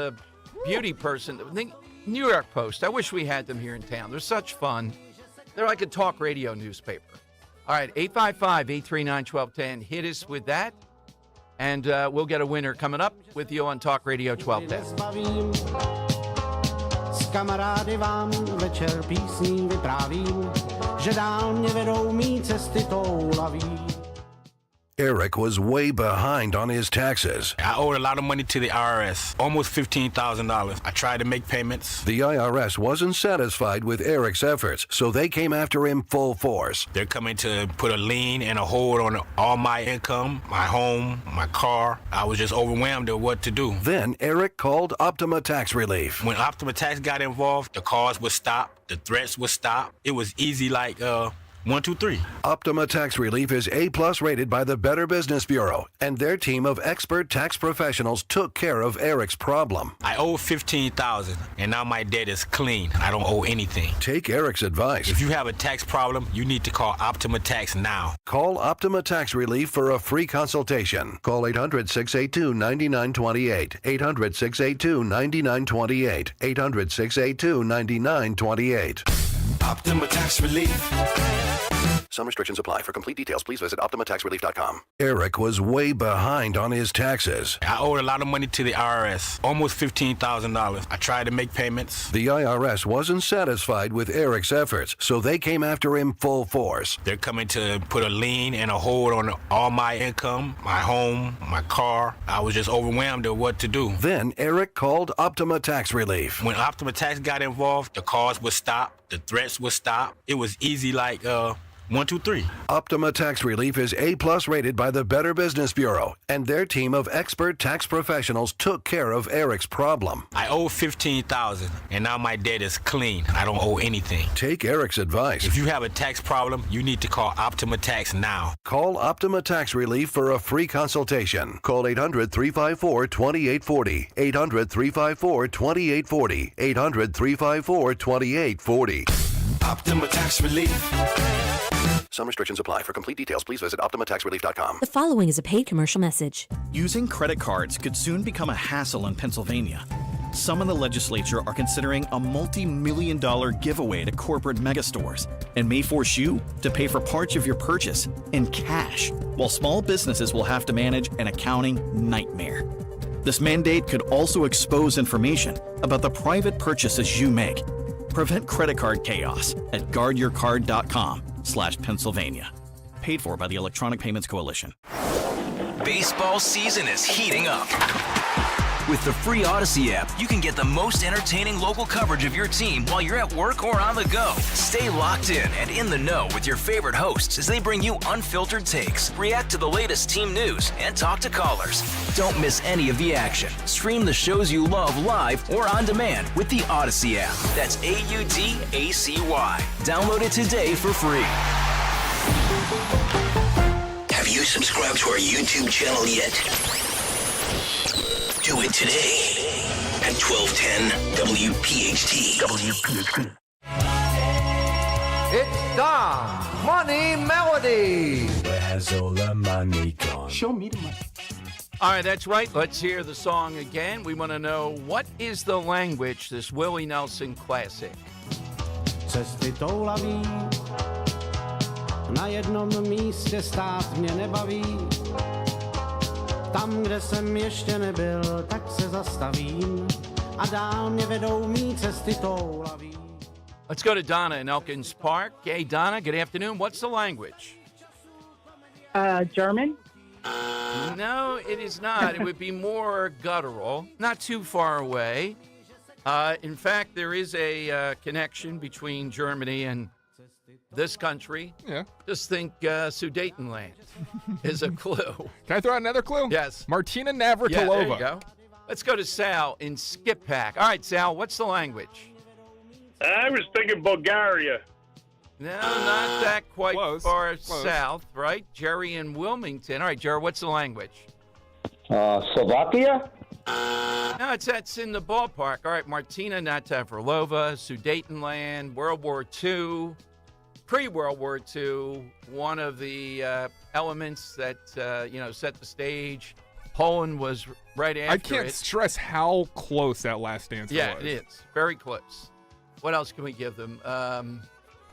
[SPEAKER 1] beauty person. The New York Post. I wish we had them here in town. They're such fun. They're like a talk radio newspaper. All right, 855-839-1210. Hit us with that. And we'll get a winner coming up with you on Talk Radio 1210.
[SPEAKER 4] S kamarády vám večer písní vyprávím, že dál mě vedou mý cesty toulaví.
[SPEAKER 16] Eric was way behind on his taxes.
[SPEAKER 18] I owed a lot of money to the IRS, almost $15,000. I tried to make payments.
[SPEAKER 16] The IRS wasn't satisfied with Eric's efforts, so they came after him full force.
[SPEAKER 18] They're coming to put a lien and a hold on all my income, my home, my car. I was just overwhelmed at what to do.
[SPEAKER 16] Then Eric called Optima Tax Relief.
[SPEAKER 18] When Optima Tax got involved, the calls would stop, the threats would stop. It was easy like 1, 2, 3.
[SPEAKER 16] Optima Tax Relief is A+ rated by the Better Business Bureau, and their team of expert tax professionals took care of Eric's problem.
[SPEAKER 18] I owe $15,000, and now my debt is clean. I don't owe anything.
[SPEAKER 16] Take Eric's advice.
[SPEAKER 18] If you have a tax problem, you need to call Optima Tax now.
[SPEAKER 16] Call Optima Tax Relief for a free consultation. Call 800-682-9928. 800-682-9928. 800-682-9928.
[SPEAKER 11] Optima Tax Relief.
[SPEAKER 16] Some restrictions apply. For complete details, please visit OptimaTaxRelief.com. Eric was way behind on his taxes.
[SPEAKER 18] I owed a lot of money to the IRS, almost $15,000. I tried to make payments.
[SPEAKER 16] The IRS wasn't satisfied with Eric's efforts, so they came after him full force.
[SPEAKER 18] They're coming to put a lien and a hold on all my income, my home, my car. I was just overwhelmed at what to do.
[SPEAKER 16] Then Eric called Optima Tax Relief.
[SPEAKER 18] When Optima Tax got involved, the calls would stop, the threats would stop. It was easy like 1, 2, 3.
[SPEAKER 16] Optima Tax Relief is A+ rated by the Better Business Bureau, and their team of expert tax professionals took care of Eric's problem.
[SPEAKER 18] I owe $15,000, and now my debt is clean. I don't owe anything.
[SPEAKER 16] Take Eric's advice.
[SPEAKER 18] If you have a tax problem, you need to call Optima Tax now.
[SPEAKER 16] Call Optima Tax Relief for a free consultation. Call 800-354-2840. 800-354-2840. 800-354-2840.
[SPEAKER 11] Optima Tax Relief.
[SPEAKER 16] Some restrictions apply. For complete details, please visit OptimaTaxRelief.com.
[SPEAKER 8] The following is a paid commercial message.
[SPEAKER 9] Using credit cards could soon become a hassle in Pennsylvania. Some in the legislature are considering a multi-million-dollar giveaway to corporate megastores and may force you to pay for parts of your purchase in cash, while small businesses will have to manage an accounting nightmare. This mandate could also expose information about the private purchases you make. Prevent credit card chaos at guardyourcard.com/Pennsylvania. Paid for by the Electronic Payments Coalition.
[SPEAKER 11] Baseball season is heating up. With the free Odyssey app, you can get the most entertaining local coverage of your team while you're at work or on the go. Stay locked in and in the know with your favorite hosts as they bring you unfiltered takes, react to the latest team news, and talk to callers. Don't miss any of the action. Stream the shows you love live or on demand with the Odyssey app. That's AUDACY. Download it today for free. Have you subscribed to our YouTube channel yet? Do it today at 1210 WPHT.
[SPEAKER 14] It's Dom Money Melody.
[SPEAKER 21] Where has all the money gone?
[SPEAKER 14] Show me the money.
[SPEAKER 1] All right, that's right. Let's hear the song again. We want to know, what is the language, this Willie Nelson classic?
[SPEAKER 4] cesty toulaví. Na jednom místě stát mě nebaví. Tam, kde jsem ještě nebyl, tak se zastavím a dál mě vedou mý cesty toulaví.
[SPEAKER 1] Let's go to Donna in Elkins Park. Hey, Donna, good afternoon. What's the language?
[SPEAKER 5] German?
[SPEAKER 1] No, it is not. It would be more guttural, not too far away. In fact, there is a connection between Germany and this country.
[SPEAKER 3] Yeah.
[SPEAKER 1] Just think Sudetenland is a clue.
[SPEAKER 3] Can I throw out another clue?
[SPEAKER 1] Yes.
[SPEAKER 3] Martina Navratilova.
[SPEAKER 1] Yeah, there you go. Let's go to Sal in Skip Pack. All right, Sal, what's the language?
[SPEAKER 15] I was thinking Bulgaria.
[SPEAKER 1] No, not that quite far
[SPEAKER 3] Close.
[SPEAKER 1] south, right? Jerry in Wilmington. All right, Jerry, what's the language?
[SPEAKER 13] Slovakia?
[SPEAKER 1] No, it's in the ballpark. All right, Martina Navratilova, Sudetenland, World War II, pre-World War II, one of the elements that, set the stage. Poland was right after
[SPEAKER 3] I can't stress how close that last answer was.
[SPEAKER 1] Yeah, it is. Very close. What else can we give them?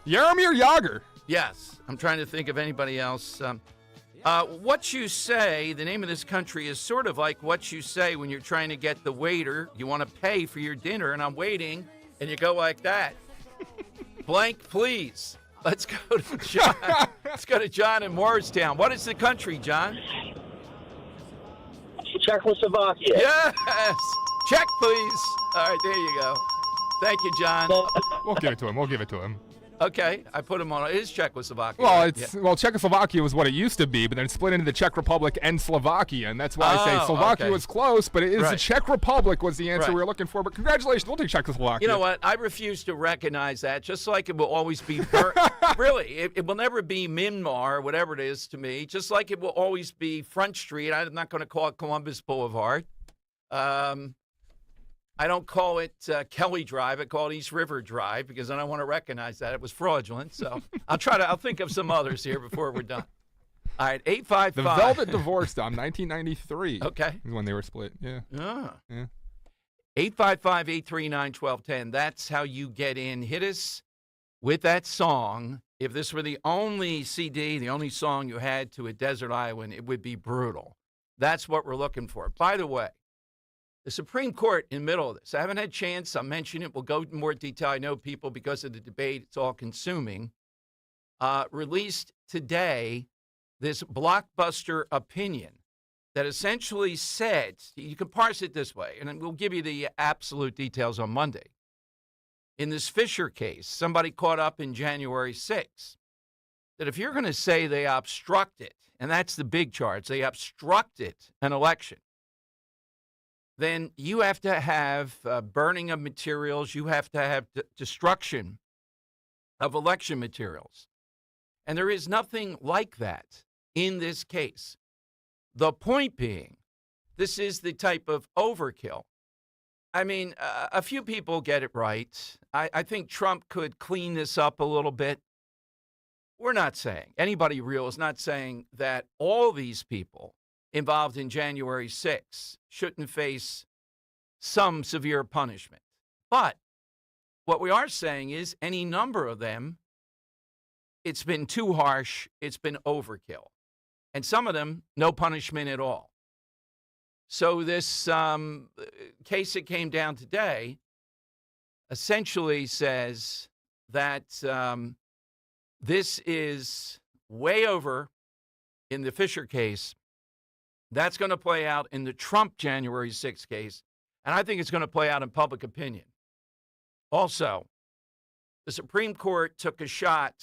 [SPEAKER 3] Jaromir Jagr.
[SPEAKER 1] Yes. I'm trying to think of anybody else. What you say, the name of this country is sort of like what you say when you're trying to get the waiter. You want to pay for your dinner, and I'm waiting, and you go like that. Blank, please. Let's go to John. Let's go to John in Morristown. What is the country, John?
[SPEAKER 13] Czechoslovakia.
[SPEAKER 1] Yes. Check, please. All right, there you go. Thank you, John.
[SPEAKER 3] We'll give it to him.
[SPEAKER 1] Okay, I put him on. It is Czechoslovakia.
[SPEAKER 3] Well, Czechoslovakia was what it used to be, but then it split into the Czech Republic and Slovakia, and that's why I say Slovakia was close, but it is the Czech Republic was the answer we were looking for. But congratulations, we'll take Czechoslovakia.
[SPEAKER 1] You know what? I refuse to recognize that, just like it will always be really, it will never be Myanmar or whatever it is to me, just like it will always be Front Street. I'm not going to call it Columbus Boulevard. I don't call it Kelly Drive. I call it East River Drive because I don't want to recognize that. It was fraudulent. So I'll think of some others here before we're done. All right, 855.
[SPEAKER 3] The Velvet Divorce, Dom, 1993.
[SPEAKER 1] Okay.
[SPEAKER 3] Is when they were split. Yeah.
[SPEAKER 1] Yeah. 855-839-1210. That's how you get in. Hit us with that song. If this were the only CD, the only song you had to a desert island, it would be brutal. That's what we're looking for. By the way, the Supreme Court in the middle of this, I haven't had a chance. I'll mention it. We'll go into more detail. I know people, because of the debate, it's all consuming. Released today this blockbuster opinion that essentially said, you can parse it this way, and we'll give you the absolute details on Monday. In this Fisher case, somebody caught up in January 6th, that if you're going to say they obstructed, and that's the big charge, they obstructed an election, then you have to have burning of materials. You have to have destruction of election materials. And there is nothing like that in this case. The point being, this is the type of overkill. I mean, a few people get it right. I think Trump could clean this up a little bit. We're not saying, anybody real is not saying that all these people involved in January 6th shouldn't face some severe punishment. But what we are saying is any number of them, it's been too harsh, it's been overkill. And some of them, no punishment at all. So this case that came down today essentially says that this is way over in the Fisher case. That's going to play out in the Trump January 6th case, and I think it's going to play out in public opinion. Also, the Supreme Court took a shot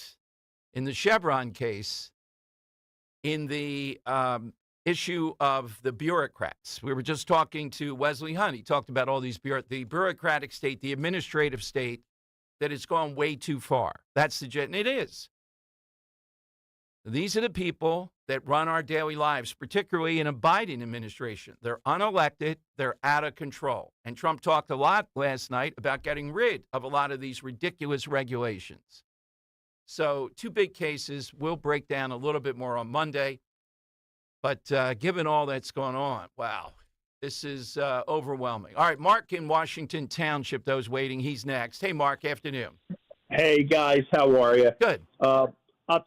[SPEAKER 1] in the Chevron case in the issue of the bureaucrats. We were just talking to Wesley Hunt. He talked about all these the bureaucratic state, the administrative state, that has gone way too far. That's the and it is. These are the people that run our daily lives, particularly in a Biden administration. They're unelected. They're out of control. And Trump talked a lot last night about getting rid of a lot of these ridiculous regulations. So 2 big cases. We'll break down a little bit more on Monday. But given all that's going on, wow, this is overwhelming. All right, Mark in Washington Township, those waiting, he's next. Hey, Mark, afternoon.
[SPEAKER 5] Hey, guys, how are you?
[SPEAKER 1] Good.
[SPEAKER 5] I'll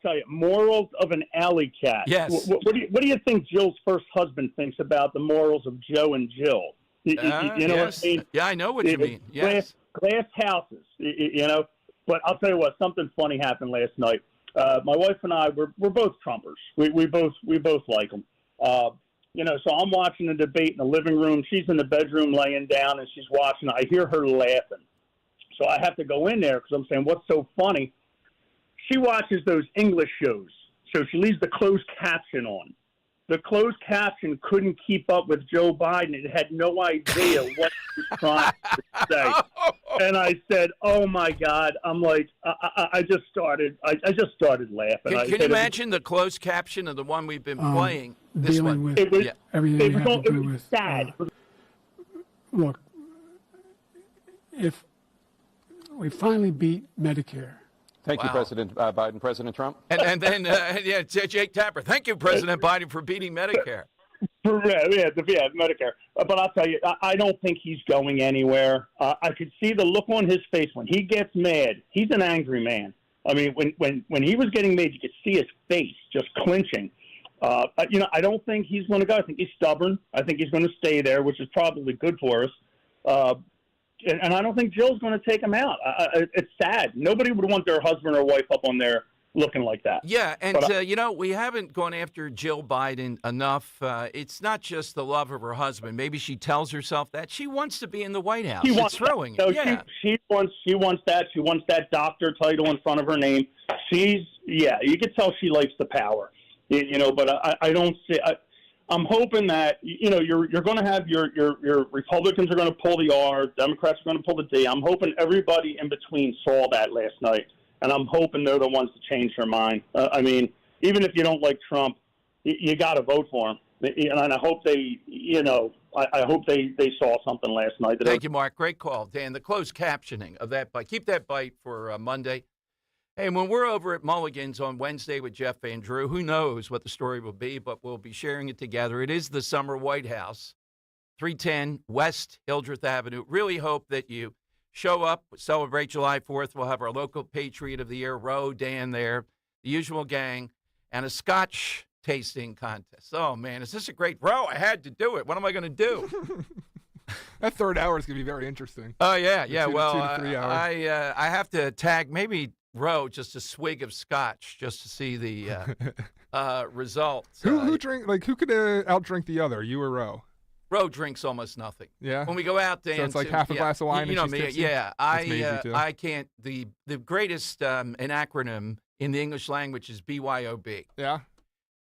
[SPEAKER 5] tell you, morals of an alley cat.
[SPEAKER 1] Yes.
[SPEAKER 5] What do you think Jill's first husband thinks about the morals of Joe and Jill? You know
[SPEAKER 1] yes.
[SPEAKER 5] what I mean?
[SPEAKER 1] Yeah, I know what you mean. Yes.
[SPEAKER 5] Glass houses, you know. But I'll tell you what, something funny happened last night. My wife and I, we're both Trumpers. We both like them. You know, so I'm watching the debate in the living room. She's in the bedroom laying down, and she's watching. I hear her laughing. So I have to go in there because I'm saying, what's so funny? She watches those English shows, so she leaves the closed caption on. The closed caption couldn't keep up with Joe Biden. It had no idea what he was trying to say. And I said, "Oh my God!" I'm like, I just started laughing.
[SPEAKER 1] Can you imagine the closed caption of the one we've been playing? This
[SPEAKER 7] dealing
[SPEAKER 1] one.
[SPEAKER 7] with everything you have to do with.
[SPEAKER 5] Sad.
[SPEAKER 7] Look, if we finally beat Medicare.
[SPEAKER 17] Thank you, President Biden. President Trump.
[SPEAKER 1] And then, Jake Tapper. Thank you, President Biden, for beating Medicare.
[SPEAKER 5] Yeah, Medicare. But I'll tell you, I don't think he's going anywhere. I could see the look on his face when he gets mad. He's an angry man. I mean, when he was getting mad, you could see his face just clenching. You know, I don't think he's going to go. I think he's stubborn. I think he's going to stay there, which is probably good for us. And I don't think Jill's going to take him out. It's sad. Nobody would want their husband or wife up on there looking like that.
[SPEAKER 1] Yeah, and, you know, we haven't gone after Jill Biden enough. It's not just the love of her husband. Maybe she tells herself that. She wants to be in the White House. It's thrilling.
[SPEAKER 5] No, yeah. She wants that. She wants that doctor title in front of her name. You could tell she likes the power. You know, but I don't see I'm hoping that, you know, you're going to have your Republicans are going to pull the R, Democrats are going to pull the D. I'm hoping everybody in between saw that last night, and I'm hoping they're the ones to change their mind. I mean, even if you don't like Trump, you got to vote for him. And I hope they, you know, I hope they saw something last night.
[SPEAKER 1] Thank you, Mark. Great call, Dan. The closed captioning of that bite. Keep that bite for Monday. Hey, and when we're over at Mulligan's on Wednesday with Jeff Van Drew, who knows what the story will be, but we'll be sharing it together. It is the Summer White House, 310 West Hildreth Avenue. Really hope that you show up, celebrate July 4th. We'll have our local Patriot of the Year, Roe, Dan there, the usual gang, and a Scotch tasting contest. Oh, man, is this a great Roe? I had to do it. What am I going to do?
[SPEAKER 3] That third hour is going to be very interesting.
[SPEAKER 1] Oh, yeah. Well,
[SPEAKER 3] 2 to 3 hours.
[SPEAKER 1] I have to tag maybe Roe just a swig of Scotch just to see the results.
[SPEAKER 3] Who drink? Like, who could outdrink the other? You or Roe?
[SPEAKER 1] Roe drinks almost nothing.
[SPEAKER 3] Yeah.
[SPEAKER 1] When we go out, Dan,
[SPEAKER 3] so it's like half a glass of wine.
[SPEAKER 1] You know me.
[SPEAKER 3] Tipsy?
[SPEAKER 1] Yeah.
[SPEAKER 3] I
[SPEAKER 1] can't. The greatest an acronym in the English language is BYOB.
[SPEAKER 3] Yeah.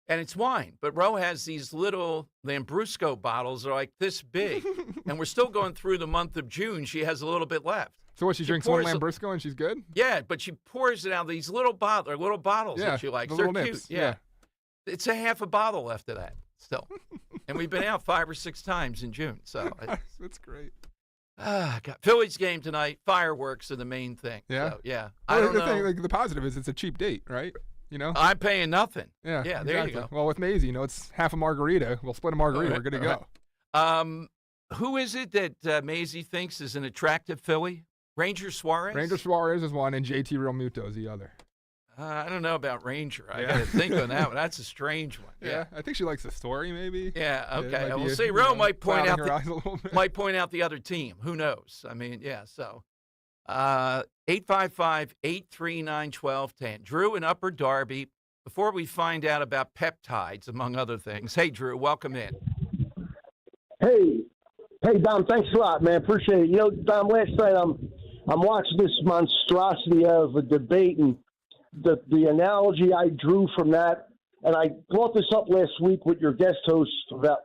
[SPEAKER 1] And it's wine, but Roe has these little Lambrusco bottles that are like this big, and we're still going through the month of June. She has a little bit left.
[SPEAKER 3] So what? She drinks one Lambrusco and she's good.
[SPEAKER 1] Yeah, but she pours it out these little bottles that she likes. They're cute.
[SPEAKER 3] Nips.
[SPEAKER 1] Yeah, it's a half a bottle left of that still, and we've been out 5 or 6 times in June. So
[SPEAKER 3] that's great.
[SPEAKER 1] God. Phillies game tonight. Fireworks are the main thing.
[SPEAKER 3] Yeah,
[SPEAKER 1] so, yeah.
[SPEAKER 3] Well,
[SPEAKER 1] I don't know.
[SPEAKER 3] Thing, like, the positive is it's a cheap date, right? You know,
[SPEAKER 1] I'm paying nothing.
[SPEAKER 3] Yeah,
[SPEAKER 1] there
[SPEAKER 3] exactly.
[SPEAKER 1] you go.
[SPEAKER 3] Well, with Maisie, you know, it's half a margarita. We'll split a margarita. We're good to
[SPEAKER 1] go. Who is it that Maisie thinks is an attractive Philly? Ranger Suarez?
[SPEAKER 3] Ranger Suarez is one, and JT Realmuto is the other.
[SPEAKER 1] I don't know about Ranger. I got to think on that one. That's a strange one.
[SPEAKER 3] Yeah, I think she likes the story, maybe.
[SPEAKER 1] Yeah, okay. We'll see. Roe might point out the other team. Who knows? I mean, yeah, so. 855-839-1210. Drew in Upper Darby. Before we find out about peptides, among other things. Hey, Drew, welcome in.
[SPEAKER 19] Hey, Dom, thanks a lot, man. Appreciate it. You know, Dom, last night I'm watching this monstrosity of a debate, and the analogy I drew from that, and I brought this up last week with your guest host about,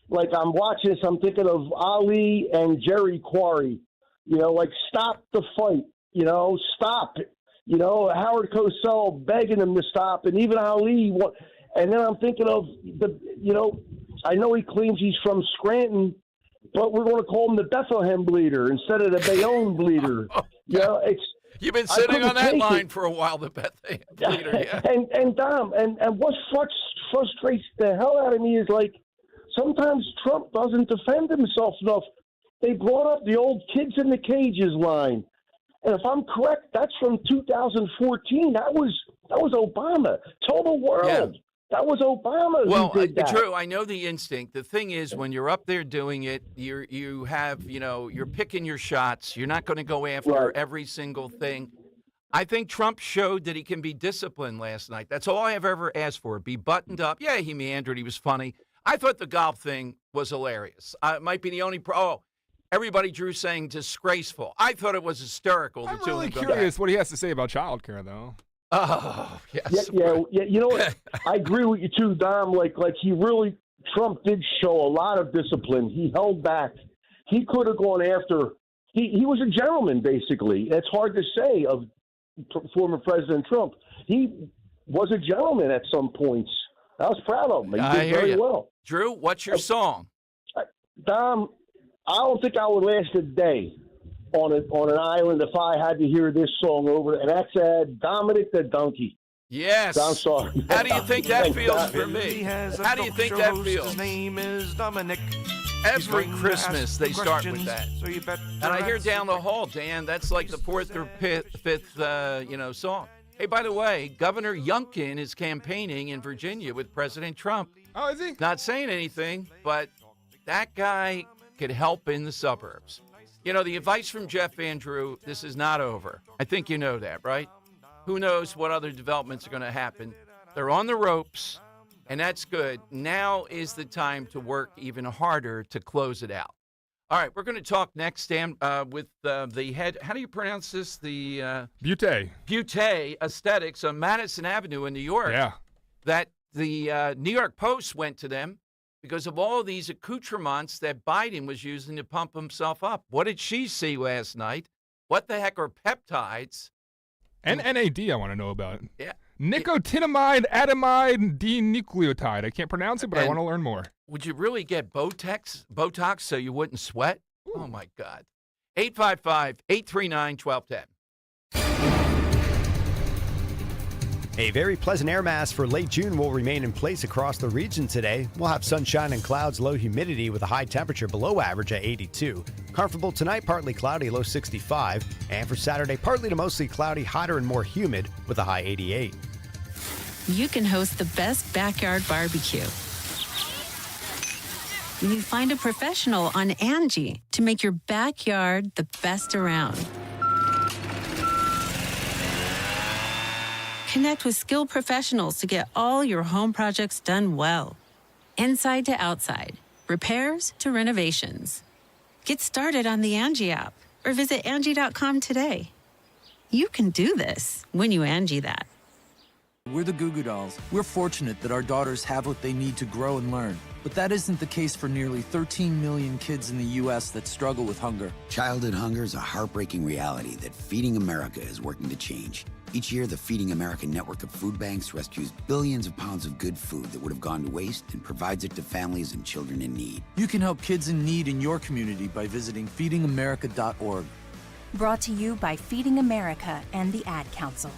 [SPEAKER 19] like, I'm watching this, I'm thinking of Ali and Jerry Quarry. You know, like, stop the fight. You know, stop it. You know, Howard Cosell begging him to stop, and even Ali. And then I'm thinking of I know he claims he's from Scranton, but we're going to call him the Bethlehem Bleeder instead of the Bayonne Bleeder. You know,
[SPEAKER 1] You've been sitting on that line for a while, the Bethlehem Bleeder. Yeah.
[SPEAKER 19] And Dom, and what frustrates the hell out of me is, like, sometimes Trump doesn't defend himself enough. They brought up the old kids in the cages line. And if I'm correct, that's from 2014. That was Obama. Tell the world. Yeah. That was Obama who did that.
[SPEAKER 1] Drew, I know the instinct. The thing is, when you're up there doing it, you're picking your shots. You're not going to go after every single thing. I think Trump showed that he can be disciplined last night. That's all I have ever asked for. Be buttoned up. Yeah, he meandered. He was funny. I thought the golf thing was hilarious. It might be the only everybody, Drew, saying disgraceful. I thought it was hysterical.
[SPEAKER 3] I'm really curious what he has to say about childcare, though.
[SPEAKER 1] Oh, yes.
[SPEAKER 19] Yeah. You know what? I agree with you too, Dom. Like Trump did show a lot of discipline. He held back. He could have gone after. He was a gentleman, basically. It's hard to say of former President Trump. He was a gentleman at some points. I was proud of him. He did very well.
[SPEAKER 1] Drew, what's your song?
[SPEAKER 19] Dom, I don't think I would last a day on an island if I had to hear this song over, and that's Dominic the Donkey.
[SPEAKER 1] Yes.
[SPEAKER 19] I'm sorry.
[SPEAKER 1] How do you think that feels for me? How do you think that feels?
[SPEAKER 20] His name is Dominic.
[SPEAKER 1] Every Christmas they start with that.
[SPEAKER 20] So you bet
[SPEAKER 1] and I hear down the hall, Dan, that's like the fourth or fifth song. Hey, by the way, Governor Youngkin is campaigning in Virginia with President Trump.
[SPEAKER 3] Oh, is he?
[SPEAKER 1] Not saying anything, but that guy could help in the suburbs. You know, the advice from Jeff Andrew, this is not over. I think you know that, right? Who knows what other developments are going to happen. They're on the ropes, and that's good. Now is the time to work even harder to close it out. All right, we're going to talk next, Dan, with the head. How do you pronounce this? The Butte Aesthetics on Madison Avenue in New York.
[SPEAKER 3] Yeah.
[SPEAKER 1] That the New York Post went to them because of all these accoutrements that Biden was using to pump himself up. What did she see last night? What the heck are peptides?
[SPEAKER 3] And NAD, I want to know about.
[SPEAKER 1] Yeah.
[SPEAKER 3] Nicotinamide adenine dinucleotide. I can't pronounce it, but I want to learn more.
[SPEAKER 1] Would you really get Botox so you wouldn't sweat? Ooh. Oh, my God. 855-839-1210.
[SPEAKER 22] A very pleasant air mass for late June will remain in place across the region today. We'll have sunshine and clouds, low humidity with a high temperature below average at 82. Comfortable tonight, partly cloudy, low 65. And for Saturday, partly to mostly cloudy, hotter and more humid with a high 88.
[SPEAKER 23] You can host the best backyard barbecue when you find a professional on Angie to make your backyard the best around. Connect with skilled professionals to get all your home projects done well. Inside to outside, repairs to renovations. Get started on the Angie app or visit Angie.com today. You can do this when you Angie that.
[SPEAKER 24] We're the Goo Goo Dolls. We're fortunate that our daughters have what they need to grow and learn. But that isn't the case for nearly 13 million kids in the U.S. that struggle with hunger.
[SPEAKER 25] Childhood hunger is a heartbreaking reality that Feeding America is working to change. Each year, the Feeding America network of food banks rescues billions of pounds of good food that would have gone to waste and provides it to families and children in need.
[SPEAKER 24] You can help kids in need in your community by visiting feedingamerica.org.
[SPEAKER 26] Brought to you by Feeding America and the Ad Council.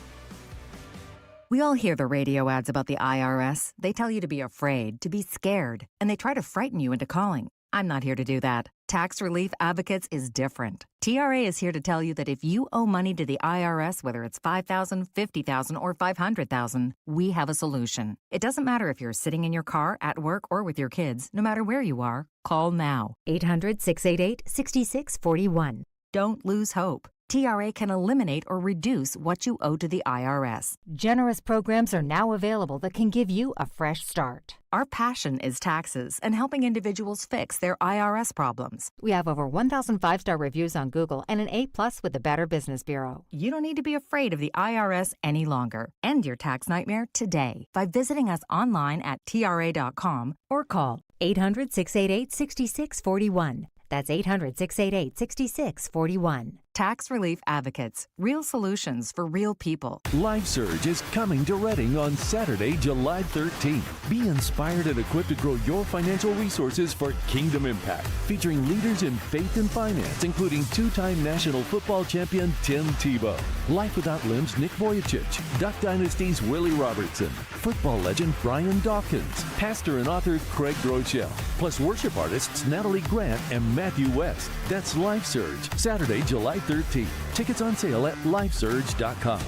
[SPEAKER 27] We all hear the radio ads about the IRS. They tell you to be afraid, to be scared, and they try to frighten you into calling. I'm not here to do that. Tax Relief Advocates is different. TRA is here to tell you that if you owe money to the IRS, whether it's $5,000, $50,000, or $500,000, we have a solution. It doesn't matter if you're sitting in your car, at work, or with your kids. No matter where you are, call now. 800-688-6641. Don't lose hope. TRA can eliminate or reduce what you owe to the IRS.
[SPEAKER 26] Generous programs are now available that can give you a fresh start.
[SPEAKER 27] Our passion is taxes and helping individuals fix their IRS problems.
[SPEAKER 26] We have over 1,000 five-star reviews on Google and an A+ with the Better Business Bureau.
[SPEAKER 27] You don't need to be afraid of the IRS any longer. End your tax nightmare today by visiting us online at TRA.com or call
[SPEAKER 26] 800-688-6641. That's 800-688-6641.
[SPEAKER 27] Tax Relief Advocates. Real solutions for real people.
[SPEAKER 28] LifeSurge is coming to Reading on Saturday, July 13th. Be inspired and equipped to grow your financial resources for Kingdom Impact. Featuring leaders in faith and finance, including two-time National Football Champion Tim Tebow, Life Without Limbs Nick Vujicic, Duck Dynasty's Willie Robertson, football legend Brian Dawkins, pastor and author Craig Groeschel, plus worship artists Natalie Grant and Matthew West. That's LifeSurge, Saturday, July 13th. Tickets on sale at lifesurge.com.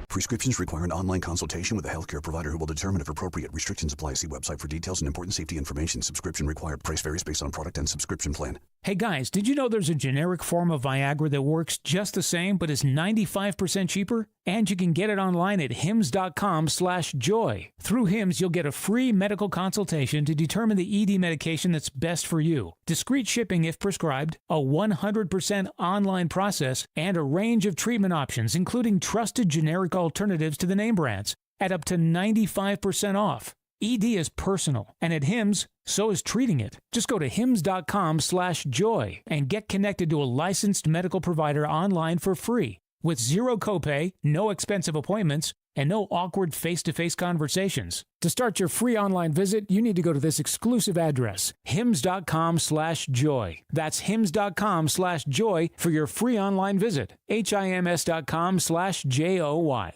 [SPEAKER 2] Prescriptions require an online consultation with a healthcare provider who will determine if appropriate. Restrictions apply. See website for details and important safety information. Subscription required. Price varies based on product and subscription plan.
[SPEAKER 6] Hey guys, did you know there's a generic form of Viagra that works just the same but is 95% cheaper? And you can get it online at hims.com/joy. Through Hims, you'll get a free medical consultation to determine the ED medication that's best for you. Discreet shipping if prescribed, a 100% online process, and a range of treatment options, including trusted generic alternatives to the name brands, at up to 95% off. ED is personal, and at Hims, so is treating it. Just go to hims.com/joy and get connected to a licensed medical provider online for free, with zero copay, no expensive appointments, and no awkward face-to-face conversations. To start your free online visit, you need to go to this exclusive address, hims.com/joy. That's hims.com/joy for your free online visit. hims.com/joy.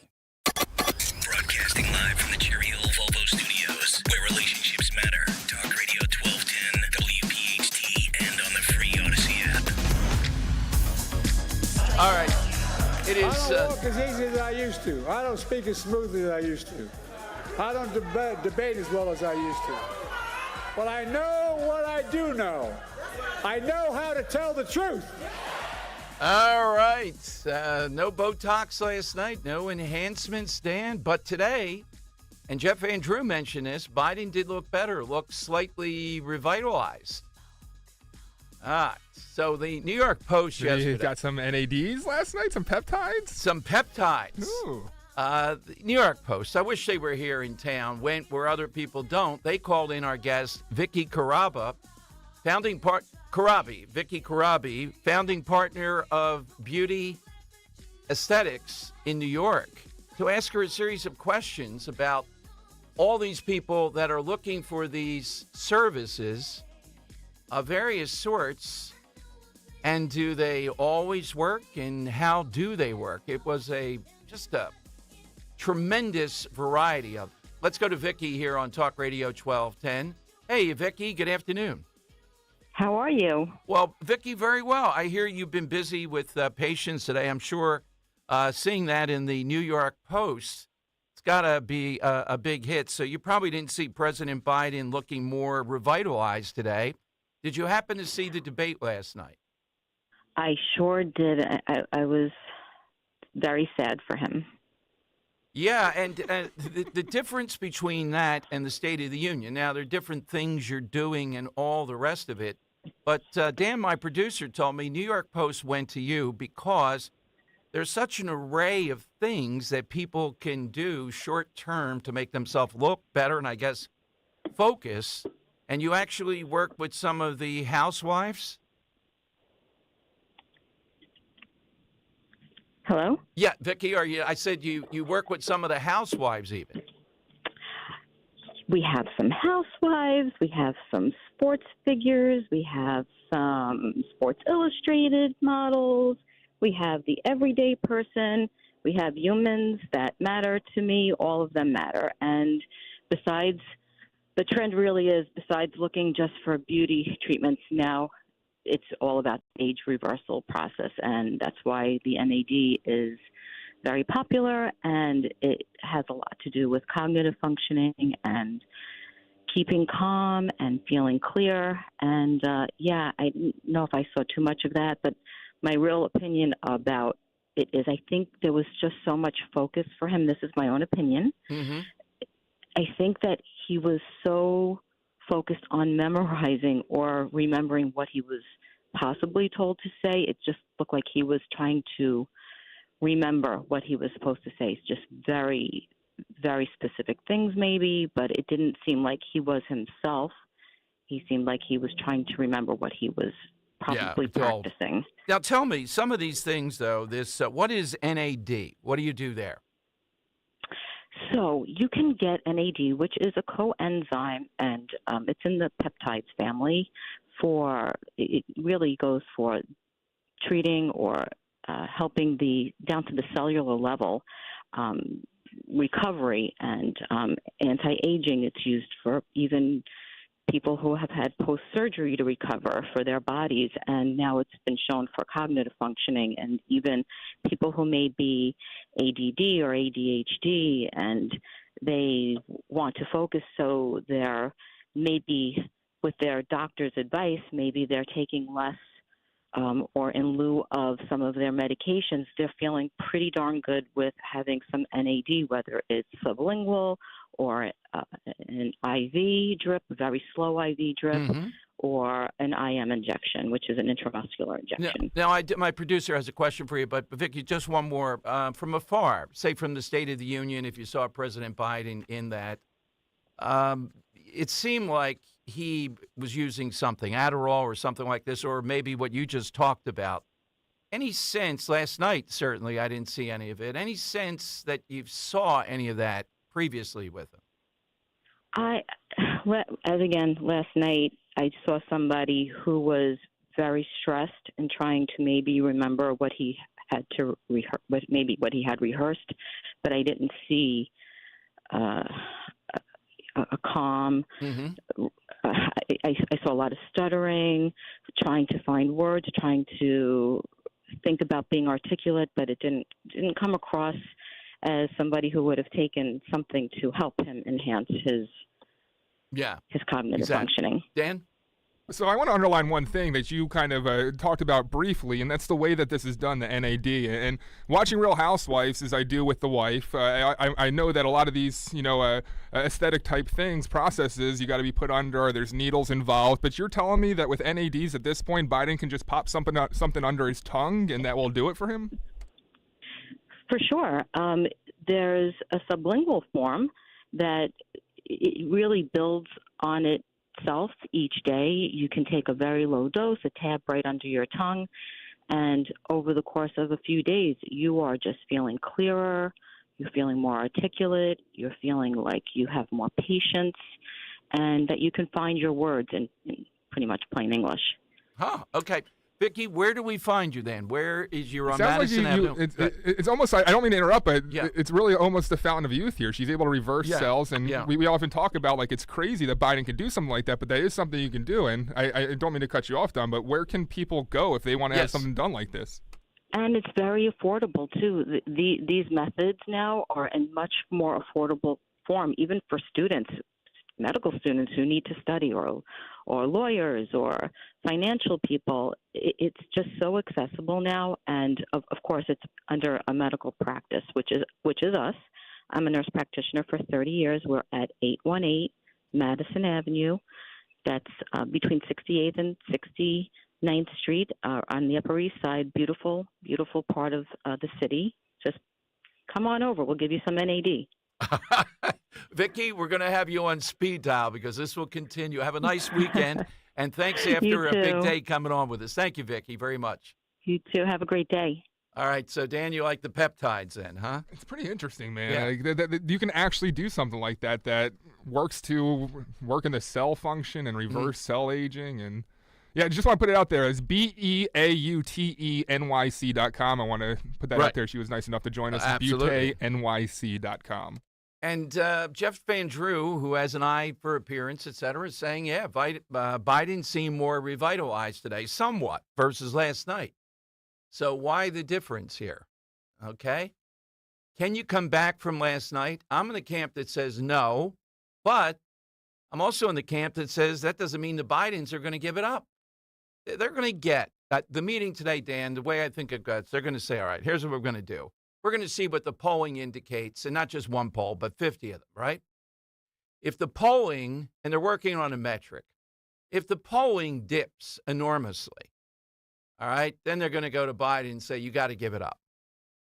[SPEAKER 11] Broadcasting live from the Cherry Hill Volvo Studios, where relationships matter. Talk Radio 1210, WPHT, and on the free Odyssey app.
[SPEAKER 1] All right. It is.
[SPEAKER 8] I don't walk as easy as I used to. I don't speak as smoothly as I used to. I don't debate as well as I used to. But I know what I do know. I know how to tell the truth.
[SPEAKER 1] All right. No Botox last night, no enhancements, Dan. But today, and Jeff Van Drew mentioned this, Biden did look better, looked slightly revitalized. So the New York Post yesterday.
[SPEAKER 3] You got some NADs last night, some peptides?
[SPEAKER 1] Some peptides.
[SPEAKER 3] Ooh.
[SPEAKER 1] The New York Post, I wish they were here in town, went where other people don't. They called in our guest, Vicky Karabi, founding partner of Beauty Aesthetics in New York, to ask her a series of questions about all these people that are looking for these services of various sorts, and do they always work, and how do they work? It was just a tremendous variety of. Let's go to Vicky here on Talk Radio 1210. Hey, Vicky, good afternoon.
[SPEAKER 10] How are you?
[SPEAKER 1] Well, Vicky, very well. I hear you've been busy with patients today. I'm sure seeing that in the New York Post, it's got to be a big hit. So you probably didn't see President Biden looking more revitalized today. Did you happen to see the debate last night?
[SPEAKER 10] I sure did. I was very sad for him.
[SPEAKER 1] Yeah, and the difference between that and the State of the Union, now there are different things you're doing and all the rest of it, but Dan, my producer, told me New York Post went to you because there's such an array of things that people can do short term to make themselves look better and I guess focus. And you actually work with some of the housewives?
[SPEAKER 10] Hello?
[SPEAKER 1] Yeah, Vicky, I said you work with some of the housewives even.
[SPEAKER 10] We have some housewives. We have some sports figures. We have some Sports Illustrated models. We have the everyday person. We have humans that matter to me. All of them matter. And besides, the trend really is, besides looking just for beauty treatments, now it's all about the age reversal process. And that's why the NAD is very popular, and it has a lot to do with cognitive functioning and keeping calm and feeling clear. And, I don't know if I saw too much of that, but my real opinion about it is I think there was just so much focus for him. This is my own opinion. Mm-hmm. I think that he was so focused on memorizing or remembering what he was possibly told to say. It just looked like he was trying to remember what he was supposed to say. It's just very, very specific things maybe, but it didn't seem like he was himself. He seemed like he was trying to remember what he was probably practicing.
[SPEAKER 1] Now tell me, some of these things though, what is NAD? What do you do there?
[SPEAKER 10] So you can get NAD, which is a coenzyme, and it's in the peptides family. It really goes for treating or helping down to the cellular level recovery and anti-aging. It's used for even people who have had post-surgery to recover for their bodies, and now it's been shown for cognitive functioning, and even people who may be ADD or ADHD, and they want to focus, so they're maybe with their doctor's advice, maybe they're taking less or in lieu of some of their medications, they're feeling pretty darn good with having some NAD, whether it's sublingual or an IV drip, a very slow IV drip, or an IM injection, which is an intramuscular injection.
[SPEAKER 1] Now my producer has a question for you, but Vicki, just one more. From afar, say from the State of the Union, if you saw President Biden in that, it seemed like he was using something, Adderall or something like this, or maybe what you just talked about. Any sense, last night, certainly, I didn't see any of it, any sense that you saw any of that previously with him?
[SPEAKER 10] Last night, I saw somebody who was very stressed and trying to maybe remember what he had to maybe what he had rehearsed, but I didn't see a calm. I saw a lot of stuttering, trying to find words, trying to think about being articulate, but it didn't come across as somebody who would have taken something to help him enhance his cognitive functioning.
[SPEAKER 1] Dan?
[SPEAKER 3] So I want to underline one thing that you kind of talked about briefly, and that's the way that this is done, the NAD. And watching Real Housewives, as I do with the wife, I know that a lot of these, aesthetic type things, processes, you got to be put under. There's needles involved. But you're telling me that with NADs at this point, Biden can just pop something under his tongue, and that will do it for him?
[SPEAKER 10] For sure. There's a sublingual form that it really builds on itself each day. You can take a very low dose, a tab right under your tongue, and over the course of a few days, you are just feeling clearer, you're feeling more articulate, you're feeling like you have more patience, and that you can find your words in pretty much plain English.
[SPEAKER 1] Okay. Vicki, where do we find you then? Where is your on
[SPEAKER 3] Sounds
[SPEAKER 1] Madison Avenue?
[SPEAKER 3] It's almost like, I don't mean to interrupt, but it's really almost the fountain of youth here. She's able to reverse cells, and we often talk about, like, it's crazy that Biden can do something like that, but that is something you can do. And I don't mean to cut you off, Don, but where can people go if they want to have something done like this?
[SPEAKER 10] And it's very affordable, too. These methods now are in much more affordable form, even for students, medical students who need to study, or lawyers or financial people. It's just so accessible now, and of course it's under a medical practice, which is us. I'm a nurse practitioner for 30 years. We're at 818 Madison Avenue. That's between 68th and 69th Street on the Upper East Side. Beautiful, beautiful part of the city. Just come on over. We'll give you some NAD.
[SPEAKER 1] Vicki, we're going to have you on speed dial because this will continue. Have a nice weekend, and thanks after a big day coming on with us. Thank you, Vicki, very much.
[SPEAKER 10] You too. Have a great day.
[SPEAKER 1] All right, so Dan, you like the peptides then, huh?
[SPEAKER 3] It's pretty interesting, man. Yeah. Like, you can actually do something like that works to work in the cell function and reverse cell aging. And yeah, I just want to put it out there. It's BEAUTENYC.com. I want to put that out there. She was nice enough to join us.
[SPEAKER 1] Absolutely.
[SPEAKER 3] BUTENYC.com.
[SPEAKER 1] And Jeff Van Drew, who has an eye for appearance, et cetera, is saying, Biden seemed more revitalized today, somewhat, versus last night. So why the difference here? Okay? Can you come back from last night? I'm in the camp that says no, but I'm also in the camp that says that doesn't mean the Bidens are going to give it up. They're going to get the meeting today, Dan, the way I think it goes, they're going to say, all right, here's what we're going to do. We're going to see what the polling indicates, and not just one poll, but 50 of them, right? If the polling, and they're working on a metric, if the polling dips enormously, all right, then they're going to go to Biden and say, you got to give it up.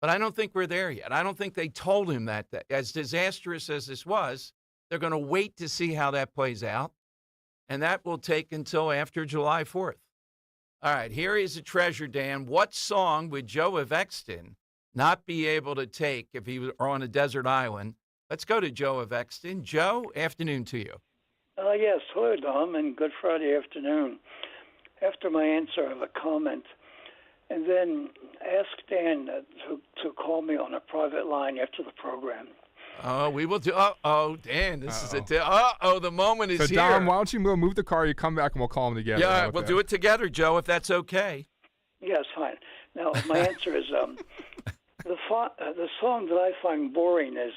[SPEAKER 1] But I don't think we're there yet. I don't think they told him that as disastrous as this was, they're going to wait to see how that plays out, and that will take until after July 4th. All right, here is a treasure, Dan. What song would Joe of Exton not be able to take if he were on a desert island? Let's go to Joe of Exton. Joe, afternoon to you.
[SPEAKER 4] Yes, hello, Dom, and good Friday afternoon. After my answer, I have a comment, and then ask Dan to call me on a private line after the program.
[SPEAKER 1] Oh, we will do. Dan, this is it. The moment is
[SPEAKER 3] so
[SPEAKER 1] here.
[SPEAKER 3] Dom, why don't you move the car? You come back and we'll call them together.
[SPEAKER 1] Yeah, we'll do it together, Joe, if that's okay.
[SPEAKER 4] Yes, fine. Now, my answer is the song that I find boring is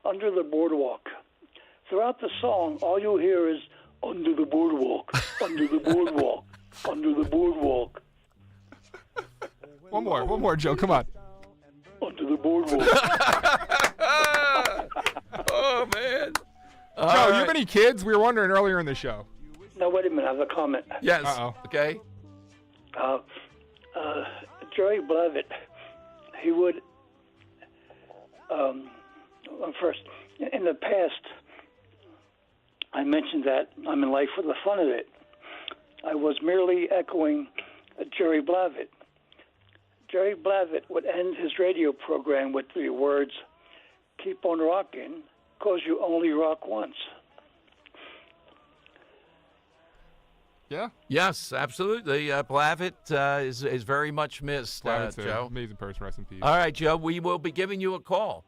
[SPEAKER 4] Under the Boardwalk. Throughout the song, all you'll hear is Under the Boardwalk, Under the Boardwalk, Under the Boardwalk.
[SPEAKER 3] One more, Joe. Come on.
[SPEAKER 4] Under the Boardwalk.
[SPEAKER 1] Oh, man.
[SPEAKER 3] Joe, you have any kids? We were wondering earlier in the show.
[SPEAKER 4] Now, wait a minute. I have a comment.
[SPEAKER 1] Yes.
[SPEAKER 3] Uh-oh.
[SPEAKER 1] Okay.
[SPEAKER 4] Jerry Blavitt, he would, first, in the past, I mentioned that I'm in life for the fun of it. I was merely echoing Jerry Blavitt. Jerry Blavitt would end his radio program with the words, "Keep on rocking, 'cause you only rock once."
[SPEAKER 3] Yeah.
[SPEAKER 1] Yes, absolutely. Blavitt is very much missed,
[SPEAKER 3] Blavitt's
[SPEAKER 1] Joe.
[SPEAKER 3] Amazing person. Rest in peace.
[SPEAKER 1] All right, Joe, we will be giving you a call.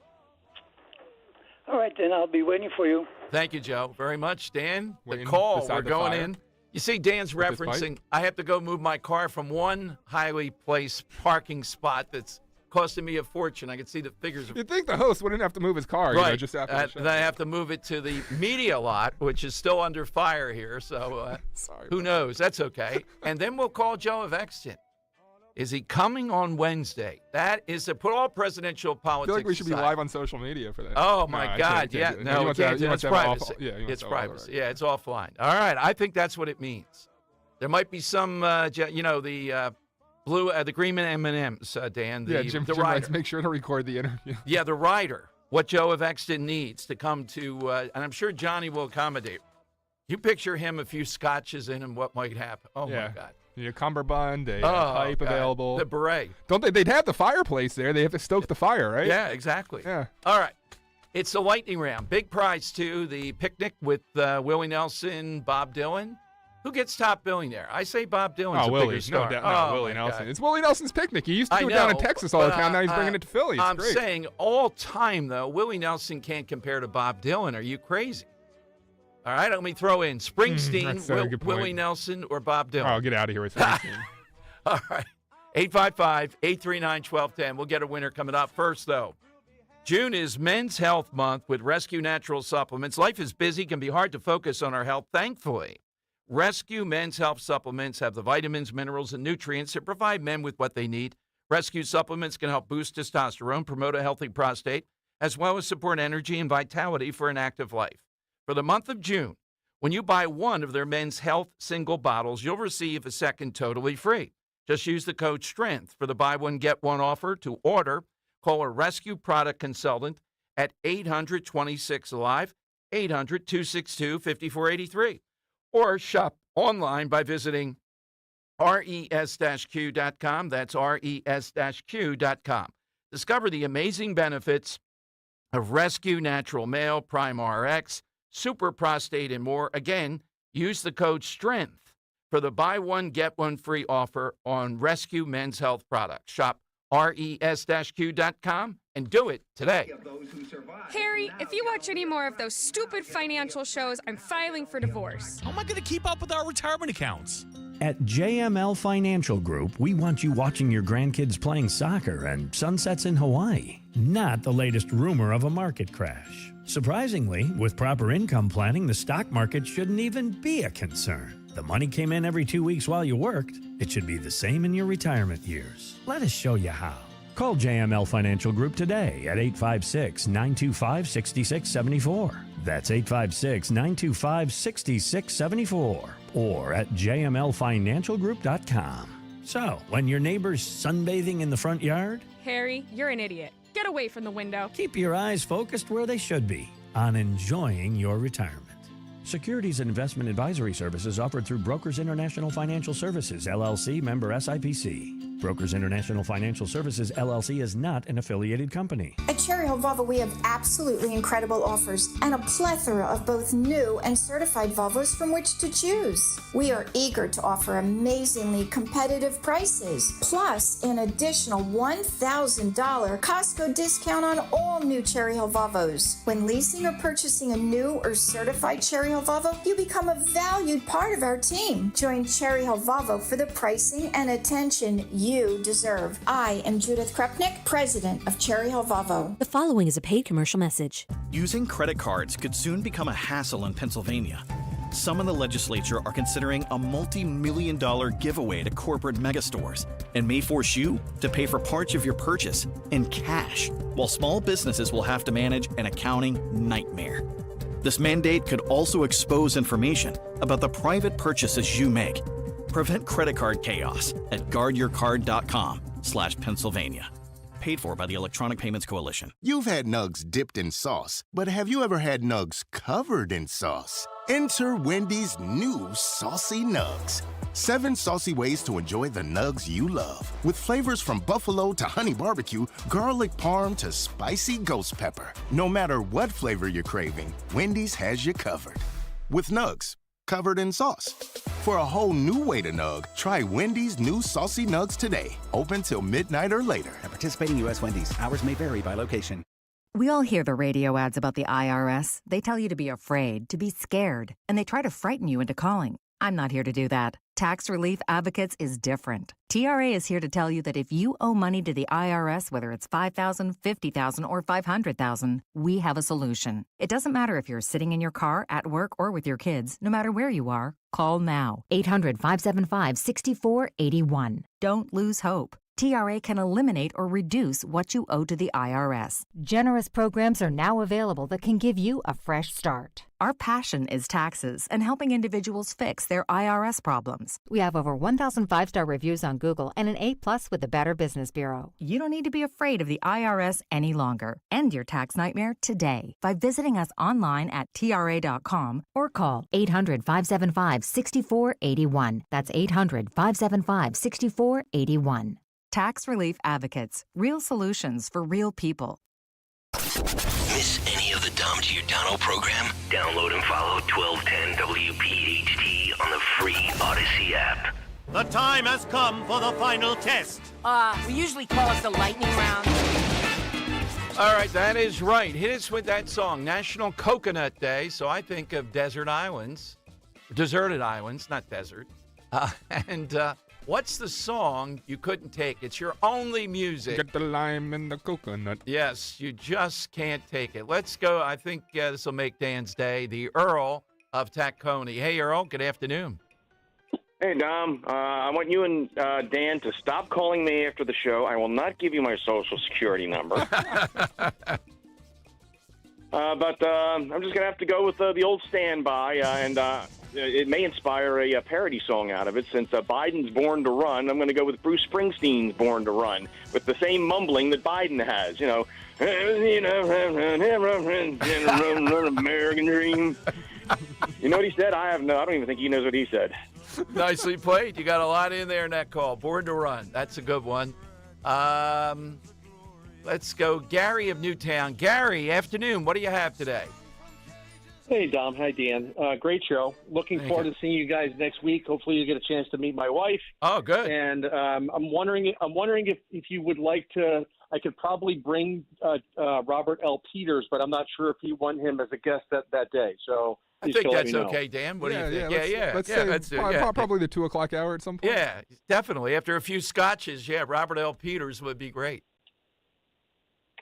[SPEAKER 4] All right, then I'll be waiting for you.
[SPEAKER 1] Thank you, Joe, very much. Dan,
[SPEAKER 3] Waiting
[SPEAKER 1] the call,
[SPEAKER 3] beside
[SPEAKER 1] we're
[SPEAKER 3] the
[SPEAKER 1] going
[SPEAKER 3] fire.
[SPEAKER 1] in. You see, Dan's
[SPEAKER 3] With his
[SPEAKER 1] referencing, I have to go move my car from one highly placed parking spot that's costing me a fortune. I can see the figures.
[SPEAKER 3] You'd think the host wouldn't have to move his car,
[SPEAKER 1] Right.
[SPEAKER 3] just after the show.
[SPEAKER 1] Then I have to move it to the media lot, which is still under fire here. So who knows? That's okay. And then we'll call Joe of Exton. Is he coming on Wednesday? That is to put all presidential
[SPEAKER 3] I
[SPEAKER 1] politics
[SPEAKER 3] feel like we should be
[SPEAKER 1] aside.
[SPEAKER 3] live on social media for that.
[SPEAKER 1] Oh,
[SPEAKER 3] No,
[SPEAKER 1] my
[SPEAKER 3] I
[SPEAKER 1] God.
[SPEAKER 3] can't
[SPEAKER 1] Yeah.
[SPEAKER 3] do that.
[SPEAKER 1] No,
[SPEAKER 3] He
[SPEAKER 1] we
[SPEAKER 3] wants to have-
[SPEAKER 1] can't
[SPEAKER 3] he
[SPEAKER 1] do
[SPEAKER 3] wants
[SPEAKER 1] It's
[SPEAKER 3] to have
[SPEAKER 1] privacy.
[SPEAKER 3] all- yeah, he wants
[SPEAKER 1] It's
[SPEAKER 3] to have all the
[SPEAKER 1] privacy. Yeah, it's offline. All right. I think that's what it means. There might be some, the the green M&Ms, Dan.
[SPEAKER 3] Jim
[SPEAKER 1] the
[SPEAKER 3] writes,
[SPEAKER 1] rider.
[SPEAKER 3] make sure to record the interview.
[SPEAKER 1] Yeah, the rider. What Joe of Exton needs to come to, and I'm sure Johnny will accommodate. You picture him a few scotches in and what might happen. Oh,
[SPEAKER 3] Yeah.
[SPEAKER 1] my God.
[SPEAKER 3] You need a cummerbund, a
[SPEAKER 1] Oh,
[SPEAKER 3] pipe
[SPEAKER 1] God.
[SPEAKER 3] available.
[SPEAKER 1] The beret.
[SPEAKER 3] Don't they? They'd have the fireplace there. They have to stoke the fire, right?
[SPEAKER 1] Yeah, exactly.
[SPEAKER 3] Yeah.
[SPEAKER 1] All right. It's the lightning round. Big prize, too. The picnic with Willie Nelson, Bob Dylan. Who gets top billing there? I say Bob Dylan's a
[SPEAKER 3] Willie.
[SPEAKER 1] bigger star.
[SPEAKER 3] No doubt.
[SPEAKER 1] Oh,
[SPEAKER 3] No, Willie
[SPEAKER 1] my
[SPEAKER 3] Nelson.
[SPEAKER 1] God.
[SPEAKER 3] It's Willie Nelson's picnic. He used to
[SPEAKER 1] I
[SPEAKER 3] do it down in
[SPEAKER 1] know,
[SPEAKER 3] Texas all the
[SPEAKER 1] but,
[SPEAKER 3] time. Now he's bringing it to Philly. It's
[SPEAKER 1] I'm
[SPEAKER 3] great.
[SPEAKER 1] saying all time, though, Willie Nelson can't compare to Bob Dylan. Are you crazy? All right, let me throw in Springsteen,
[SPEAKER 3] that's a good point.
[SPEAKER 1] Willie Nelson, or Bob Dylan.
[SPEAKER 3] Oh, get out of here with Springsteen.
[SPEAKER 1] All right. 855-839-1210. We'll get a winner coming up. First, though, June is Men's Health Month with Rescue Natural Supplements. Life is busy, can be hard to focus on our health. Thankfully, Rescue Men's Health Supplements have the vitamins, minerals, and nutrients that provide men with what they need. Rescue supplements can help boost testosterone, promote a healthy prostate, as well as support energy and vitality for an active life. For the month of June, when you buy one of their Men's Health single bottles, you'll receive a second totally free. Just use the code STRENGTH for the buy one, get one offer. To order, call a Rescue product consultant at 800-26-ALIVE, 800-262-5483, or shop online by visiting res-q.com. That's res-q.com. Discover the amazing benefits of Rescue Natural Male, Prime RX, Super Prostate, and more. Again, use the code STRENGTH for the buy one, get one free offer on Rescue Men's Health products. Shop res-q.com and do it today.
[SPEAKER 9] Harry, if you watch any more of those stupid financial shows, I'm filing for divorce.
[SPEAKER 12] How am I going to keep up with our retirement accounts?
[SPEAKER 14] At JML Financial Group, we want you watching your grandkids playing soccer and sunsets in Hawaii, not the latest rumor of a market crash. Surprisingly, with proper income planning, the stock market shouldn't even be a concern. The money came in every 2 weeks while you worked. It should be the same in your retirement years. Let us show you how. Call JML Financial Group today at 856-925-6674. That's 856-925-6674. Or at jmlfinancialgroup.com. So, when your neighbor's sunbathing in the front yard,
[SPEAKER 9] Harry, you're an idiot. Get away from the window.
[SPEAKER 14] keep your eyes focused where they should be, on enjoying your retirement. Securities and investment advisory services offered through Brokers International Financial Services, LLC, member SIPC. Brokers International Financial Services, LLC is not an affiliated company.
[SPEAKER 7] At Cherry Hill Volvo, we have absolutely incredible offers and a plethora of both new and certified Volvos from which to choose. We are eager to offer amazingly competitive prices, plus an additional $1,000 Costco discount on all new Cherry Hill Volvos. When leasing or purchasing a new or certified Cherry Hill Volvo, you become a valued part of our team. Join Cherry Hill Volvo for the pricing and attention you deserve. I am Judith Krupnick, president of Cherry Hill Volvo.
[SPEAKER 13] The following is a paid commercial message.
[SPEAKER 15] Using credit cards could soon become a hassle in Pennsylvania. Some in the legislature are considering a multi-million-dollar giveaway to corporate megastores and may force you to pay for parts of your purchase in cash, while small businesses will have to manage an accounting nightmare. This mandate could also expose information about the private purchases you make. Prevent credit card chaos at guardyourcard.com/Pennsylvania. Paid for by the Electronic Payments Coalition.
[SPEAKER 16] You've had nugs dipped in sauce, but have you ever had nugs covered in sauce? Enter Wendy's new Saucy Nugs. 7 saucy ways to enjoy the nugs you love, with flavors from buffalo to honey barbecue, garlic parm to spicy ghost pepper. No matter what flavor you're craving, Wendy's has you covered. With nugs covered in sauce. For a whole new way to nug, try Wendy's new Saucy Nugs today. Open till midnight or later.
[SPEAKER 17] At participating U.S. Wendy's, hours may vary by location.
[SPEAKER 27] We all hear the radio ads about the IRS. They tell you to be afraid, to be scared, and they try to frighten you into calling. I'm not here to do that. Tax Relief Advocates is different. TRA is here to tell you that if you owe money to the IRS, whether it's $5,000, $50,000, or $500,000, we have a solution. It doesn't matter if you're sitting in your car, at work, or with your kids. No matter where you are, call now. 800-575-6481. Don't lose hope. TRA can eliminate or reduce what you owe to the IRS. Generous programs are now available that can give you a fresh start. Our passion is taxes and helping individuals fix their IRS problems. We have over 1,000 5-star reviews on Google and an A+ with the Better Business Bureau. You don't need to be afraid of the IRS any longer. End your tax nightmare today by visiting us online at TRA.com or call 800-575-6481. That's 800-575-6481. Tax Relief Advocates. Real solutions for real people.
[SPEAKER 11] Miss any of the Dom Giordano program? Download and follow 1210 WPHT on the free Odyssey app.
[SPEAKER 18] The time has come for the final test.
[SPEAKER 20] We usually call it the lightning round.
[SPEAKER 1] All right, that is right. Hit us with that song, National Coconut Day. So I think of deserted islands, not desert. What's the song you couldn't take? It's your only music.
[SPEAKER 3] Get the lime in the coconut.
[SPEAKER 1] Yes, you just can't take it. Let's go. I think this will make Dan's day. The Earl of Tacony. Hey, Earl, good afternoon.
[SPEAKER 21] Hey, Dom. I want you and Dan to stop calling me after the show. I will not give you my Social Security number. But I'm just going to have to go with the old standby, and it may inspire a parody song out of it. Since Biden's Born to Run, I'm going to go with Bruce Springsteen's Born to Run, with the same mumbling that Biden has. American dream. You know what he said? I don't even think he knows what he said.
[SPEAKER 1] Nicely played. You got a lot in there in that call. Born to Run. That's a good one. Let's go. Gary of Newtown. Gary, afternoon. What do you have today?
[SPEAKER 29] Hey, Dom. Hi, Dan. Great show. Looking forward to seeing you guys next week. Hopefully, you get a chance to meet my wife.
[SPEAKER 1] Oh, good.
[SPEAKER 29] And I'm wondering if you would like to. I could probably bring Robert L. Peters, but I'm not sure if you want him as a guest that day. So
[SPEAKER 1] I think that's okay, Dan. What do you think?
[SPEAKER 3] Let's say probably the 2:00 hour at some point.
[SPEAKER 1] Yeah, definitely. After a few scotches, Robert L. Peters would be great.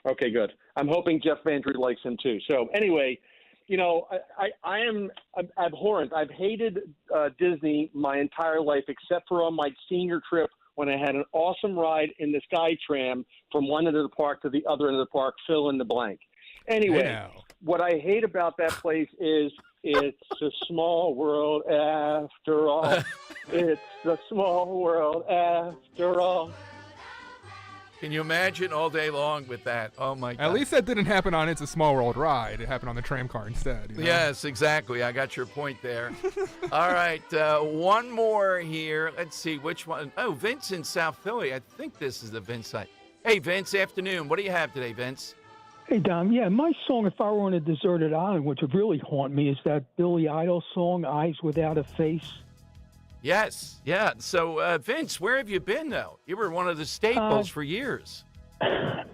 [SPEAKER 29] Okay, good. I'm hoping Jeff Van Drew likes him too. So anyway, I am abhorrent. I've hated Disney my entire life, except for on my senior trip when I had an awesome ride in the Sky Tram from one end of the park to the other end of the park, fill in the blank. Anyway, what I hate about that place is it's a small world after all. It's a small world after all.
[SPEAKER 1] Can you imagine all day long with that? Oh, my God.
[SPEAKER 3] At least that didn't happen on It's a Small World ride. It happened on the tram car instead. You know?
[SPEAKER 1] Yes, exactly. I got your point there. All right, one more here. Let's see which one. Oh, Vince in South Philly. I think this is the Vince side. Hey, Vince, afternoon. What do you have today, Vince?
[SPEAKER 2] Hey, Dom. Yeah, my song, If I Were on a Deserted Island, which would really haunt me, is that Billy Idol song, Eyes Without a Face.
[SPEAKER 1] Yes, yeah. So, Vince, where have you been, though? You were one of the staples for years.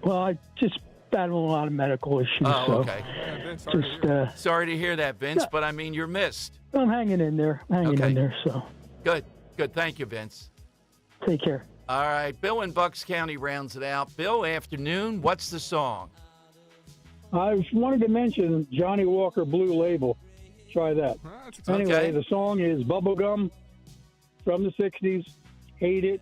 [SPEAKER 2] Well, I just battling a lot of medical issues.
[SPEAKER 1] Oh,
[SPEAKER 2] so
[SPEAKER 1] okay.
[SPEAKER 3] Yeah, Vince,
[SPEAKER 1] Sorry to hear that, Vince,
[SPEAKER 2] Yeah.
[SPEAKER 1] but, I mean, you're missed.
[SPEAKER 2] I'm hanging in there. So
[SPEAKER 1] Good. Thank you, Vince.
[SPEAKER 2] take care.
[SPEAKER 1] All right, Bill in Bucks County rounds it out. Bill, afternoon. What's the song?
[SPEAKER 5] I wanted to mention Johnny Walker Blue Label. Try that. Anyway, the song is Bubblegum from the 60s. Hate It.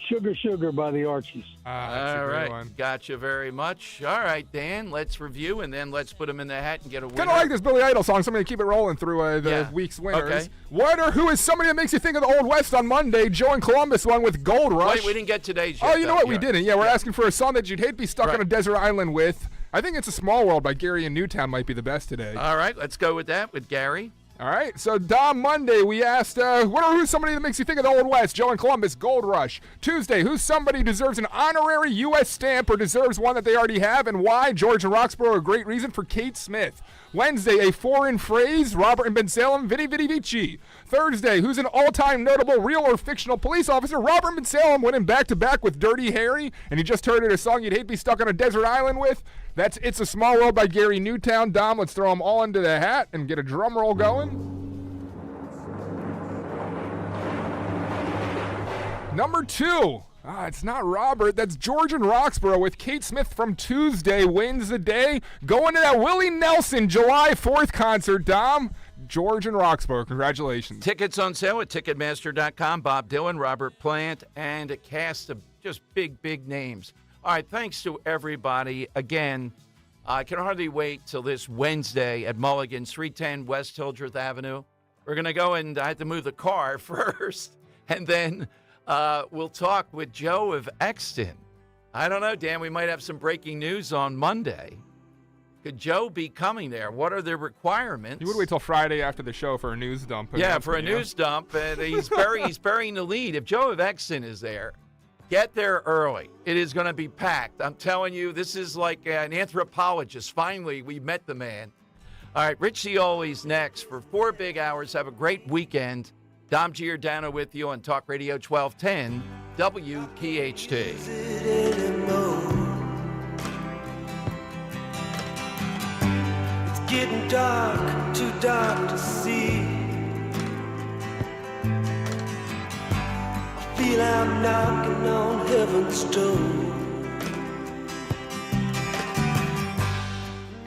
[SPEAKER 5] Sugar Sugar by the Archies.
[SPEAKER 1] All right. Gotcha very much. All right, Dan, let's review, and then let's put them in the hat and get a winner.
[SPEAKER 3] Kind of like this Billy Idol song, so I'm going to keep it rolling through the week's winners.
[SPEAKER 1] Okay.
[SPEAKER 3] What or who is somebody that makes you think of the Old West on Monday? Joe in Columbus won with Gold Rush.
[SPEAKER 1] Wait, we didn't get today's yet.
[SPEAKER 3] Oh, you know what? We didn't. Yeah, we're asking for a song that you'd hate to be stuck on a desert island with. I think It's a Small World by Gary in Newtown might be the best today.
[SPEAKER 1] All right, let's go with that with Gary.
[SPEAKER 3] All right, so Dom, Monday, we asked, what or who's somebody that makes you think of the Old West? Joe in Columbus, Gold Rush. Tuesday, who's somebody who deserves an honorary U.S. stamp or deserves one that they already have, and why? George and Roxborough, a great reason for Kate Smith. Wednesday, a foreign phrase, Robert and Ben Salem, Vidi Vidi Vici. Thursday, who's an all-time notable real or fictional police officer? Robert Ben Salem winning back-to-back with Dirty Harry, and you just heard it, a song you'd hate to be stuck on a desert island with. That's It's a Small World by Gary Newtown. Dom, let's throw them all into the hat and get a drum roll going. Number 2. It's not Robert. That's George and Roxborough with Kate Smith from Tuesday wins the day. Going to that Willie Nelson July 4th concert, Dom. George and Roxborough, congratulations.
[SPEAKER 1] Tickets on sale at Ticketmaster.com. Bob Dylan, Robert Plant, and a cast of just big names. All right, thanks to everybody. Again, I can hardly wait till this Wednesday at Mulligan's, 310 West Hildreth Avenue. We're going to go and I have to move the car first, and then we'll talk with Joe of Exton. I don't know, Dan, we might have some breaking news on Monday. Could Joe be coming there? What are the requirements?
[SPEAKER 3] You would wait till Friday after the show for a news dump.
[SPEAKER 1] Yeah, for a news dump. And he's burying the lead. If Joe of Exton is there, get there early. It is going to be packed. I'm telling you, this is like an anthropologist. Finally, we met the man. All right, Rich Cioli's next for 4 big hours. Have a great weekend. Dom Giordano with you on Talk Radio 1210 WPHT.
[SPEAKER 19] It's getting dark, too dark to see. I feel I'm knocking on heaven's door.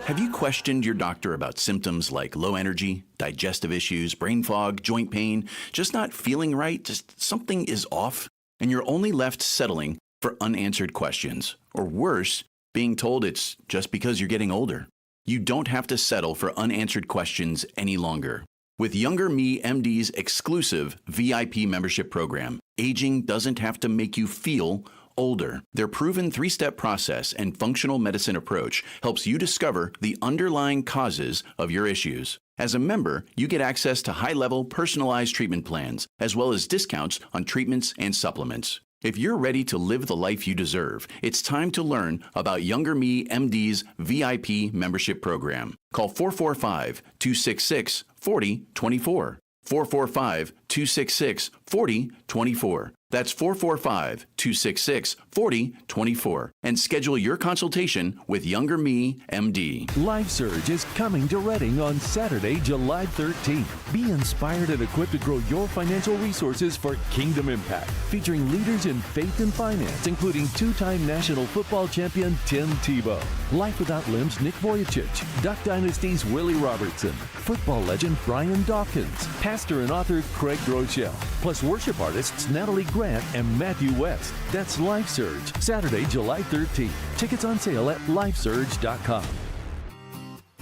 [SPEAKER 15] Have you questioned your doctor about symptoms like low energy, digestive issues, brain fog, joint pain, just not feeling right, just something is off, and you're only left settling for unanswered questions, or worse, being told it's just because you're getting older? You don't have to settle for unanswered questions any longer. With Younger Me MD's exclusive VIP membership program, aging doesn't have to make you feel older. Their proven 3-step process and functional medicine approach helps you discover the underlying causes of your issues. As a member, you get access to high-level personalized treatment plans, as well as discounts on treatments and supplements. If you're ready to live the life you deserve, it's time to learn about Younger Me MD's VIP membership program. Call 445-266-4024. 445-266-4024. That's 445-266-4024. And schedule your consultation with Younger Me, MD.
[SPEAKER 22] Life Surge is coming to Reading on Saturday, July 13th. Be inspired and equipped to grow your financial resources for Kingdom Impact, featuring leaders in faith and finance, including 2-time national football champion Tim Tebow, Life Without Limbs Nick Vujicic, Duck Dynasty's Willie Robertson, football legend Brian Dawkins, pastor and author Craig Groeschel, plus worship artists Natalie Grant and Matthew West. That's Life Surge, Saturday, July 13th. Tickets on sale at lifesurge.com.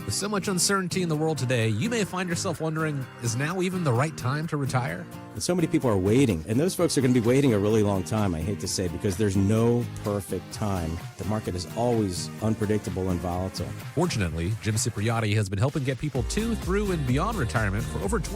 [SPEAKER 4] With so much uncertainty in the world today, you may find yourself wondering, is now even the right time to retire?
[SPEAKER 6] And so many people are waiting, and those folks are going to be waiting a really long time, I hate to say, because there's no perfect time. The market is always unpredictable and volatile.
[SPEAKER 4] Fortunately, Jim Cipriotti has been helping get people to, through, and beyond retirement for over 20